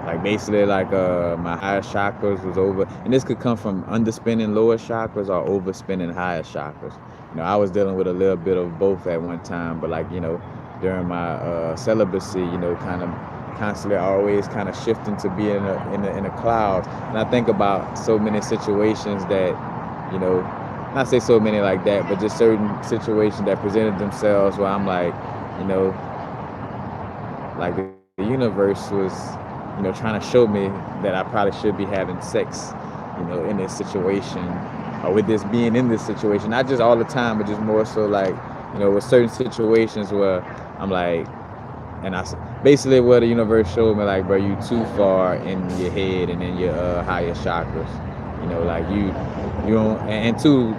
S1: like, basically, like, my higher chakras was over, and this could come from underspinning lower chakras or overspinning higher chakras. You know, I was dealing with a little bit of both at one time, but, like, you know, during my celibacy, you know, kind of constantly always kind of shifting to be in a cloud. And I think about so many situations that, you know, not say so many like that, but just certain situations that presented themselves where I'm like, you know, like, the universe was, you know, trying to show me that I probably should be having sex, you know, in this situation, or with this being in this situation, not just all the time, but just more so, like, you know, with certain situations where I'm like, and basically what the universe showed me, like, bro, you too far in your head and in your higher chakras, you know, like, you don't, and two,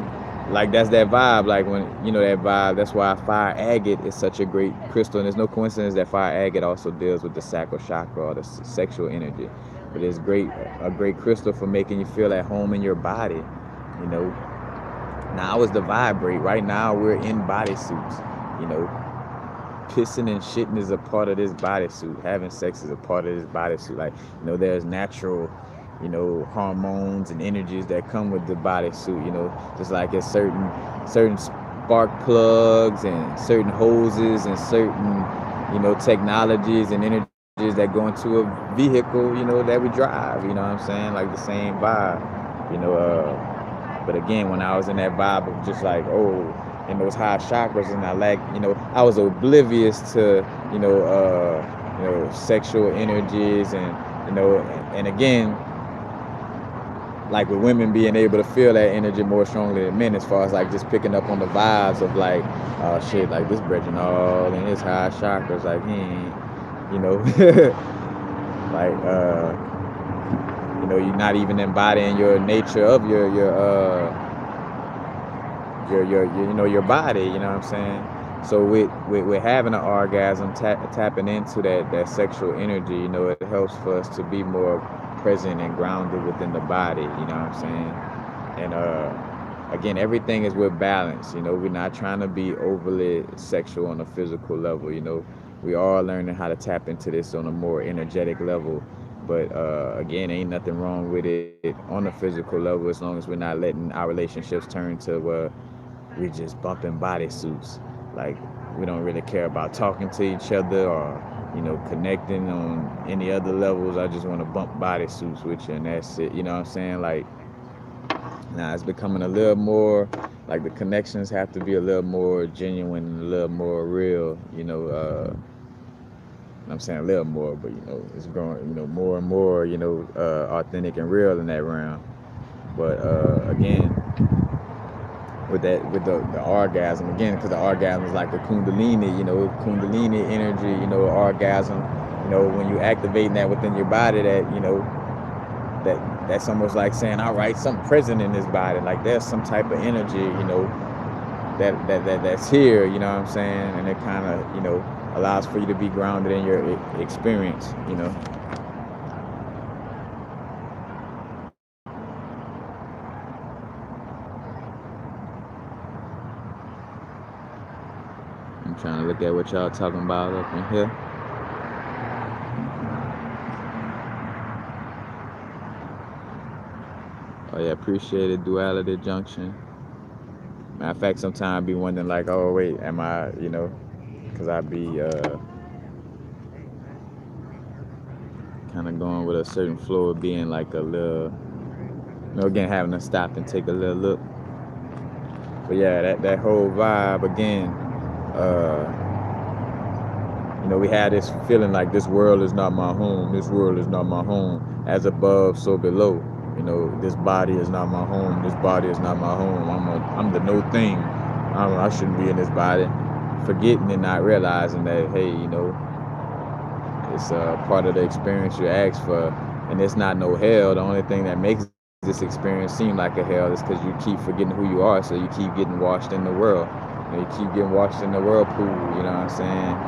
S1: like, that's that vibe, like, when, you know, that vibe, that's why fire agate is such a great crystal, and there's no coincidence that fire agate also deals with the sacral chakra, or the sexual energy, but it's a great crystal for making you feel at home in your body, you know. Now is the vibrate. Right now we're in bodysuits, you know. Pissing and shitting is a part of this bodysuit. Having sex is a part of this bodysuit. Like, you know, there's natural, you know, hormones and energies that come with the bodysuit. You know, just like it's certain spark plugs and certain hoses and certain, you know, technologies and energies that go into a vehicle, you know, that we drive. You know what I'm saying? Like, the same vibe. You know, but again, when I was in that vibe of just like, oh, in those high chakras, and I like, you know, I was oblivious to, you know, sexual energies, and, you know, and again, like, with women being able to feel that energy more strongly than men, as far as, like, just picking up on the vibes of, like, oh shit, like, this brethren all in his high chakras, like, he ain't, you know, like, you know, you're not even embodying your nature of your you know, your body, you know what I'm saying? So with having an orgasm, tapping into that sexual energy, you know, it helps for us to be more present and grounded within the body, you know what I'm saying? And again, everything is with balance, you know. We're not trying to be overly sexual on a physical level, you know. We are learning how to tap into this on a more energetic level. But again, ain't nothing wrong with it on a physical level, as long as we're not letting our relationships turn to where we just bumping bodysuits. Like, we don't really care about talking to each other, or, you know, connecting on any other levels. I just want to bump bodysuits with you, and that's it. You know what I'm saying? Like, now it's becoming a little more, like, the connections have to be a little more genuine and a little more real. You know, I'm saying a little more, but, you know, it's growing, you know, more and more, you know, authentic and real in that realm. But again, with the orgasm again, because the orgasm is like a kundalini, kundalini energy, orgasm, when you activating that within your body, that that's almost like saying, all right, something present in this body, like there's some type of energy, that's here, you know what I'm saying, and it kind of, allows for you to be grounded in your experience. I'm trying to look at what y'all talking about up in here. Oh yeah, appreciate it, duality junction. Matter of fact, sometimes I be wondering like, oh wait, am I, because I be kind of going with a certain flow of being like a little, again, having to stop and take a little look. But yeah, that whole vibe again, we had this feeling like this world is not my home. This world is not my home. As above, so below. This body is not my home. This body is not my home. I'm the no thing. I shouldn't be in this body. Forgetting and not realizing that, hey, it's part of the experience you asked for, and it's not no hell. The only thing that makes this experience seem like a hell is because you keep forgetting who you are, so you keep getting washed in the world. You keep getting washed in the whirlpool. You know what I'm saying?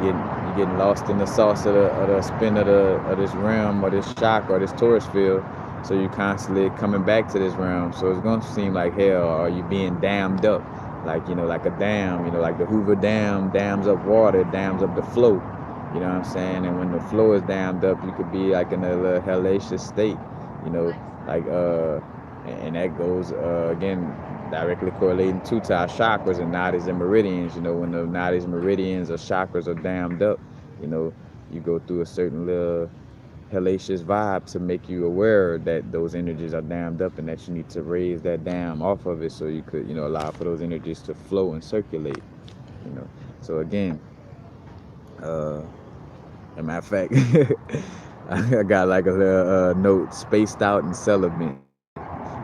S1: You're getting lost in the sauce of the spin of this realm or this shock or this torus field. So you're constantly coming back to this realm. So it's gonna seem like hell, or you being dammed up, like like a dam. Like the Hoover Dam dams up water, dams up the flow. You know what I'm saying? And when the flow is dammed up, you could be like in a little hellacious state. Like and that goes again directly correlating to our chakras and nadis and meridians. When the nadis, meridians, or chakras are dammed up, you go through a certain little hellacious vibe to make you aware that those energies are dammed up and that you need to raise that dam off of it, so you could allow for those energies to flow and circulate. So again, as a matter of fact, I got like a little note: spaced out and celibate.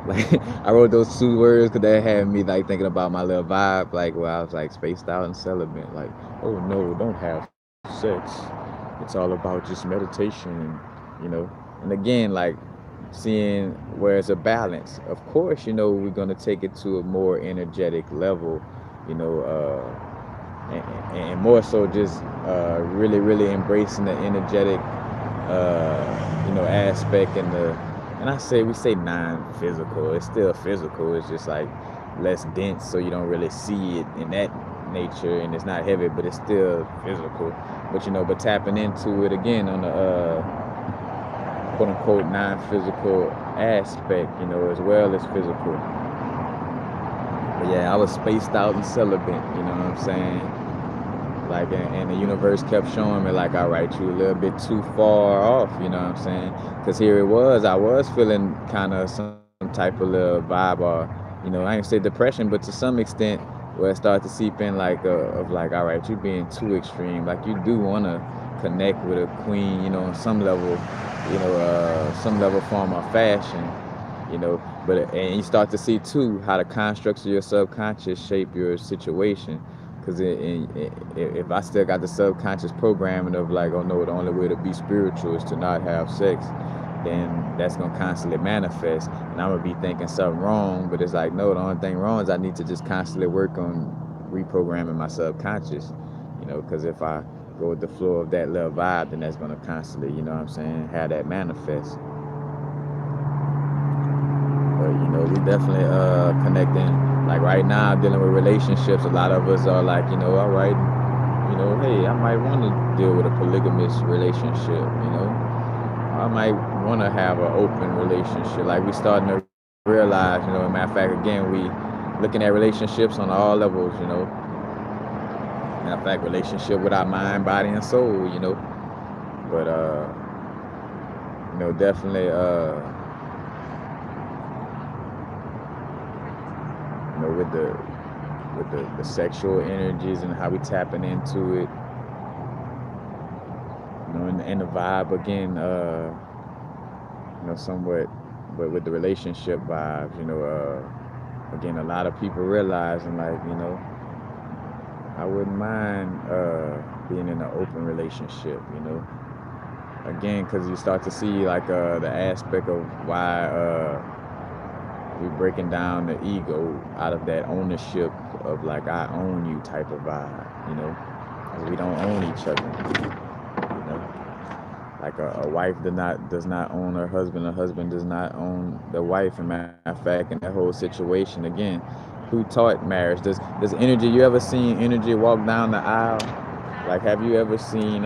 S1: Like I wrote those two words because they had me like thinking about my little vibe, like where I was like spaced out and celibate. Like, oh no, don't have sex. It's all about just meditation, and again, like seeing where it's a balance. Of course, we're gonna take it to a more energetic level, and more so just really, really embracing the energetic, aspect and we say non-physical. It's still physical. It's just like less dense, so you don't really see it in that nature, and it's not heavy, but it's still physical. But tapping into it again on the quote unquote non-physical aspect, as well as physical. But yeah, I was spaced out and celibate, you know what I'm saying? Like, and the universe kept showing me like, all right, you a little bit too far off, you know what I'm saying? Because here it was, I was feeling kind of some type of little vibe, or I ain't gonna say depression, but to some extent where it started to seep in like of like, all right, you being too extreme. Like you do want to connect with a queen, on some level, some level, form, or fashion, but and you start to see too how the constructs of your subconscious shape your situation. Because if I still got the subconscious programming of like, oh no, the only way to be spiritual is to not have sex, then that's going to constantly manifest. And I'm going to be thinking something wrong, but it's like, no, the only thing wrong is I need to just constantly work on reprogramming my subconscious, because if I go with the flow of that little vibe, then that's going to constantly, have that manifest. But, we definitely connecting. Like right now, dealing with relationships, a lot of us are like, all right, hey, I might want to deal with a polygamous relationship, I might want to have an open relationship. Like we starting to realize, as a matter of fact, again, we looking at relationships on all levels, Matter of fact, relationship with our mind, body, and soul, But, definitely, with the sexual energies and how we tapping into it, and the vibe again, somewhat, but with the relationship vibes, again, a lot of people realizing, like, I wouldn't mind being in an open relationship, again, because you start to see like the aspect of why we're breaking down the ego out of that ownership of like I own you type of vibe, 'cause we don't own each other, you know. Like a wife does not own her husband. A husband does not own the wife. And matter of fact, in that whole situation, again, who taught marriage? Does energy? You ever seen energy walk down the aisle? Like, have you ever seen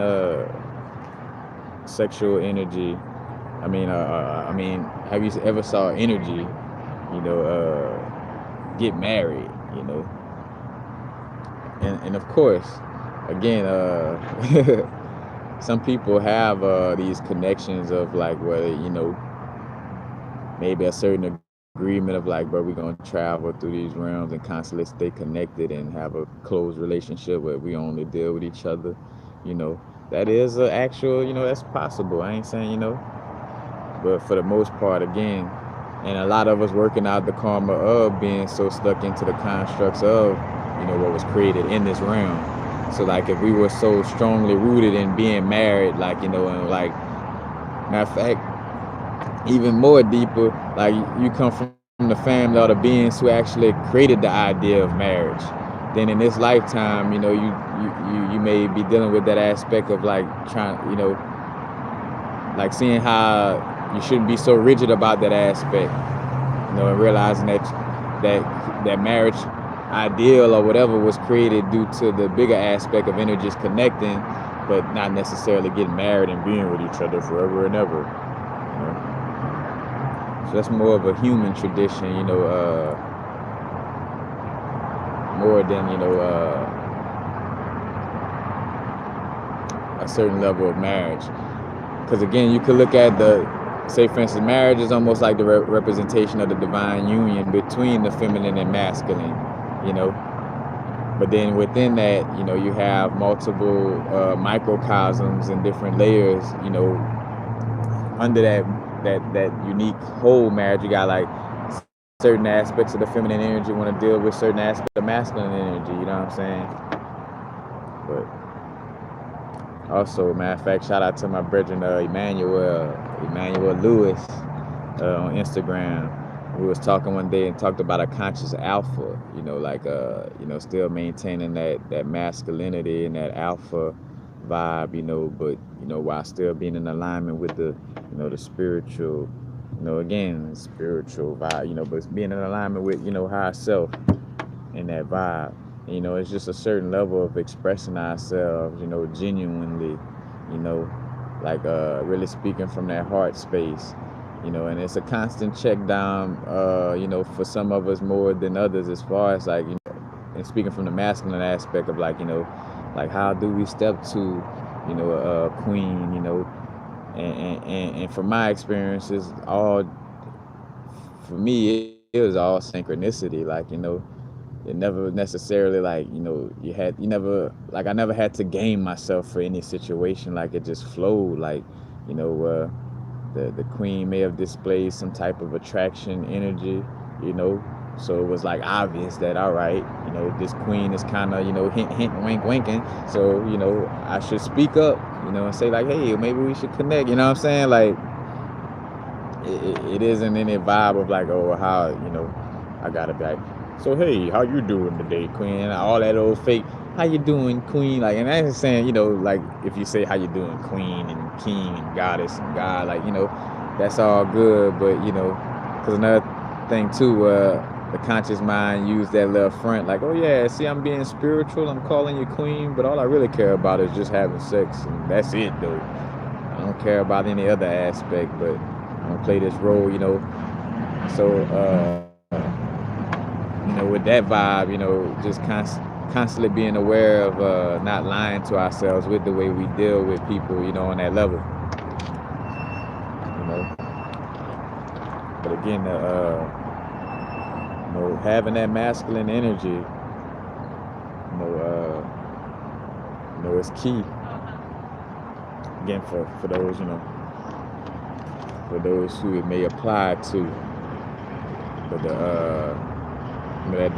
S1: sexual energy? Have you ever saw energy? Get married. And of course, again, some people have these connections of like where maybe a certain agreement of like, bro, we're gonna travel through these realms and constantly stay connected and have a close relationship where we only deal with each other. You know, that is a actual, that's possible. I ain't saying, but for the most part, again, and a lot of us working out the karma of being so stuck into the constructs of, what was created in this realm. So like if we were so strongly rooted in being married, like, and like matter of fact, even more deeper, like you come from the family or the beings who actually created the idea of marriage. Then in this lifetime, you may be dealing with that aspect of like trying, like seeing how you shouldn't be so rigid about that aspect, and realizing that marriage ideal or whatever was created due to the bigger aspect of energies connecting, but not necessarily getting married and being with each other forever and ever. So that's more of a human tradition, more than a certain level of marriage. Because again, you could look at say for instance, marriage is almost like the representation of the divine union between the feminine and masculine, but then within that, you have multiple microcosms and different layers, under that unique whole marriage. You got like certain aspects of the feminine energy want to deal with certain aspects of masculine energy, you know what I'm saying? But also, matter of fact, shout out to my brethren Emmanuel Lewis on Instagram. We was talking one day and talked about a conscious alpha, still maintaining that masculinity and that alpha vibe, but while still being in alignment with the the spiritual, again, spiritual vibe, but being in alignment with higher self and that vibe. It's just a certain level of expressing ourselves, genuinely, like really speaking from that heart space, and it's a constant check down, for some of us more than others, as far as like, and speaking from the masculine aspect of like, like how do we step to, a queen, and from my experiences, for me, it was all synchronicity, like, it never necessarily like you never like I never had to game myself for any situation. Like it just flowed, like the queen may have displayed some type of attraction energy, so it was like obvious that all right, this queen is kind of hint hint wink winking, so I should speak up, and say like, hey, maybe we should connect, you know what I'm saying? Like it isn't any vibe of like, oh, how I gotta be like, so hey, how you doing today, queen? And all that old fake, how you doing, queen? Like, and I ain't saying, like if you say how you doing, queen and king and goddess and god, like, that's all good, but because another thing too, the conscious mind use that little front, like, oh yeah, see, I'm being spiritual, I'm calling you queen, but all I really care about is just having sex, and that's it though. I don't care about any other aspect, but I'm gonna play this role, so with that vibe, just constantly being aware of not lying to ourselves with the way we deal with people, on that level. But again, having that masculine energy, is key. Again, for those, for those who it may apply to. But You know, that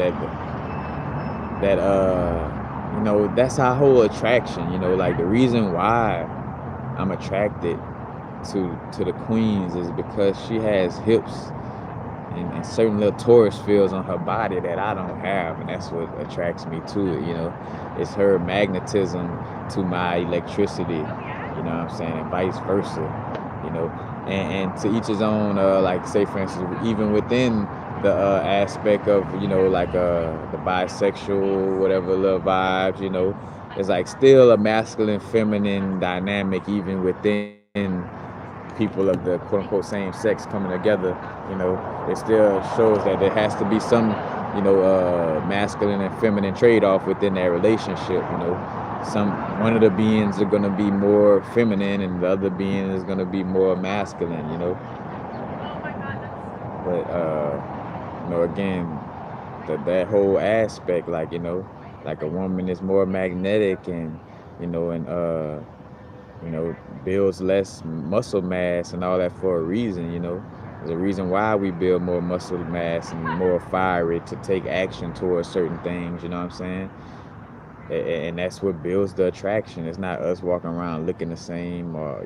S1: that's our whole attraction. Like the reason why I'm attracted to the queens is because she has hips and certain little Taurus feels on her body that I don't have, and that's what attracts me to it. It's her magnetism to my electricity. You know what I'm saying, and vice versa. You know, and to each his own. Like say for instance, even within the aspect of like the bisexual whatever little vibes. It's like still a masculine feminine dynamic even within people of the quote unquote same sex coming together. It still shows that there has to be some masculine and feminine trade-off within that relationship. Some one of the beings are going to be more feminine and the other being is going to be more masculine. But again, that whole aspect, like like a woman is more magnetic and and builds less muscle mass and all that for a reason. There's a reason why we build more muscle mass and more fiery to take action towards certain things. You know what I'm saying? And that's what builds the attraction. It's not us walking around looking the same, or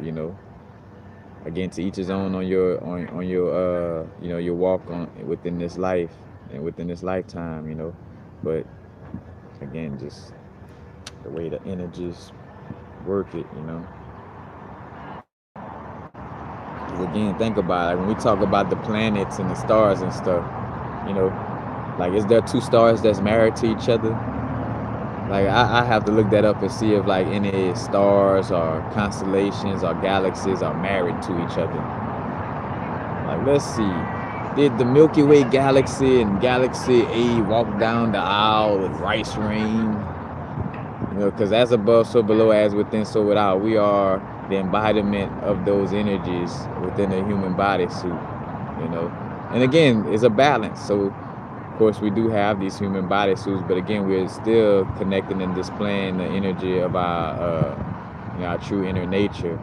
S1: again, to each his own on your your walk on within this life and within this lifetime. But again, just the way the energies work it. 'Cause again, think about it. Like when we talk about the planets and the stars and stuff, you know, like is there two stars that's married to each other? Like I have to look that up and see if like any stars or constellations or galaxies are married to each other. Like let's see, did the Milky Way galaxy and Galaxy A walk down the aisle with rice rain? Because as above, so below, as within, so without. We are the embodiment of those energies within the human bodysuit. And again, it's a balance. So, of course, we do have these human bodysuits, but again, we're still connecting and displaying the energy of our true inner nature.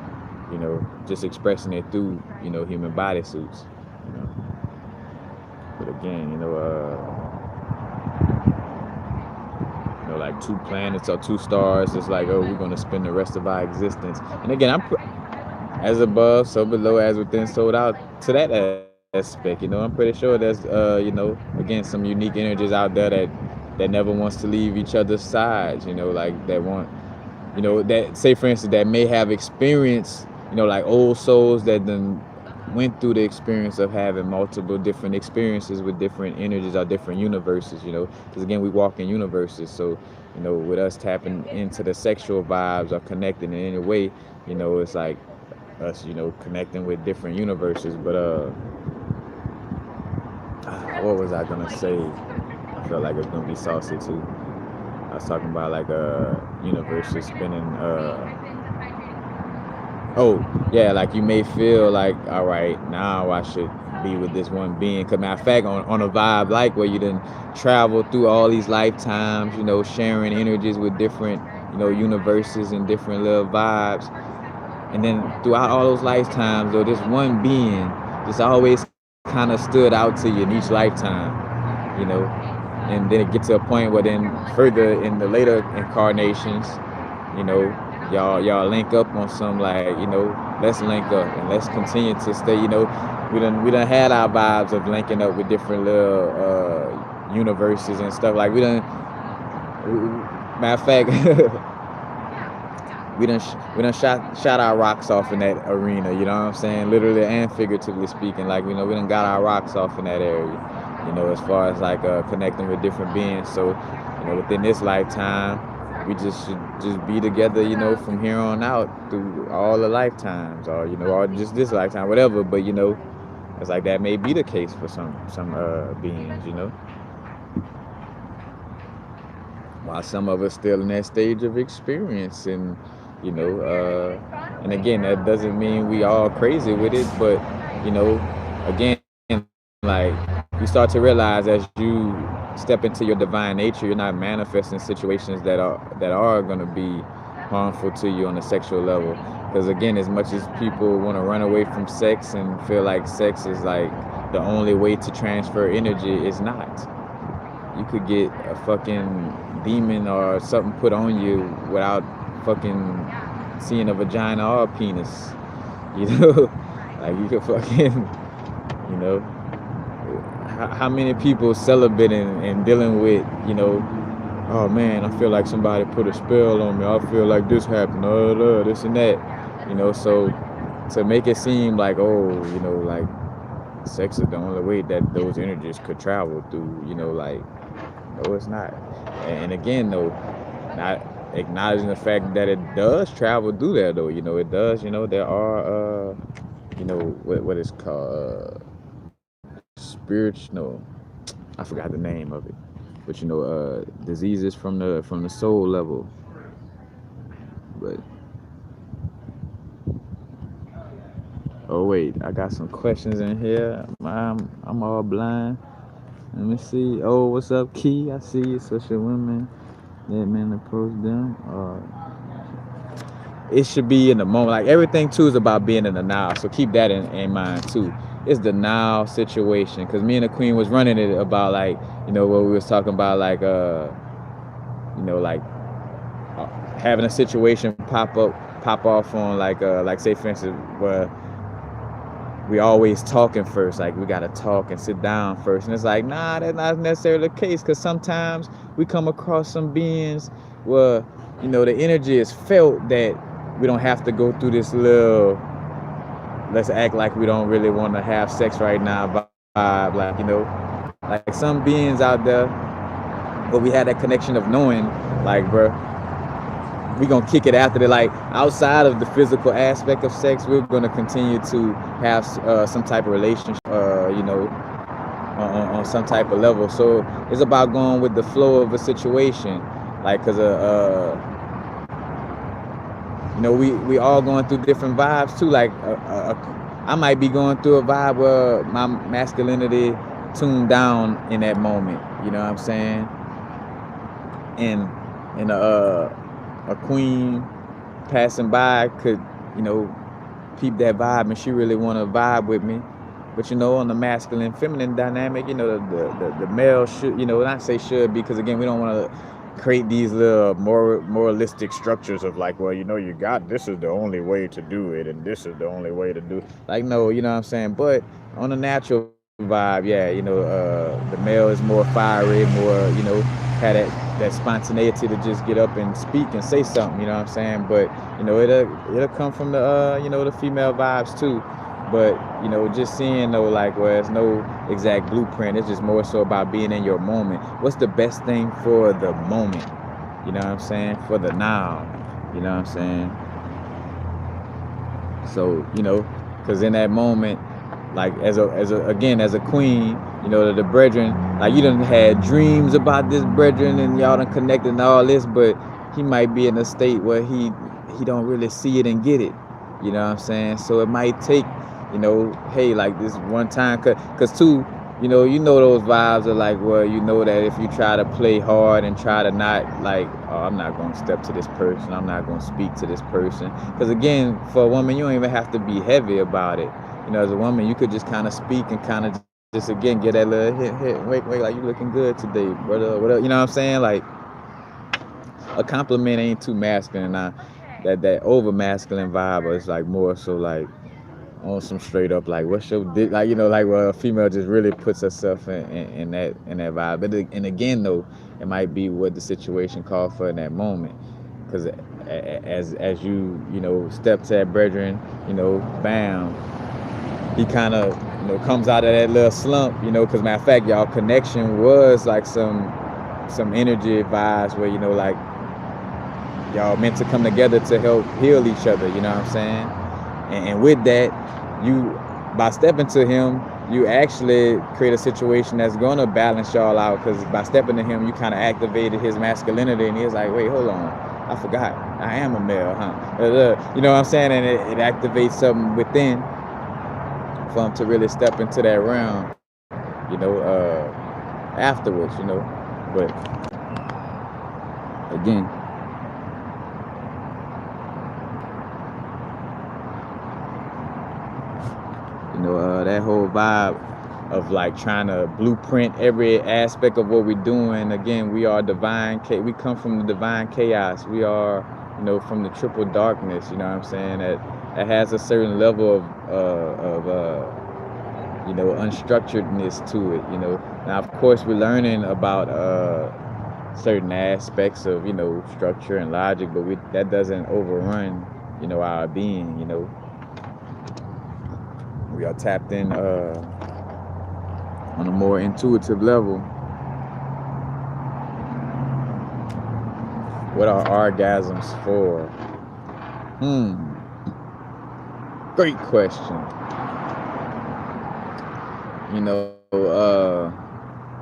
S1: Just expressing it through, human bodysuits. But again, like two planets or two stars. It's like, oh, we're going to spend the rest of our existence. And again, as above, so below, as within, so without. To that aspect, I'm pretty sure there's, again, some unique energies out there that never wants to leave each other's sides. Like that want, that say for instance that may have experienced, like old souls that then went through the experience of having multiple different experiences with different energies or different universes, because again, we walk in universes. So, with us tapping into the sexual vibes or connecting in any way, it's like us, connecting with different universes. But what was I gonna say? I felt like it was gonna be saucy too. I was talking about like universes spinning. Oh, yeah, like you may feel like, all right, now I should be with this one being. Cause matter of fact, on a vibe like where you done travel through all these lifetimes, sharing energies with different, universes and different little vibes. And then throughout all those lifetimes, though, this one being just always kind of stood out to you in each lifetime, you know. And then it gets to a point where then further in the later incarnations, you know, y'all link up on some like, let's link up and let's continue to stay, we done had our vibes of linking up with different little universes and stuff. Like matter of fact, we done shot our rocks off in that arena, you know what I'm saying? Literally and figuratively speaking. Like, we done got our rocks off in that area, as far as like connecting with different beings. So, within this lifetime, we just should just be together, from here on out through all the lifetimes, or or just this lifetime, whatever. But it's like that may be the case for some beings, while some of us still in that stage of experience. And and again, that doesn't mean we all crazy with it, but again, like, you start to realize as you step into your divine nature, you're not manifesting situations that are going to be harmful to you on a sexual level. Because again, as much as people want to run away from sex and feel like sex is like the only way to transfer energy, it's not. you could get a fucking demon or something put on you without fucking seeing a vagina or a penis. You know, like you could fucking, you know, how many people celebrating and dealing with, you know, oh man, I feel like somebody put a spell on me. I feel like this happened, this and that, you know. So to make it seem like, oh, you know, like sex is the only way that those energies could travel through, you know, like, no, it's not. And again, though, not acknowledging the fact that it does travel through there, though, you know, it does, you know, there are, you know, what is called spiritual, no, I forgot the name of it, but you know, diseases from the soul level. But oh wait, I got some questions in here. I'm all blind. Let me see. Oh, what's up, Key? I see you. Social women that men approach them. It should be in the moment. Like everything too is about being in the now. So keep that in mind too. It's the now situation. Cause me and the Queen was running it about like, you know, what we was talking about, like you know, like having a situation pop off on like say for instance where we always talking first, like we gotta talk and sit down first, and it's like, nah, that's not necessarily the case, because sometimes we come across some beings where, you know, the energy is felt that we don't have to go through this little let's act like we don't really want to have sex right now vibe, like, you know, like some beings out there, but we had that connection of knowing, like, bro, we gonna kick it after that. Like outside of the physical aspect of sex, we're gonna continue to have some type of relationship, you know, on some type of level. So it's about going with the flow of a situation, like, cause you know, we all going through different vibes too. Like I might be going through a vibe where my masculinity tuned down in that moment. You know what I'm saying? And a queen passing by could, you know, peep that vibe, and she really want to vibe with me. But you know, on the masculine feminine dynamic, you know, the male should, you know, not say should, because again, we don't want to create these little moralistic structures of like, well, you know, you got, this is the only way to do it, and this is the only way to do, like, no, you know what I'm saying? But on a natural vibe, yeah, you know, the male is more fiery, more, you know, had that spontaneity to just get up and speak and say something, you know what I'm saying? But you know, it'll come from the you know, the female vibes too. But you know, just seeing though, like, where there's no exact blueprint, it's just more so about being in your moment. What's the best thing for the moment? You know what I'm saying? For the now. You know what I'm saying? So, you know, because in that moment, like as a queen, you know, the brethren, like you done had dreams about this brethren and y'all done connected and all this, but he might be in a state where he don't really see it and get it. You know what I'm saying? So it might take, you know, hey, like this one time, cause too, you know those vibes are like, well, you know that if you try to play hard and try to not like, oh, I'm not gonna step to this person, I'm not gonna speak to this person, because again, for a woman, you don't even have to be heavy about it. You know, as a woman, you could just kind of speak and kind of just again get that little hit, wake, like you looking good today, brother, whatever. You know what I'm saying? Like a compliment ain't too masculine. Now that over masculine vibe is like more so like on some straight up like, what's your dick, like, you know, like, well, a female just really puts herself in that vibe. But and again though, it might be what the situation called for in that moment, because as you know, step to that brethren, you know, bam, he kind of, you know, comes out of that little slump, you know, because matter of fact, y'all connection was like some energy vibes where, you know, like y'all meant to come together to help heal each other, you know what I'm saying? And with that, you, by stepping to him, you actually create a situation that's going to balance y'all out, because by stepping to him, you kind of activated his masculinity, and he was like, wait, hold on, I forgot, I am a male, huh? You know what I'm saying? And it activates something within for him to really step into that realm, you know, afterwards, you know. But again, you know, that whole vibe, of like trying to blueprint every aspect of what we're doing. Again, we are divine. We come from the divine chaos. We are, from the triple darkness. You know what I'm saying? That has a certain level of unstructuredness to it. Now, of course, we're learning about certain aspects of structure and logic, but that doesn't overrun our being. We are tapped in on a more intuitive level. What are orgasms for? Great question.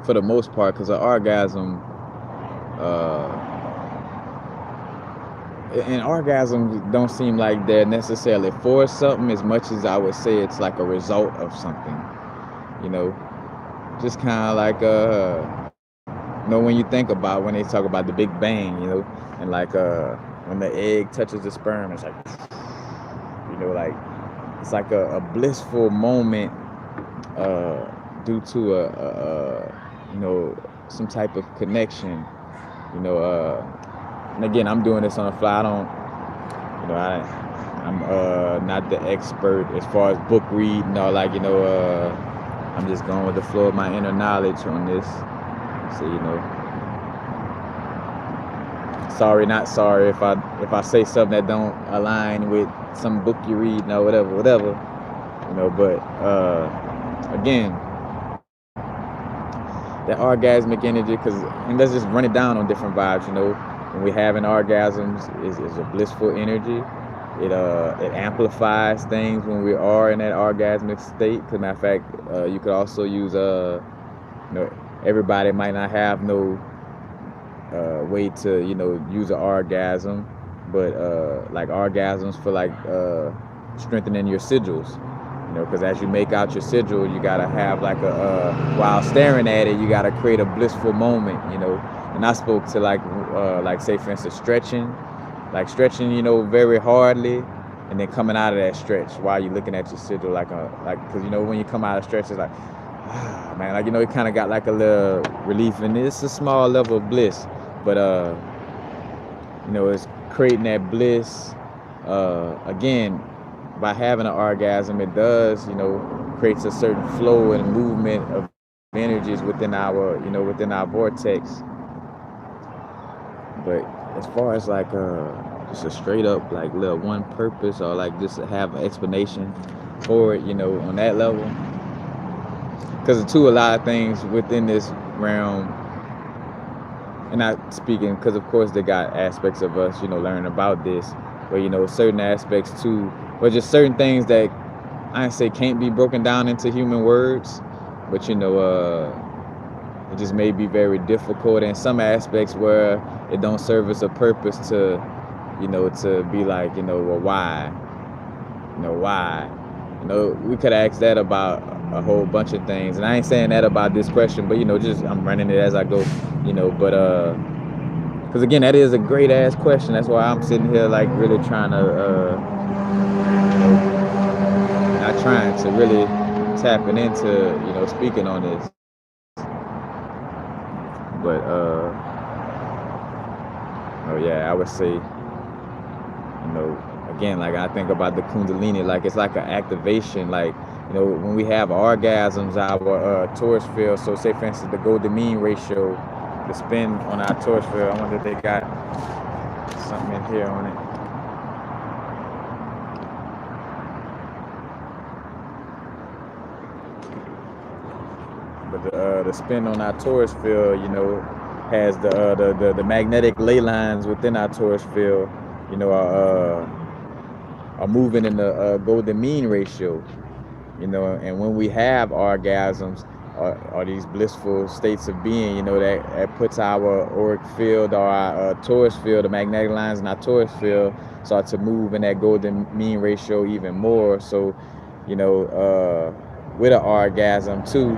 S1: For the most part, because an orgasm, and orgasms don't seem like they're necessarily for something as much as I would say it's like a result of something. Just kind of like when you think about when they talk about the Big Bang, and like when the egg touches the sperm, it's like like it's like a blissful moment due to some type of connection. And again, I'm doing this on the fly. I'm not the expert as far as book reading or I'm just going with the flow of my inner knowledge on this. So sorry, not sorry if I say something that don't align with some book you read or whatever. But again, that orgasmic energy, and let's just run it down on different vibes. When we having orgasms is a blissful energy. It amplifies things when we are in that orgasmic state. As a matter of fact, you could also use everybody might not have no way to use an orgasm, but like orgasms for like strengthening your sigils. Because as you make out your sigil, you gotta have like while staring at it, you gotta create a blissful moment. And I spoke to like say for instance stretching very hardly, and then coming out of that stretch while you're looking at your sigil, because when you come out of stretch, it's like, man, it kind of got like a little relief, and it's a small level of bliss, but it's creating that bliss. Again, by having an orgasm, it does creates a certain flow and movement of energies within our vortex. But as far as like just a straight up like little one purpose, or like just to have an explanation for it, on that level, because a lot of things within this realm, and not speaking because of course they got aspects of us learning about this, but certain aspects too, but just certain things that I say can't be broken down into human words, but it just may be very difficult in some aspects where it don't serve as a purpose to to be like well, why we could ask that about a whole bunch of things, and I ain't saying that about this question, but just I'm running it as I go, but because again, that is a great ass question. That's why I'm sitting here like really trying to not trying to really tapping into speaking on this. But I would say again, like I think about the Kundalini, like it's like an activation, like when we have orgasms, our torus field. So say for instance the golden mean ratio, the spin on our torus field, I wonder if they got something in here on it. But the spin on our torus field, has the magnetic ley lines within our torus field, are moving in the golden mean ratio, and when we have orgasms or these blissful states of being, that puts our auric field or our torus field, the magnetic lines in our torus field start to move in that golden mean ratio even more. So, with an orgasm too,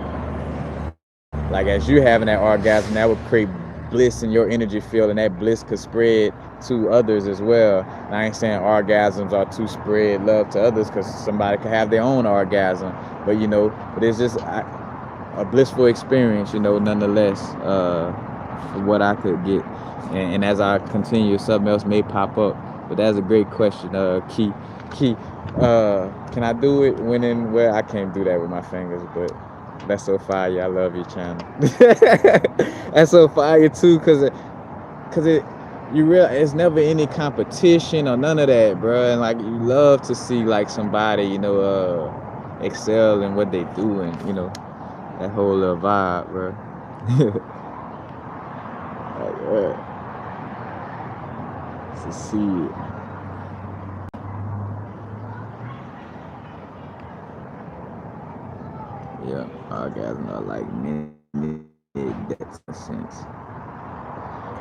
S1: like as you're having that orgasm, that would create bliss in your energy field, and that bliss could spread to others as well. And I ain't saying orgasms are to spread love to others, because somebody could have their own orgasm, but but it's just a blissful experience, nonetheless, for what I could get. And as I continue, something else may pop up. But that's a great question, Key. Can I do it when in where I can't do that with my fingers, but that's so fire. I love your channel. That's so fire too, cause it you real it's never any competition or none of that, bro. And like you love to see like somebody, excel in what they do, and that whole little vibe, bro. Like, to see it. Yeah, orgasm are like mini deaths in a sense.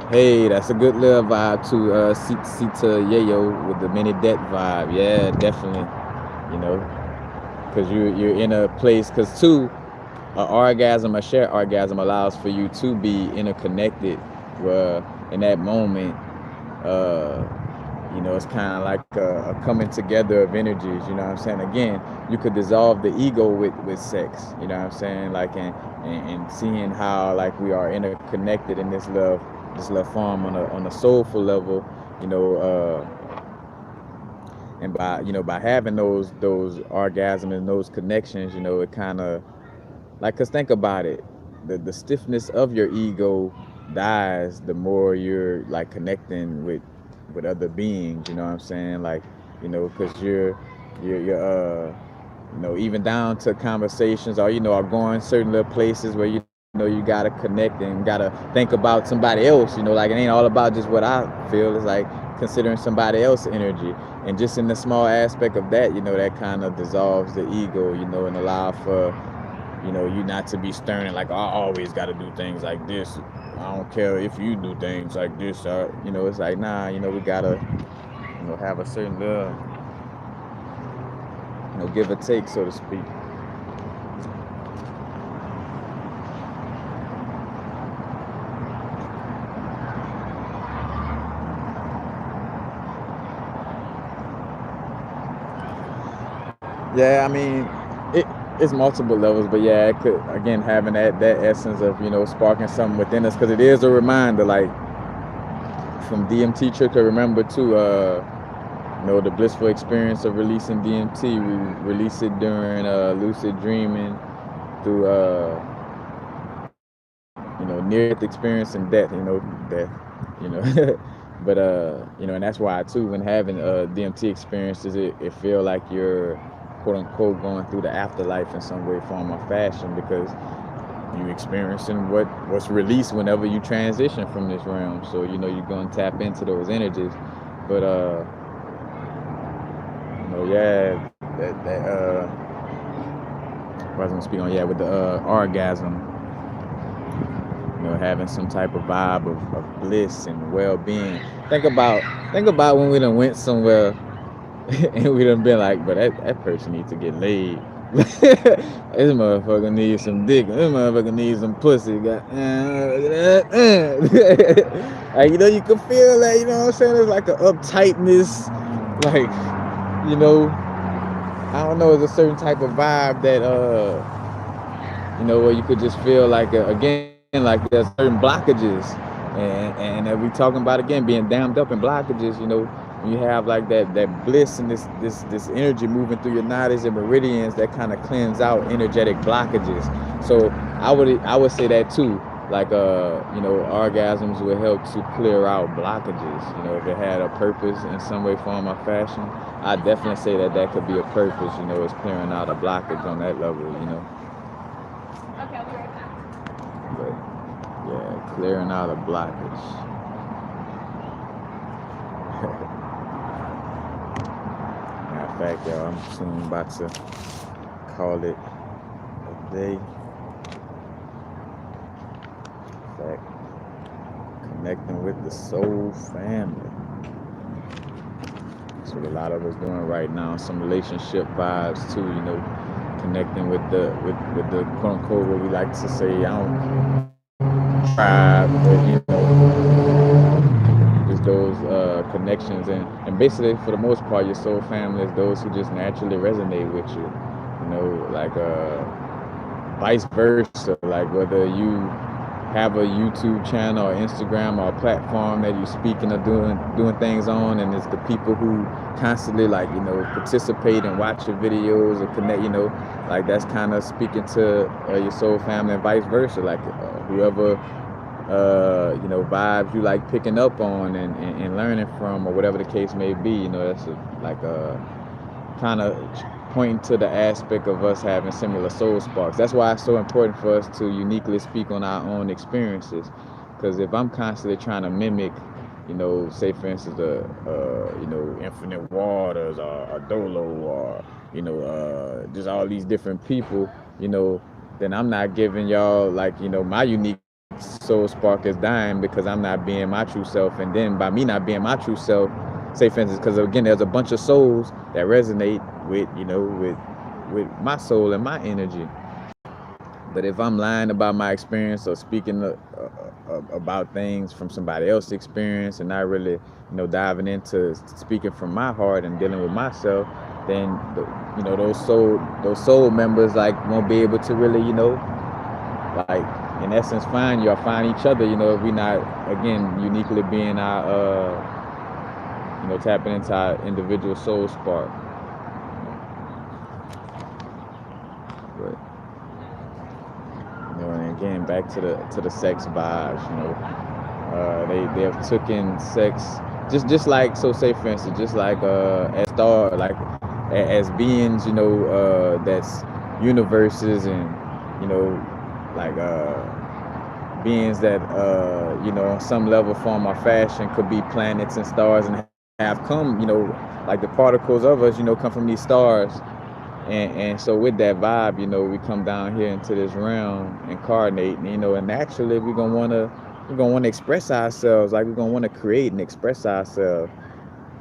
S1: Hey, that's a good little vibe too. Sita Yayo with the mini death vibe. Yeah, definitely. You know, because you're in a place. Because too, a shared orgasm allows for you to be interconnected. Where in that moment, uh, it's kind of like a coming together of energies. You know what I'm saying? Again, you could dissolve the ego with sex. You know what I'm saying? Like and seeing how like we are interconnected in this love form on a soulful level. You know, and by having those orgasms and those connections, it kind of like, cause think about it, the stiffness of your ego dies the more you're like connecting with other beings. You know what I'm saying? Like, cause you're even down to conversations, or are going certain little places where you gotta connect and gotta think about somebody else. Like it ain't all about just what I feel. It's like considering somebody else's energy, and just in the small aspect of that, that kind of dissolves the ego. And allow for you not to be stern and like, I always got to do things like this. I don't care if you do things like this. Or, it's like, nah, we gotta, have a certain little, give or take, so to speak. Yeah, I mean, it's multiple levels, but yeah, it could, again, having that essence of sparking something within us, because it is a reminder, like from DMT trick to remember too. The blissful experience of releasing DMT. We release it during lucid dreaming, through near death experience and death. Death. You know, but and that's why too, when having DMT experiences, it feel like you're quote unquote going through the afterlife in some way, form, or fashion, because you experiencing what's released whenever you transition from this realm. So you're gonna tap into those energies, but yeah, that what I was gonna speak on, yeah, with the orgasm, having some type of vibe of bliss and well-being. Think about when we done went somewhere and we done been like, but that person needs to get laid. This motherfucker needs some dick. This motherfucker needs some pussy. Like, you can feel that, what I'm saying? It's like an uptightness, like, I don't know, it's a certain type of vibe that where you could just feel like again, like there's certain blockages, and that we talking about again being dammed up in blockages. When you have like that bliss and this energy moving through your nadis and meridians, that kind of cleanse out energetic blockages. So I would say that too. Like orgasms will help to clear out blockages. If it had a purpose in some way, form, or fashion, I definitely say that could be a purpose. It's clearing out a blockage on that level.
S2: Okay, I'll be right back.
S1: But yeah, clearing out a blockage. Matter of fact, y'all, I'm soon about to call it a day. In fact, connecting with the soul family. That's what a lot of us doing right now. Some relationship vibes too, connecting with the quote unquote, what we like to say, I don't tribe, but just those connections, and basically for the most part, your soul family is those who just naturally resonate with you. Like vice versa. Like whether you have a YouTube channel or Instagram or a platform that you're speaking or doing things on, and it's the people who constantly like participate and watch your videos or connect. Like that's kind of speaking to your soul family and vice versa. Like whoever vibes you like picking up on and learning from or whatever the case may be. That's like a kind of pointing to the aspect of us having similar soul sparks. That's why it's so important for us to uniquely speak on our own experiences. Because if I'm constantly trying to mimic, say for instance, Infinite Waters or Dolo or, just all these different people, then I'm not giving y'all like, my unique soul spark is dying because I'm not being my true self. And then by me not being my true self, say for instance, because again, there's a bunch of souls that resonate with, with my soul and my energy. But if I'm lying about my experience or speaking about things from somebody else's experience and not really, diving into speaking from my heart and dealing with myself, then those soul members like won't be able to really, like in essence find you or find each other, if we not again uniquely being our tapping into our individual soul spark. But and again back to the sex vibes, they have taken sex just like, so say for instance, just like as star like as beings, that's universes and like beings that on some level, form or fashion could be planets and stars and have come, like the particles of us, come from these stars. And so with that vibe, we come down here into this realm, incarnate, and naturally we're gonna wanna express ourselves, like we're gonna wanna create and express ourselves.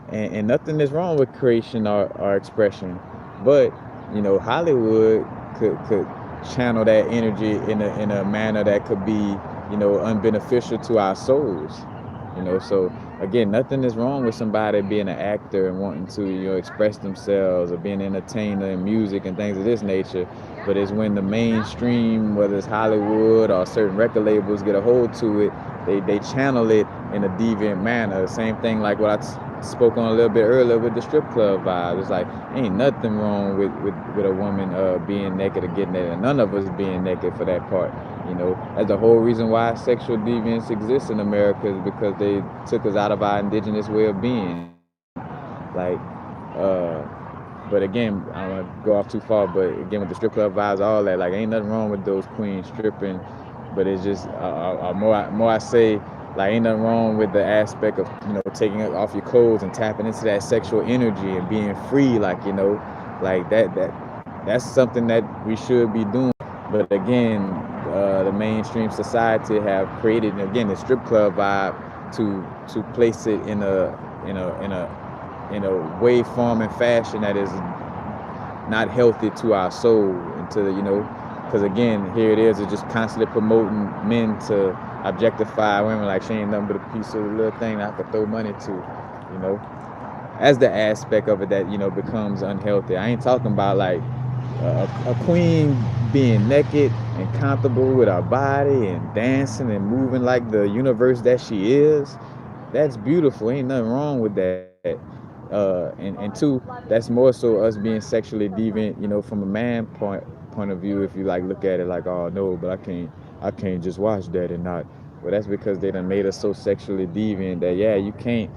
S1: And nothing is wrong with creation or expression. But, Hollywood could channel that energy in a manner that could be, unbeneficial to our souls. So again, nothing is wrong with somebody being an actor and wanting to, express themselves or being an entertainer in music and things of this nature. But it's when the mainstream, whether it's Hollywood or certain record labels, get a hold to it, they channel it in a deviant manner. Same thing like what I spoke on a little bit earlier with the strip club vibe. It's like ain't nothing wrong with a woman being naked or getting naked, and none of us being naked for that part. That's the whole reason why sexual deviance exists in America, is because they took us out of our indigenous way of being. Like, but again, I don't want to go off too far, but again, with the strip club vibes, all that, like, ain't nothing wrong with those queens stripping, but it's just, more I say, like, ain't nothing wrong with the aspect of, taking off your clothes and tapping into that sexual energy and being free, like, like that's something that we should be doing. But again, the mainstream society have created, again, the strip club vibe to place it in a way, form, and fashion that is not healthy to our soul, and to because again, here it is, it's just constantly promoting men to objectify women like she ain't nothing but a piece of little thing that I could throw money to, as the aspect of it that becomes unhealthy. I ain't talking about like a queen being naked and comfortable with her body and dancing and moving like the universe that she is. That's beautiful. Ain't nothing wrong with that. And two, that's more so us being sexually deviant, from a man point of view. If you like look at it like, oh no, but I can't just watch that and not. Well, that's because they done made us so sexually deviant that you can't,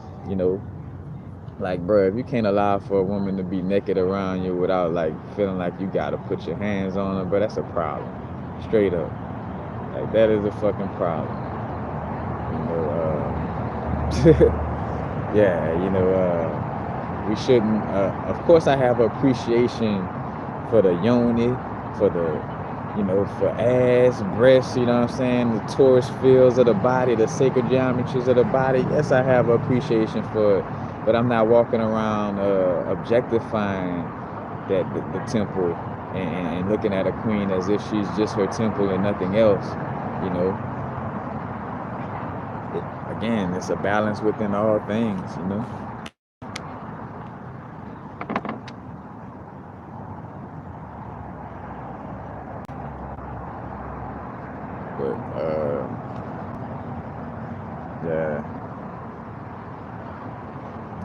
S1: like, bro, if you can't allow for a woman to be naked around you without like feeling like you gotta put your hands on her, bro, that's a problem. Straight up, like that is a fucking problem. We shouldn't. Of course, I have appreciation for the yoni, for for ass, breasts. You know what I'm saying? The torus fields of the body, the sacred geometries of the body. Yes, I have appreciation for it, but I'm not walking around objectifying the temple and looking at a queen as if she's just her temple and nothing else. Again, it's a balance within all things.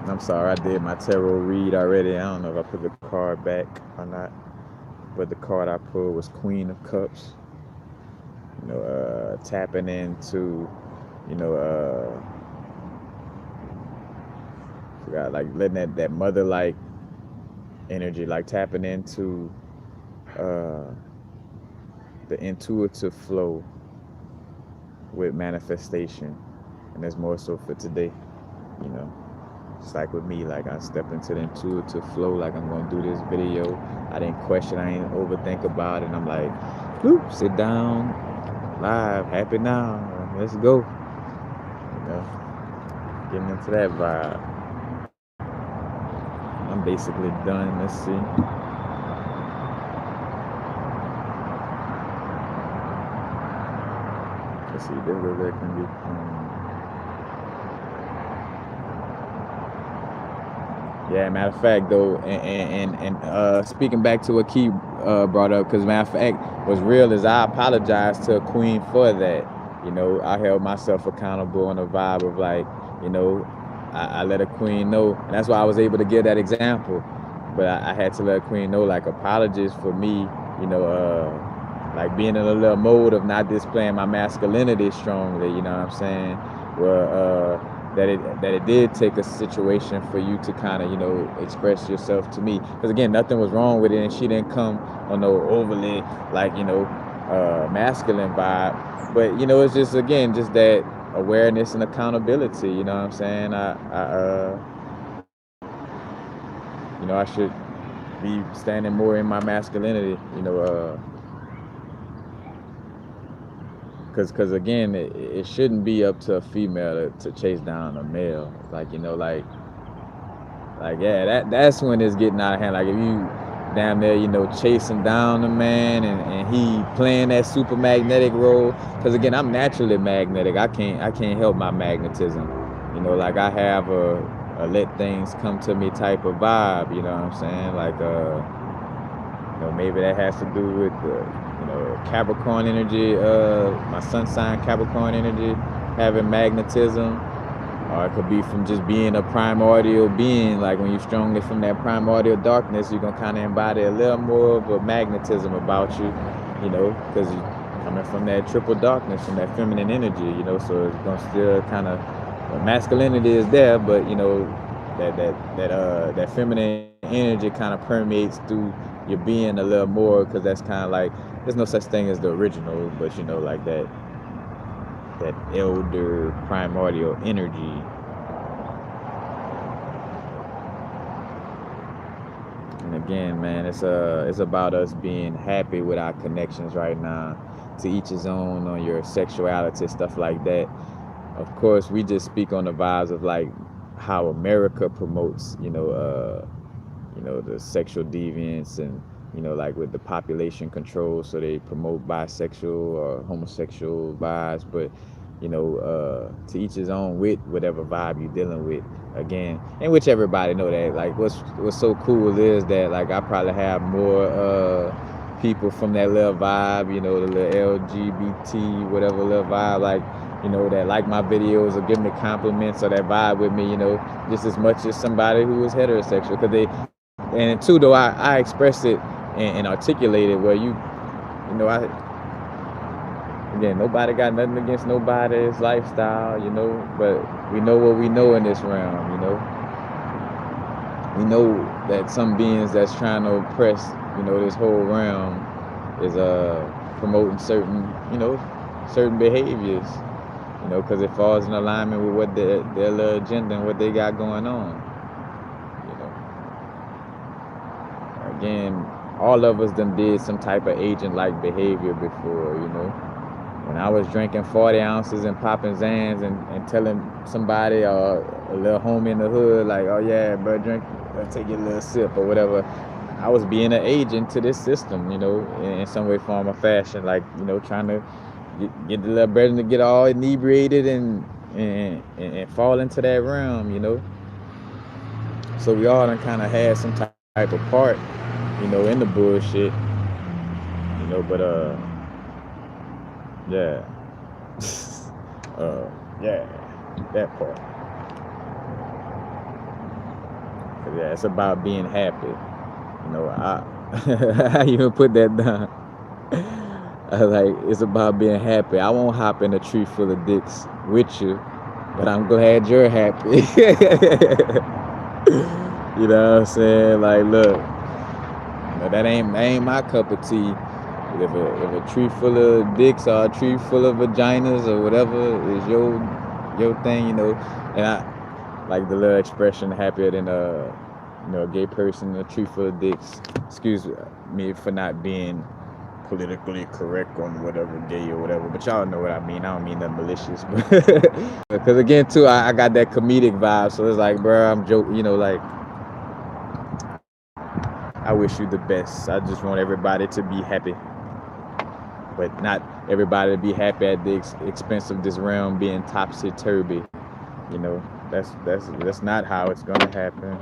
S1: I'm sorry, I did my tarot read already. I don't know if I put the card back or not, but the card I pulled was Queen of Cups. Tapping into, you know, forgot, like letting that mother like energy, like tapping into uh, the intuitive flow with manifestation, and that's more so for today. You know, it's like with me, like I step into the intuitive flow, like I'm gonna do this video. I didn't question, I didn't overthink about it. And I'm like, whoop, sit down, live, happy now, let's go. Getting into that vibe. I'm basically done. Let's see. Let's see. There can be. Yeah, matter of fact, though, and speaking back to what Key brought up, because matter of fact, what's real is I apologized to a queen for that. I held myself accountable on a vibe of like, I let a queen know, and that's why I was able to give that example. But I had to let a queen know, like, apologies for me, like being in a little mode of not displaying my masculinity strongly. You know what I'm saying? Well, that it did take a situation for you to kind of express yourself to me, because again, nothing was wrong with it, and she didn't come on no overly like masculine vibe, but it's just, again, just that awareness and accountability. You know what I'm saying? I should be standing more in my masculinity, because again, it shouldn't be up to a female to chase down a male. Like yeah, that's when it's getting out of hand. Like if you damn near chasing down the man, and he playing that super magnetic role, because again, I'm naturally magnetic. I can't help my magnetism. Like I have a let things come to me type of vibe. You know what I'm saying? Like maybe that has to do with the Capricorn energy, my sun sign Capricorn energy, having magnetism, or it could be from just being a primordial being. Like when you're strongly from that primordial darkness, you're gonna kind of embody a little more of a magnetism about you, because you're coming from that triple darkness, from that feminine energy, so it's gonna still kind of, masculinity is there, but that feminine energy kind of permeates through your being a little more, because that's kind of like, there's no such thing as the original, but like that elder primordial energy. And again, man, it's about us being happy with our connections right now. To each his own on your sexuality, stuff like that. Of course, we just speak on the vibes of like how America promotes, the sexual deviance, and like with the population control, so they promote bisexual or homosexual vibes. But to each his own with whatever vibe you're dealing with, again, and which everybody know that. Like what's so cool is that, like, I probably have more people from that little vibe, the little LGBT whatever little vibe, like, that like my videos or give me compliments or that vibe with me, just as much as somebody who is heterosexual. Because they, and two, though, I express it and articulate it where again, nobody got nothing against nobody's lifestyle, but we know what we know in this realm. We know that some beings that's trying to oppress, this whole realm is promoting certain behaviors, because it falls in alignment with what their little agenda and what they got going on. Again, all of us done did some type of agent-like behavior before. When I was drinking 40 ounces and popping Zans and telling somebody or a little homie in the hood, like, oh yeah, bro, drink, take your little sip or whatever, I was being an agent to this system, in some way, form, or fashion, like, trying to get the little brethren to get all inebriated and fall into that realm, So we all done kind of had some type of part, in the bullshit, but yeah. Yeah, that part. Yeah, it's about being happy. You know, I even put that down. I was like, it's about being happy. I won't hop in a tree full of dicks with you, but I'm glad you're happy. You know what I'm saying? Like, look, you know, that ain't my cup of tea. If a tree full of dicks or a tree full of vaginas or whatever is your thing, you know, and I like the little expression happier than a gay person, a tree full of dicks. Excuse me for not being politically correct on whatever gay or whatever, but y'all know what I mean. I don't mean nothing malicious, but because again too, I got that comedic vibe, so it's like, bro, I'm joking, you know, like I wish you the best. I just want everybody to be happy, but not everybody to be happy at the expense of this realm being topsy turvy. You know, that's not how it's gonna happen.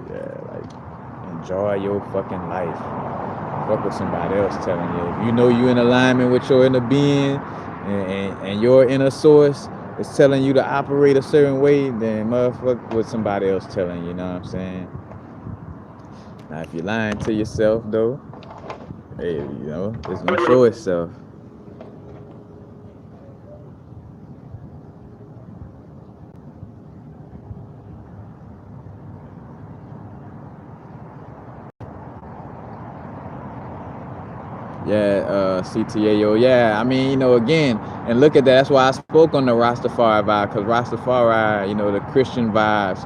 S1: Yeah, like enjoy your fucking life. Fuck with somebody else telling you. If you know you in alignment with your inner being and your inner source is telling you to operate a certain way, then motherfuck what somebody else telling you. You know what I'm saying? Now, if you're lying to yourself though, hey, you know, it's gonna show itself. Yeah, CTAO. Yeah, I mean, you know, again, and look at that. That's why I spoke on the Rastafari vibe, because Rastafari, you know, the Christian vibes,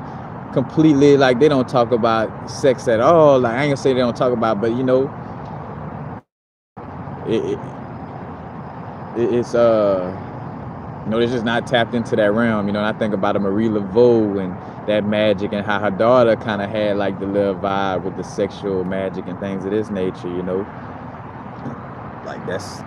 S1: completely like they don't talk about sex at all. Like I ain't gonna say they don't talk about, but you know, it's you know, it's just not tapped into that realm. You know, and I think about a Marie Laveau and that magic and how her daughter kind of had like the little vibe with the sexual magic and things of this nature. You know, like that's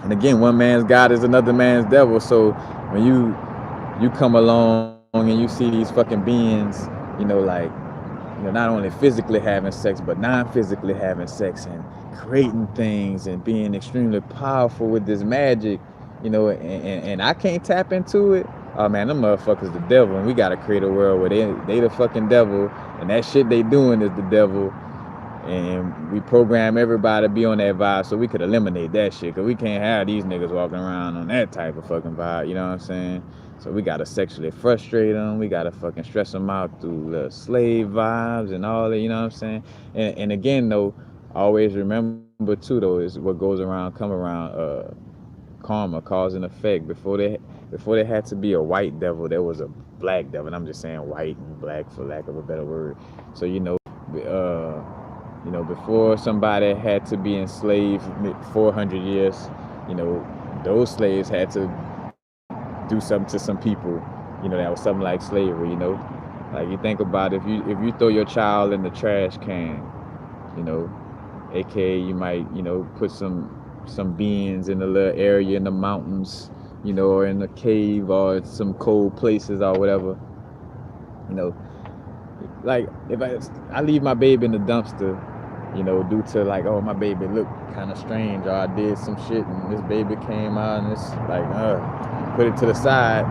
S1: and again, one man's God is another man's devil. So when you come along and you see these fucking beings, you know, like not only physically having sex but non-physically having sex and creating things and being extremely powerful with this magic, you know, and I can't tap into it. Oh man, them motherfuckers the devil, and we gotta create a world where they the fucking devil, and that shit they doing is the devil, and we program everybody to be on that vibe so we could eliminate that shit, because we can't have these niggas walking around on that type of fucking vibe, you know what I'm saying? So we gotta sexually frustrate them, we gotta fucking stress them out through the slave vibes and all that, you know what I'm saying? And again though, always remember too though, is what goes around come around. Karma, cause and effect. Before there had to be a white devil, there was a black devil, and I'm just saying white and black for lack of a better word. So before somebody had to be enslaved 400 years, you know, those slaves had to do something to some people, you know, that was something like slavery, you know. Like you think about if you throw your child in the trash can, you know, aka you might, you know, put some beans in a little area in the mountains, you know, or in a cave or some cold places or whatever, you know. Like if I leave my baby in the dumpster, you know, due to like, oh, my baby looked kind of strange, or I did some shit and this baby came out and it's like, put it to the side.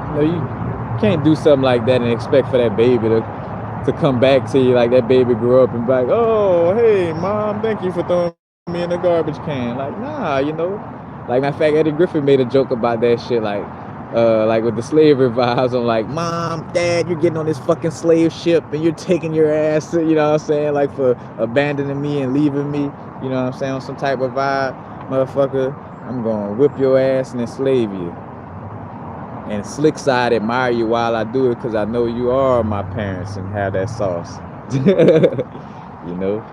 S1: You know, you can't do something like that and expect for that baby to come back to you like that baby grew up and be like, oh, hey, mom, thank you for throwing me in the garbage can. Like, nah, you know. Like, matter of fact, Eddie Griffin made a joke about that shit, like with the slavery vibes. I'm like, mom, dad, you're getting on this fucking slave ship and you're taking your ass, you know what I'm saying, like for abandoning me and leaving me, you know what I'm saying, on some type of vibe, motherfucker. I'm gonna whip your ass and enslave you. And slick side admire you while I do it, because I know you are my parents and have that sauce. You know,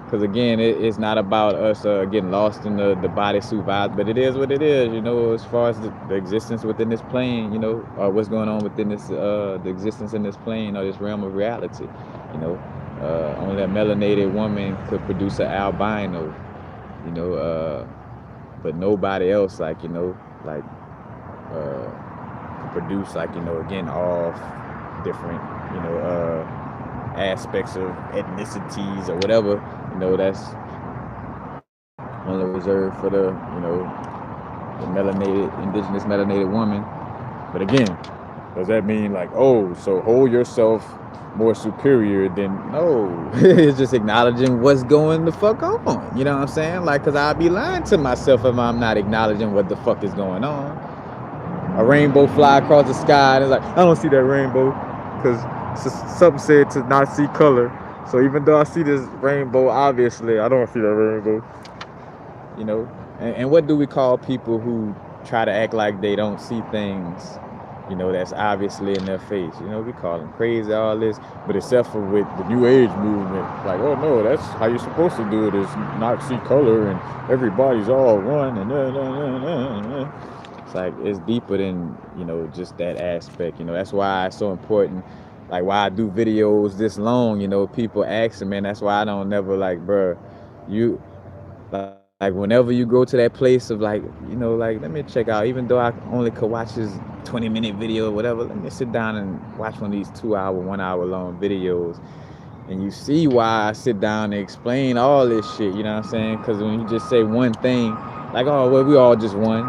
S1: because again, it's not about us getting lost in the bodysuit vibes, but it is what it is, you know, as far as the existence within this plane, you know, or what's going on within this the existence in this plane or this realm of reality, you know. Only a melanated woman could produce an albino, you know, but nobody else, like, you know, like produce, like, you know, again, all different, you know, aspects of ethnicities or whatever, you know, that's only reserved for the, you know, the melanated, indigenous melanated woman. But again, does that mean like, oh, so hold yourself more superior than no? It's just acknowledging what's going the fuck on. You know what I'm saying? Like, cause I'd be lying to myself if I'm not acknowledging what the fuck is going on. A rainbow fly across the sky, and it's like I don't see that rainbow, cause something said to not see color. So even though I see this rainbow, obviously I don't see that rainbow. You know, and what do we call people who try to act like they don't see things, you know, that's obviously in their face? You know, we call them crazy, all this, but except for with the new age movement, like, oh no, that's how you're supposed to do it, is not see color and everybody's all one, and it's like it's deeper than, you know, just that aspect. You know, that's why it's so important, like why I do videos this long. You know, people ask me, man, that's why I don't never like, bruh, you like whenever you go to that place of like, you know, like let me check out, even though I only could watch this 20-minute video or whatever, let me sit down and watch one of these 2 hour, 1 hour long videos, and you see why I sit down and explain all this shit. You know what I'm saying? Because when you just say one thing, like, oh well, we all just one,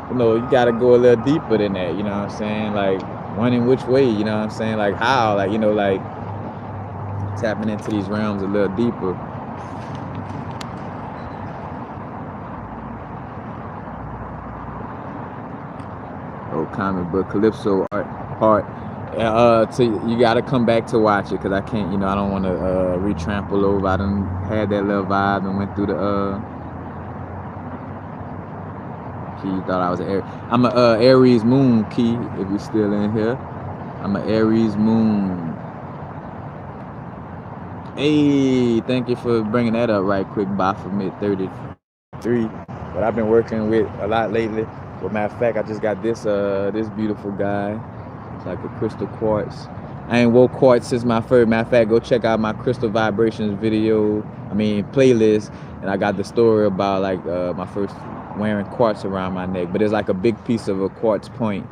S1: you know, you got to go a little deeper than that. You know what I'm saying? Like, one in which way? You know what I'm saying? Like how? Like, you know, like tapping into these realms a little deeper. Comic book Calypso art. So you gotta come back to watch it, because I can't, you know, I don't want to retrample over. I done had that little vibe and went through the Key, you thought I was an Aries. I'm a Aries moon, Key, if you're still in here. I'm a Aries moon. Hey, thank you for bringing that up right quick, Baphomet 33. But I've been working with a lot lately. Well, matter of fact, I just got this this beautiful guy. It's like a crystal quartz. I ain't wore quartz since my first. Matter of fact, go check out my crystal vibrations video. Playlist. And I got the story about like my first wearing quartz around my neck. But it's like a big piece of a quartz point.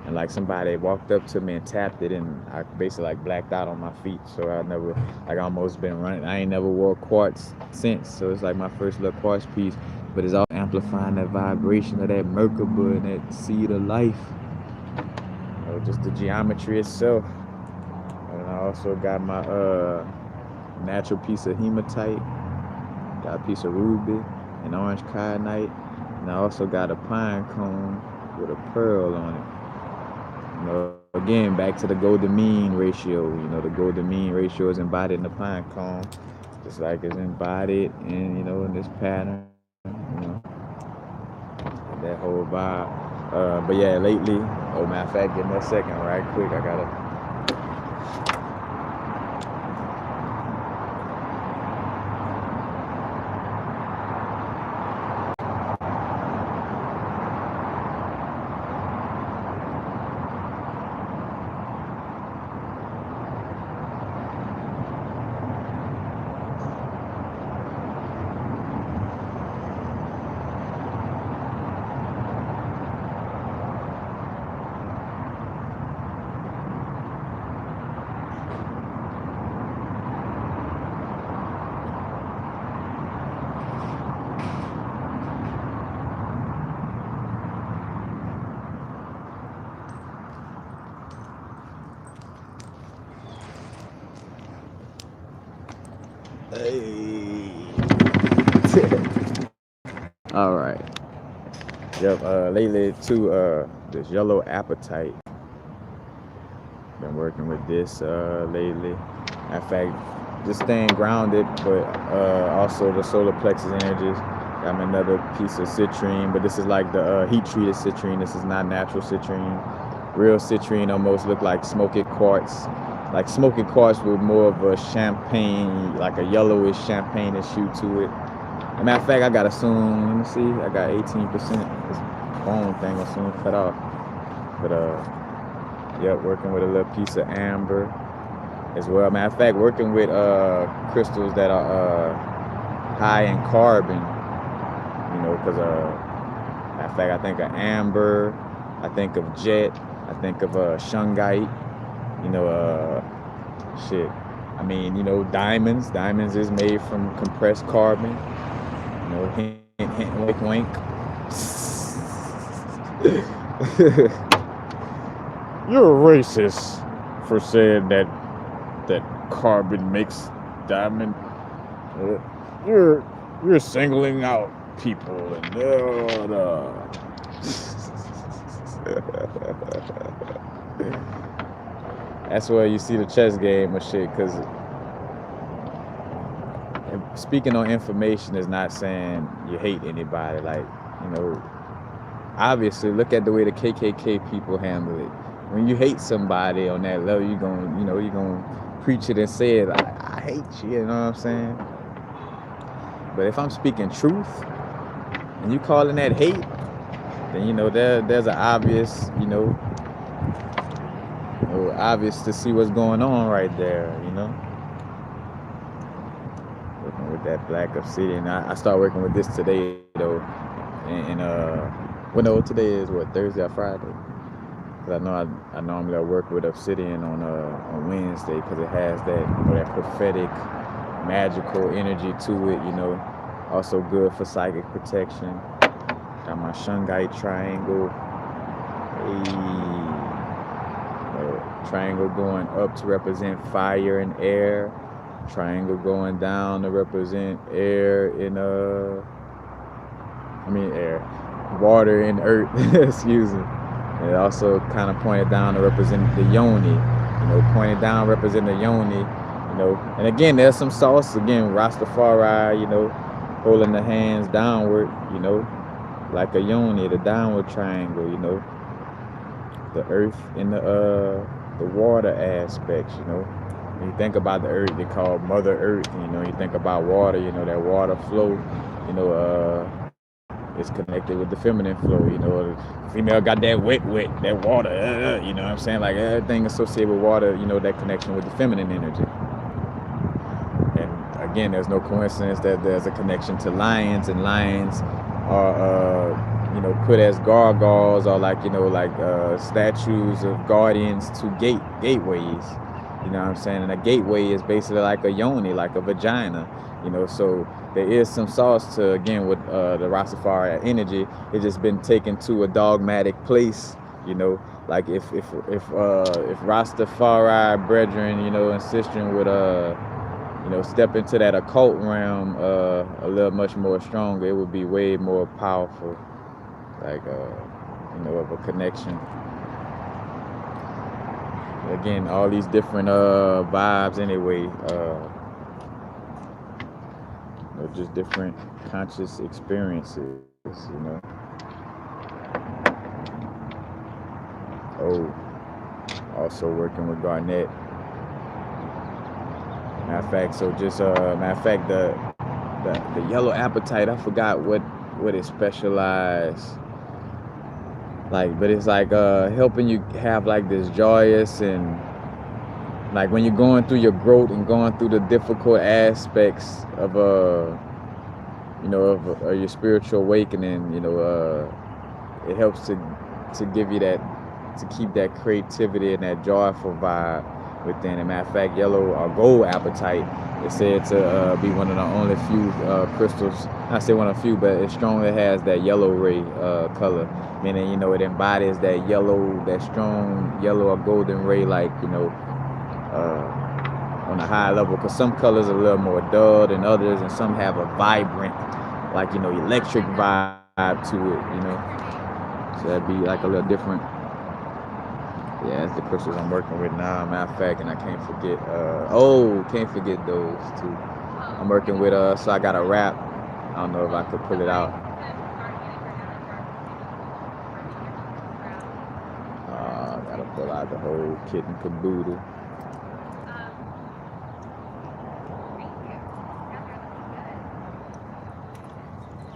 S1: And like somebody walked up to me and tapped it, and I basically like blacked out on my feet. So I never, like, almost been running. I ain't never wore quartz since. So it's like my first little quartz piece. But it's all amplifying that vibration of that Merkaba and that seed of life. You know, just the geometry itself. And I also got my natural piece of hematite. Got a piece of ruby and orange kyanite. And I also got a pine cone with a pearl on it. You know, again, back to the golden mean ratio. You know, the golden mean ratio is embodied in the pine cone, just like it's embodied in, you know, in this pattern. You know, that whole vibe. But yeah, lately, oh, matter of fact, give me a second, right quick. I gotta. Hey. All right. Yep. Lately too. This yellow apatite. Been working with this lately. In fact, just staying grounded, but also the solar plexus energies. Got me another piece of citrine, but this is like the heat treated citrine. This is not natural citrine. Real citrine almost look like smoky quartz. Like smoky quartz with more of a champagne, like a yellowish champagne-ish hue to it. As a matter of fact, I gotta soon, let me see, I got 18%. This bone thing will soon cut off. But yep, working with a little piece of amber as well. Matter of fact, working with crystals that are high in carbon. You know, because matter of fact, I think of amber, I think of jet, I think of shungite. You know, shit. I mean, you know, diamonds. Diamonds is made from compressed carbon. You know, hint, hint, wink, wink. you're a racist for saying that carbon makes diamond. Uh, you're singling out people and that's where you see the chess game or shit. Because speaking on information is not saying you hate anybody. Like, you know, obviously look at the way the KKK people handle it. When you hate somebody on that level, you're gonna preach it and say it. I hate you. You know what I'm saying? But if I'm speaking truth and you calling that hate, then there's an obvious, obvious to see what's going on right there. Working with that black obsidian. I started working with this today though, and well, no, today is what, Thursday or Friday? Because I normally work with obsidian on Wednesday because it has that prophetic, magical energy to it. Also good for psychic protection. Got my shungite triangle. Triangle going up to represent fire and air. Triangle going down to represent air water and earth. Excuse me. And it also kind of pointed down to represent the yoni. Pointed down represent the yoni. And again, there's some sauce. Again, Rastafari. Holding the hands downward. Like a yoni, the downward triangle. The earth and the water aspects. When you think about the earth, they call Mother Earth. You think about water. That water flow. It's connected with the feminine flow. The female got that wet, that water. You know what I'm saying? Like everything associated with water. That connection with the feminine energy. And again, there's no coincidence that there's a connection to lions, and lions are put as gargoyles or like statues of guardians to gateways. You know what I'm saying? And a gateway is basically like a yoni, like a vagina. So there is some sauce to, again, with the Rastafari energy. It's just been taken to a dogmatic place. Like if Rastafari brethren, and sistren would step into that occult realm a little much more stronger, it would be way more powerful. Like of a connection. Again, all these different vibes anyway, just different conscious experiences. Also working with Garnett. Matter of fact, the yellow apatite, I forgot what it specialized. Like, but it's like helping you have like this joyous, and like when you're going through your growth and going through the difficult aspects of your spiritual awakening, it helps to give you that, to keep that creativity and that joyful vibe within. As a matter of fact, yellow or gold apatite is said to be one of the only few crystals. I say one of the few, but it strongly has that yellow ray color, meaning it embodies that yellow, that strong yellow or golden ray, like on a high level. Because some colors are a little more dull than others, and some have a vibrant, like electric vibe to it. So that'd be like a little different. Yeah, that's the crystals I'm working with now. Matter of fact, and I can't forget. Can't forget those too. I'm working with so I got a wrap. I don't know if I could pull it out. I gotta pull out the whole kit and caboodle.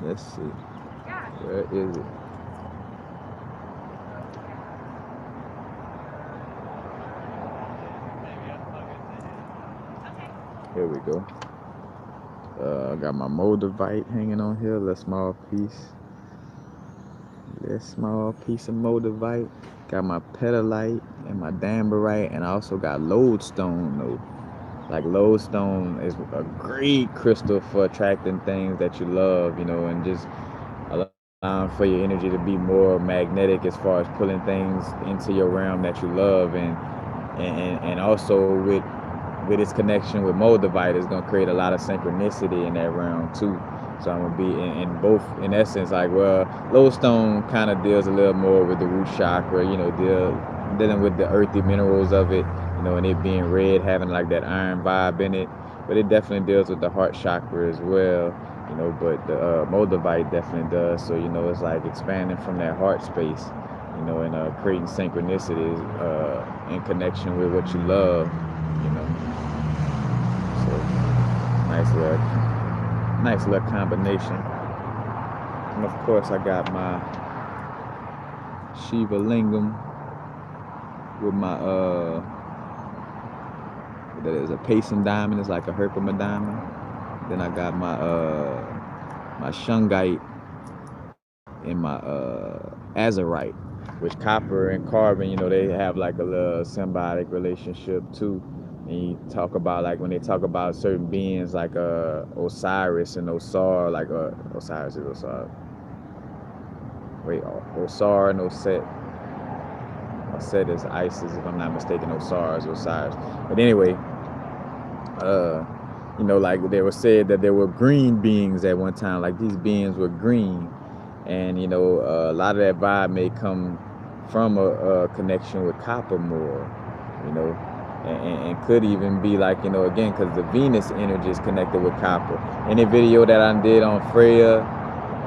S1: Let's see. Where is it? Here we go. I got my moldavite hanging on here, a small piece. This small piece of moldavite. Got my petalite and my dambarite, and I also got lodestone though. Like lodestone is a great crystal for attracting things that you love, and just for your energy to be more magnetic as far as pulling things into your realm that you love, and also with its connection with Moldavite is going to create a lot of synchronicity in that realm too. So I'm gonna be in both, in essence, like, well, lodestone kind of deals a little more with the root chakra, dealing with the earthy minerals of it, and it being red, having like that iron vibe in it. But it definitely deals with the heart chakra as well, but the Moldavite definitely does. So, it's like expanding from that heart space, and creating synchronicities in connection with what you love, you know. So, nice little combination. And of course, I got my Shiva Lingam with my that is a pacing diamond. It's like a Herkimer diamond. Then I got my shungite and my azurite, which copper and carbon, they have like a little symbiotic relationship too. And you talk about, like, when they talk about certain beings like Osiris and Osar, like Osiris is Osar. Wait, Osar and Oset. Oset is Isis, if I'm not mistaken. Osar is Osiris. But anyway, like they were said that there were green beings at one time. Like, these beings were green, and a lot of that vibe may come from a connection with copper more, and could even be like, again, because the Venus energy is connected with copper. Any video that I did on Freya,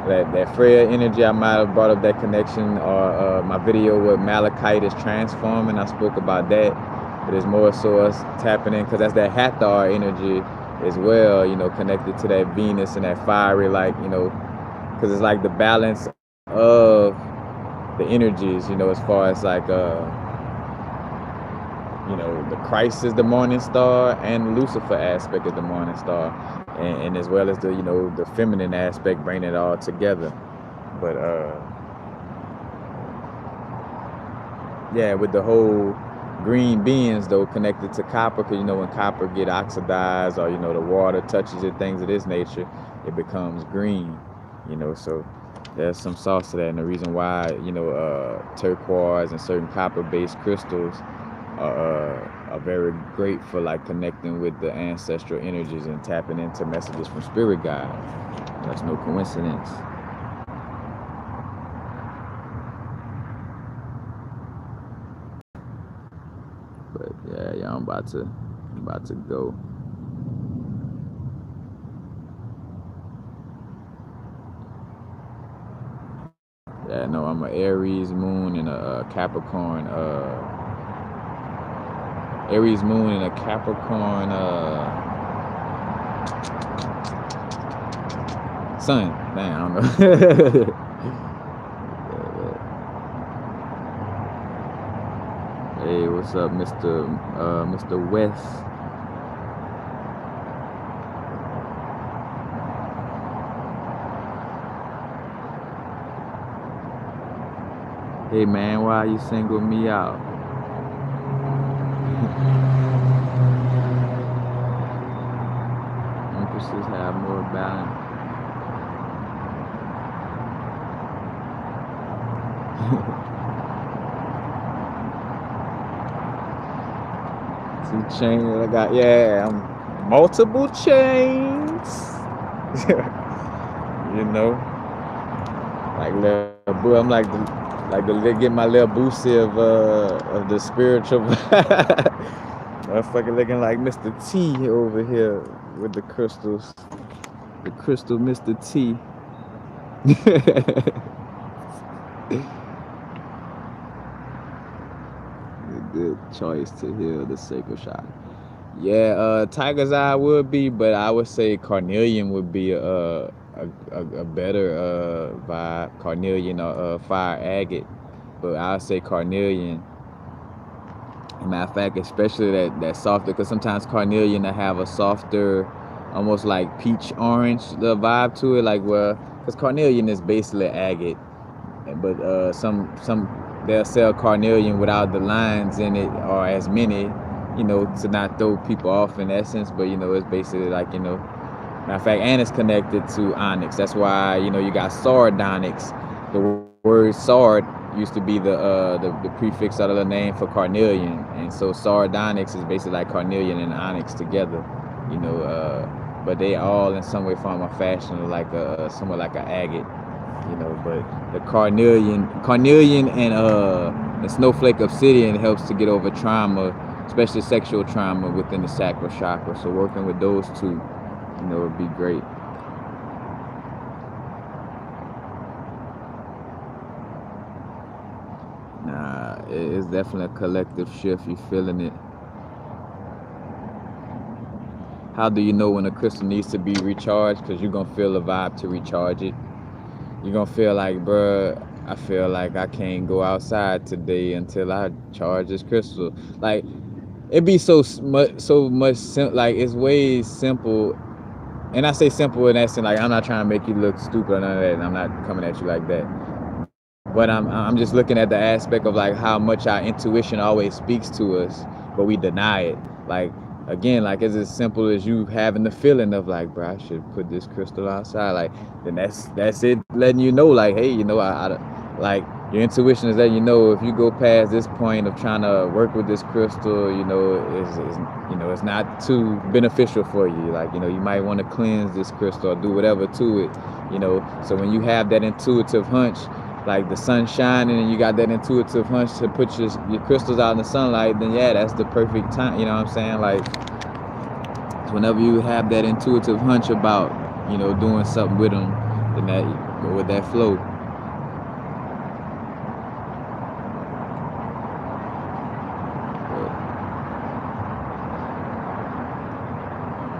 S1: that Freya energy, I might have brought up that connection, or my video with Malachite is transforming, I spoke about that. But it's more so us tapping in, because that's that Hathor energy as well, connected to that Venus and that fiery, like, because it's like the balance of the energies, as far as like the Christ is the morning star, and Lucifer aspect of the morning star, and as well as the the feminine aspect, bringing it all together. But yeah, with the whole green beings though connected to copper, because when copper get oxidized, or the water touches it, things of this nature, it becomes green. So there's some sauce to that, and the reason why turquoise and certain copper-based crystals are very great for like connecting with the ancestral energies and tapping into messages from spirit guides. That's no coincidence. But yeah, I'm about to go. Yeah, no, I'm an Aries moon and a Capricorn. Aries moon and a Capricorn sun. Man, I don't know. Hey, what's up, Mr. West? Hey man, why you single me out? Empresses have more balance. See, chain that I got, yeah, I'm multiple chains. Like I'm like to get my little boosie of the spiritual. Motherfucker looking like Mr. T over here with the crystals. The crystal Mr. T. A good choice to heal the sacral chakra. Yeah, Tiger's Eye would be, but I would say Carnelian would be a better vibe. Carnelian or fire agate, but I'll say Carnelian. Matter of fact, especially that softer, because sometimes Carnelian will have a softer, almost like peach orange the vibe to it, like, well, because Carnelian is basically agate, but some they'll sell Carnelian without the lines in it, or as many, to not throw people off in essence, but it's basically like, matter of fact, and it's connected to onyx. That's why you got sardonyx the word sard used to be the prefix of the name for carnelian, and so sardonyx is basically like carnelian and onyx together, you know. But they all in some way, form, or fashion are like somewhat like an agate, you know. But the carnelian and snowflake obsidian helps to get over trauma, especially sexual trauma within the sacral chakra. So working with those two, you know, would be great. Nah, it's definitely a collective shift. You feeling it? How do you know when a crystal needs to be recharged? Because you're gonna feel a vibe to recharge it. You're gonna feel like, bruh, I feel like I can't go outside today until I charge this crystal. Like, it be so much like, it's way simple. And I say simple in that sense, like, I'm not trying to make you look stupid or none of that, and I'm not coming at you like that. But I'm just looking at the aspect of like how much our intuition always speaks to us, but we deny it. Like, again, like, it's as simple as you having the feeling of like, bro, I should put this crystal outside. Like, then that's it, letting you know, like, hey, you know, like, your intuition is letting you know if you go past this point of trying to work with this crystal, you know, is you know, it's not too beneficial for you. Like, you know, you might want to cleanse this crystal or do whatever to it, you know. So when you have that intuitive hunch, like the sun shining and you got that intuitive hunch to put your crystals out in the sunlight, then yeah, that's the perfect time. You know what I'm saying? Like, whenever you have that intuitive hunch about, you know, doing something with them, then that go with that flow.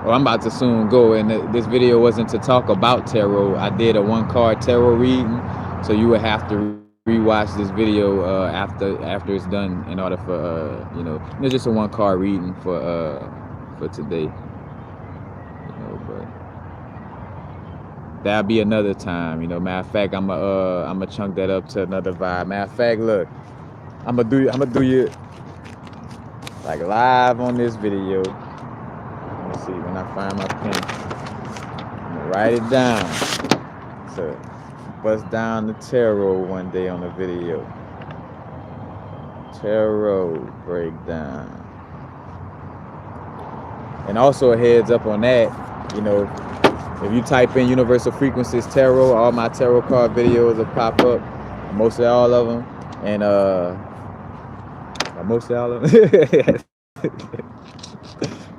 S1: Well, I'm about to soon go, and this video wasn't to talk about tarot. I did a 1-card tarot reading, so you would have to rewatch this video after it's done in order for you know, it's just a 1-card reading for today, you know. But that'll be another time, you know. Matter of fact, I'ma chunk that up to another vibe. Matter of fact, look, I'ma do you like live on this video. Let me see when I find my pen. I'm gonna write it down. So bust down the tarot one day on the video. Tarot breakdown. And also a heads up on that, you know, if you type in Universal Frequencies Tarot, all my tarot card videos will pop up. Mostly all of them. And mostly all of them.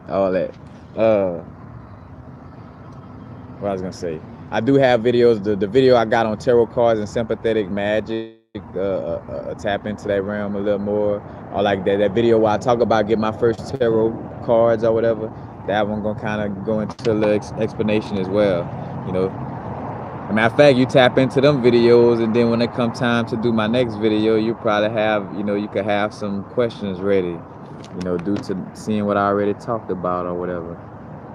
S1: All that. What I was gonna say, I do have videos. The video I got on tarot cards and sympathetic magic, tap into that realm a little more, or like that video where I talk about getting my first tarot cards or whatever. That one gonna kind of go into a little explanation as well, you know. As a matter of fact, you tap into them videos, and then when it come time to do my next video, you probably have, you know, you could have some questions ready, you know, due to seeing what I already talked about or whatever.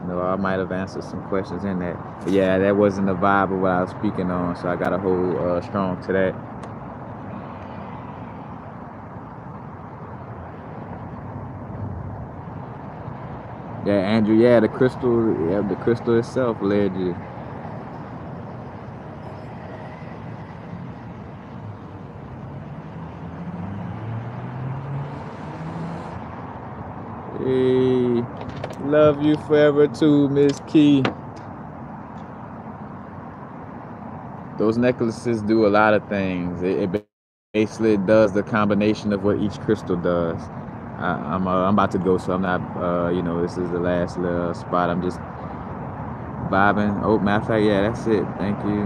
S1: You know, I might have answered some questions in that. But yeah, that wasn't the vibe of what I was speaking on, so I got to hold strong to that. Yeah, Andrew, yeah, the crystal itself led you. Hey, love you forever too, Miss Key. Those necklaces do a lot of things. It basically does the combination of what each crystal does. I'm about to go, so I'm not, you know, this is the last little spot. I'm just vibing. Oh, matter of fact, yeah, that's it. Thank you.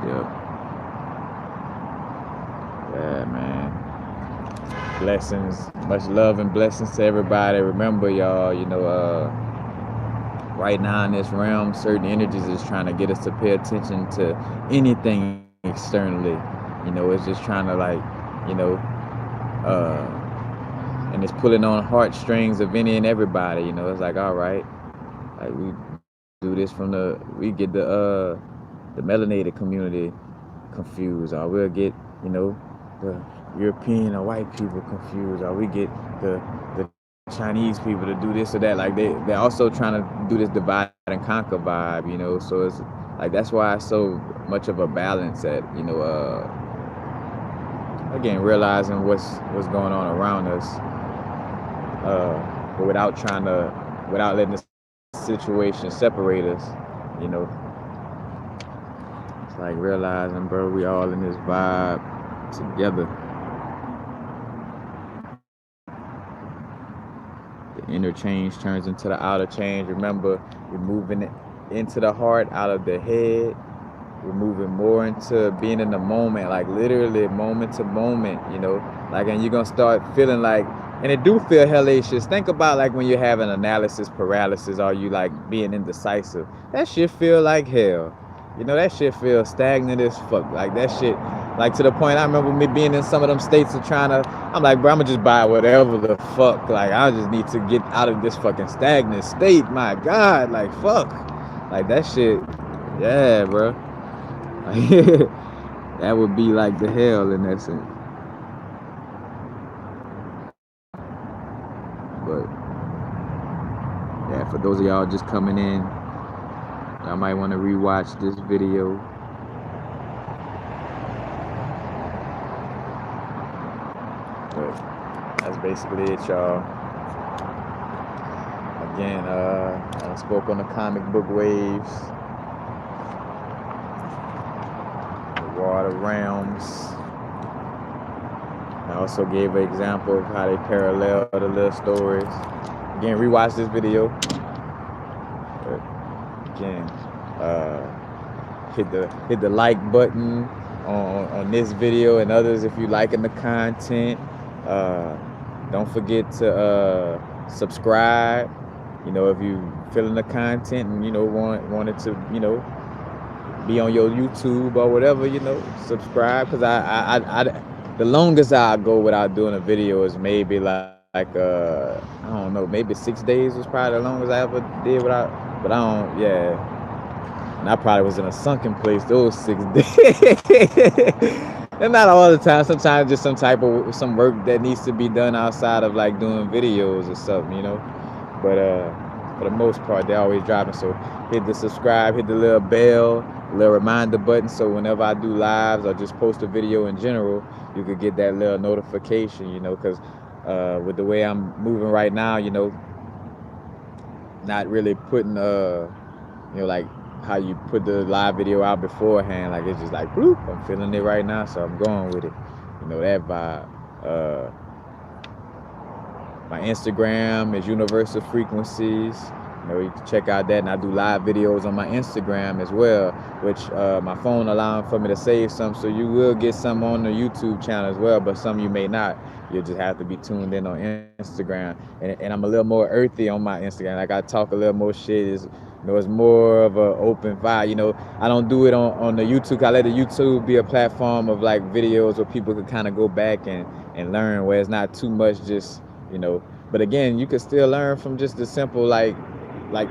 S1: Yep. Yeah, man. Blessings. Much love and blessings to everybody. Remember, y'all, you know, right now in this realm, certain energies is trying to get us to pay attention to anything externally. You know, it's just trying to, like, you know, and it's pulling on heartstrings of any and everybody. You know, it's like, all right, like, we do this we get the melanated community confused, or we'll get, you know, the European or white people confused, or we get the Chinese people to do this or that. Like they're also trying to do this divide and conquer vibe, you know. So it's like that's why it's so much of a balance at, you know, again realizing what's going on around us, but without letting the situation separate us, you know. It's like realizing, bro, we all in this vibe together. The inner change turns into the outer change. Remember, we're moving it into the heart, out of the head. We're moving more into being in the moment, like literally moment to moment, you know. Like, and you're gonna start feeling like, and it do feel hellacious. Think about like when you're having analysis paralysis, or you like being indecisive. That shit feel like hell. You know, that shit feel stagnant as fuck. Like that shit, like to the point I remember me being in some of them states of trying to, I'm like, bro, I'ma just buy whatever the fuck. Like I just need to get out of this fucking stagnant state. My God, like fuck. Like that shit, yeah, bro. That would be like the hell in that sense. But yeah, for those of y'all just coming in, y'all might want to rewatch this video. But that's basically it, y'all. Again, I spoke on the comic book waves, the water realms. I also gave an example of how they parallel the little stories. Again, rewatch this video. But again, hit the like button on this video and others if you liking the content. Don't forget to subscribe. You know, if you feeling the content and you know wanted to, you know, be on your YouTube or whatever, you know, subscribe, because I the longest I go without doing a video is maybe like I don't know, maybe 6 days was probably the longest I ever did without, but I don't, yeah, and I probably was in a sunken place those 6 days. And not all the time, sometimes just some work that needs to be done outside of like doing videos or something, you know. But for the most part, they're always dropping. So hit the subscribe, hit the little bell, little reminder button, so whenever I do lives or just post a video in general, you could get that little notification, you know, because with the way I'm moving right now, you know, not really putting you know, like how you put the live video out beforehand, like it's just like bloop, I'm feeling it right now, so I'm going with it, you know, that vibe. My Instagram is Universal Frequencies. You know, you can check out that, and I do live videos on my Instagram as well, which my phone allowing for me to save some, so you will get some on the YouTube channel as well, but some you may not. You'll just have to be tuned in on Instagram, and I'm a little more earthy on my Instagram. Like I talk a little more shit. Is, you know, it's more of an open vibe. You know, I don't do it on the YouTube. I let the YouTube be a platform of like videos where people could kind of go back and learn, where it's not too much just, you know. But again, you could still learn from just the simple like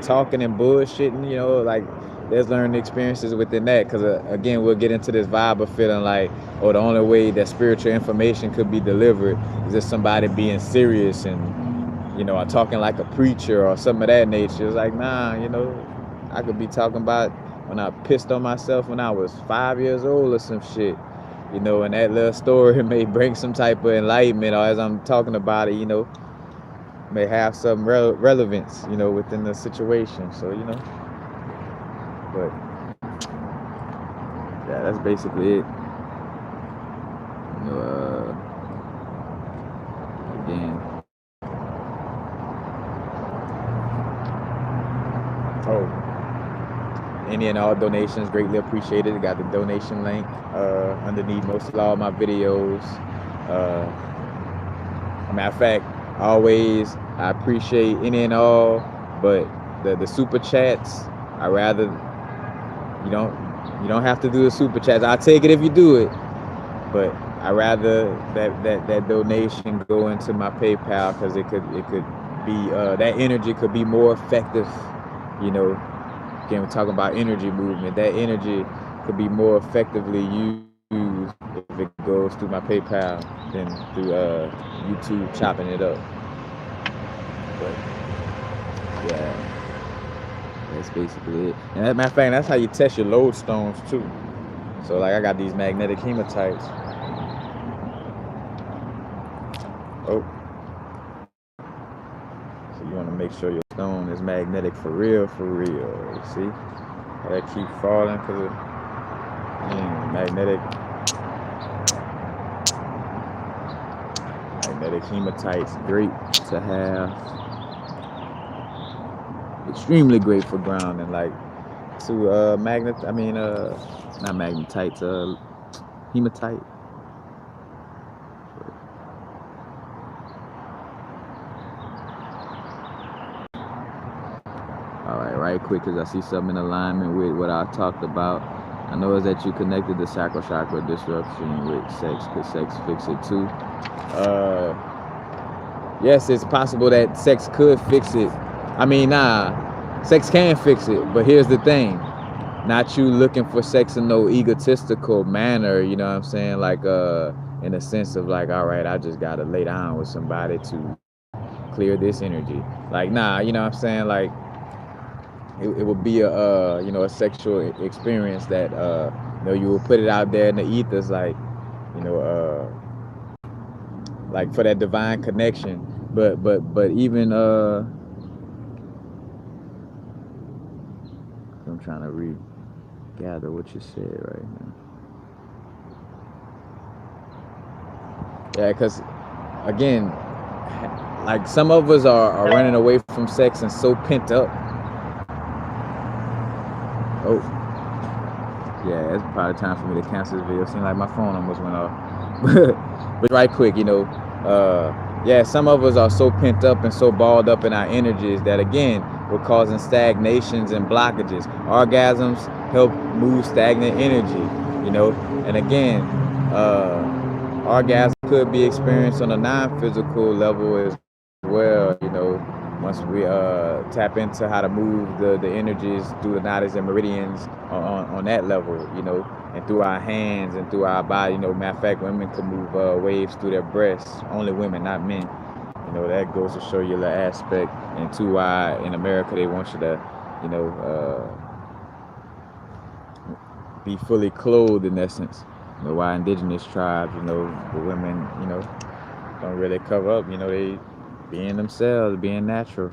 S1: talking and bullshitting, you know, like there's learning experiences within that, because again, we'll get into this vibe of feeling like, oh, the only way that spiritual information could be delivered is just somebody being serious and, you know, or talking like a preacher or something of that nature. It's like, nah, you know, I could be talking about when I pissed on myself when I was 5 years old or some shit, you know, and that little story may bring some type of enlightenment, or as I'm talking about it, you know, may have some relevance, you know, within the situation. So, you know, but yeah, that's basically it. You know, again, oh, any and all donations greatly appreciated. I got the donation link underneath most of all my videos. Matter of fact, always I appreciate any and all, but the super chats, I rather you don't have to do the super chats. I'll take it if you do it, but I rather that donation go into my PayPal, because it could be that energy could be more effective. You know, again, we're talking about energy movement. That energy could be more effectively used if it goes through my PayPal than through YouTube chopping it up. But yeah, that's basically it. And as a matter of fact, that's how you test your lodestones too. So like I got these magnetic hematites. Oh, so you want to make sure your stone is magnetic for real, for real. You see how that keep falling because of magnetic hematites. Great to have. Extremely great for grounding. Like to magnet. I mean not magnetite. Hematite. All right, right quick, because I see something in alignment with what I talked about. I know is that you connected the sacral chakra disruption with sex. Could sex fix it too? Yes, it's possible that sex could fix it. I mean, sex can fix it, but here's the thing. Not you looking for sex in no egotistical manner, you know what I'm saying? Like, in a sense of like, all right, I just gotta lay down with somebody to clear this energy. Like, nah, you know what I'm saying? Like, it would be a sexual experience that you will put it out there in the ethers, like, like for that divine connection. But even I'm trying to regather what you said right now. Yeah, because again, like some of us are running away from sex and so pent up. Oh, yeah, it's probably time for me to cancel this video. Seems like my phone almost went off. But right quick, yeah, some of us are so pent up and so balled up in our energies that again, we're causing stagnations and blockages. Orgasms help move stagnant energy, and again, orgasm could be experienced on a non-physical level as well, once we tap into how to move the energies through the nodes and meridians on that level, and through our hands and through our body. Matter of fact, women can move waves through their breasts. Only women, not men. That goes to show you the aspect. And two, why in America they want you to, be fully clothed in essence. Why indigenous tribes, the women, don't really cover up. They being themselves, being natural.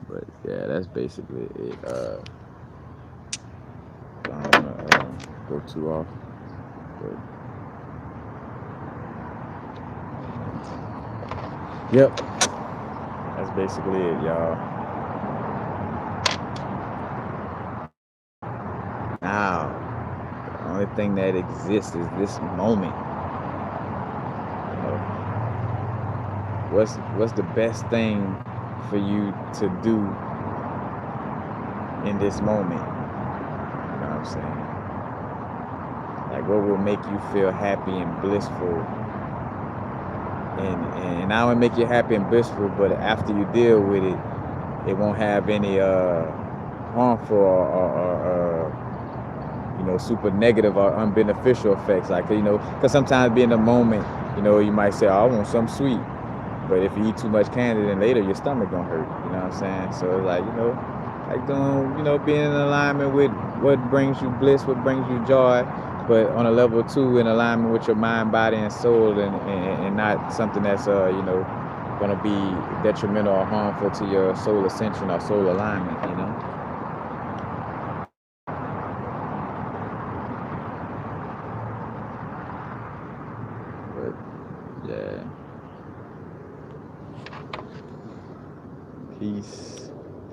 S1: But yeah, that's basically it. I don't want to go too off. But yep, that's basically it, y'all. Now, the only thing that exists is this moment. What's the best thing for you to do in this moment? You know what I'm saying? Like, what will make you feel happy and blissful? And not only make you happy and blissful, but after you deal with it, it won't have any harmful or super negative or unbeneficial effects. Like, because sometimes being in the moment, you might say, oh, I want something sweet. But if you eat too much candy, then later your stomach gonna hurt. You know what I'm saying? So it's like, like doing, being in alignment with what brings you bliss, what brings you joy, but on a level 2 in alignment with your mind, body, and soul, and not something that's gonna be detrimental or harmful to your soul ascension or soul alignment. But yeah.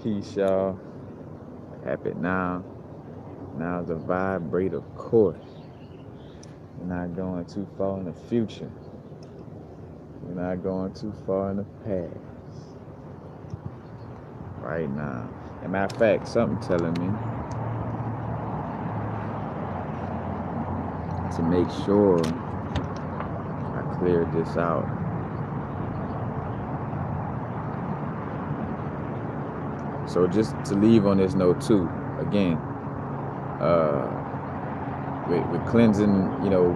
S1: Peace, y'all. Happy now. Now's the vibrate, of course. We're not going too far in the future. We're not going too far in the past. Right now. As a matter of fact, something telling me to make sure I clear this out. So just to leave on this note too, again, with cleansing, you know,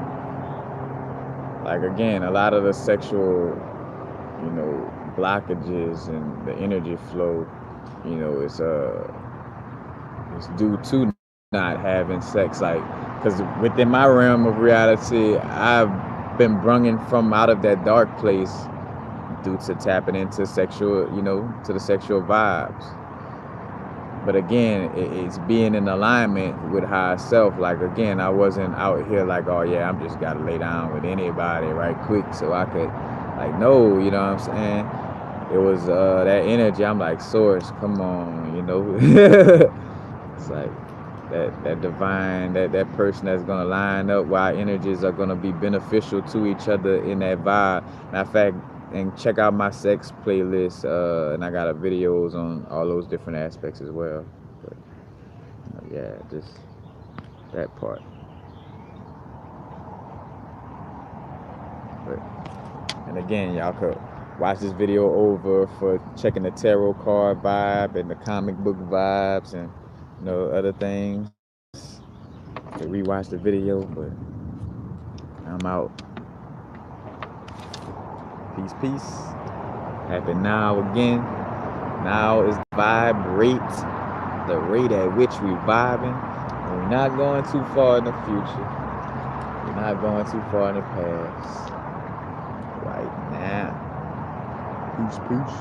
S1: like again, a lot of the sexual, you know, blockages and the energy flow, you know, it's due to not having sex. Like, because within my realm of reality, I've been brungen from out of that dark place due to tapping into sexual, you know, to the sexual vibes. But again, it's being in alignment with higher self. Like again, I wasn't out here like, oh yeah, I'm just gotta lay down with anybody right quick so I could, like, no, you know what I'm saying? It was that energy. I'm like, source, come on, you know. It's like that divine, that person that's gonna line up where our energies are gonna be beneficial to each other in that vibe. Matter of fact, and check out my sex playlist, and I got videos on all those different aspects as well. But yeah, just that part. But and again, y'all could watch this video over for checking the tarot card vibe and the comic book vibes and, you know, other things. You can rewatch the video, but I'm out. Peace, peace. Happy now again. Now is the rate at which we vibing. And we're not going too far in the future. We're not going too far in the past. Right now. Peace, peace.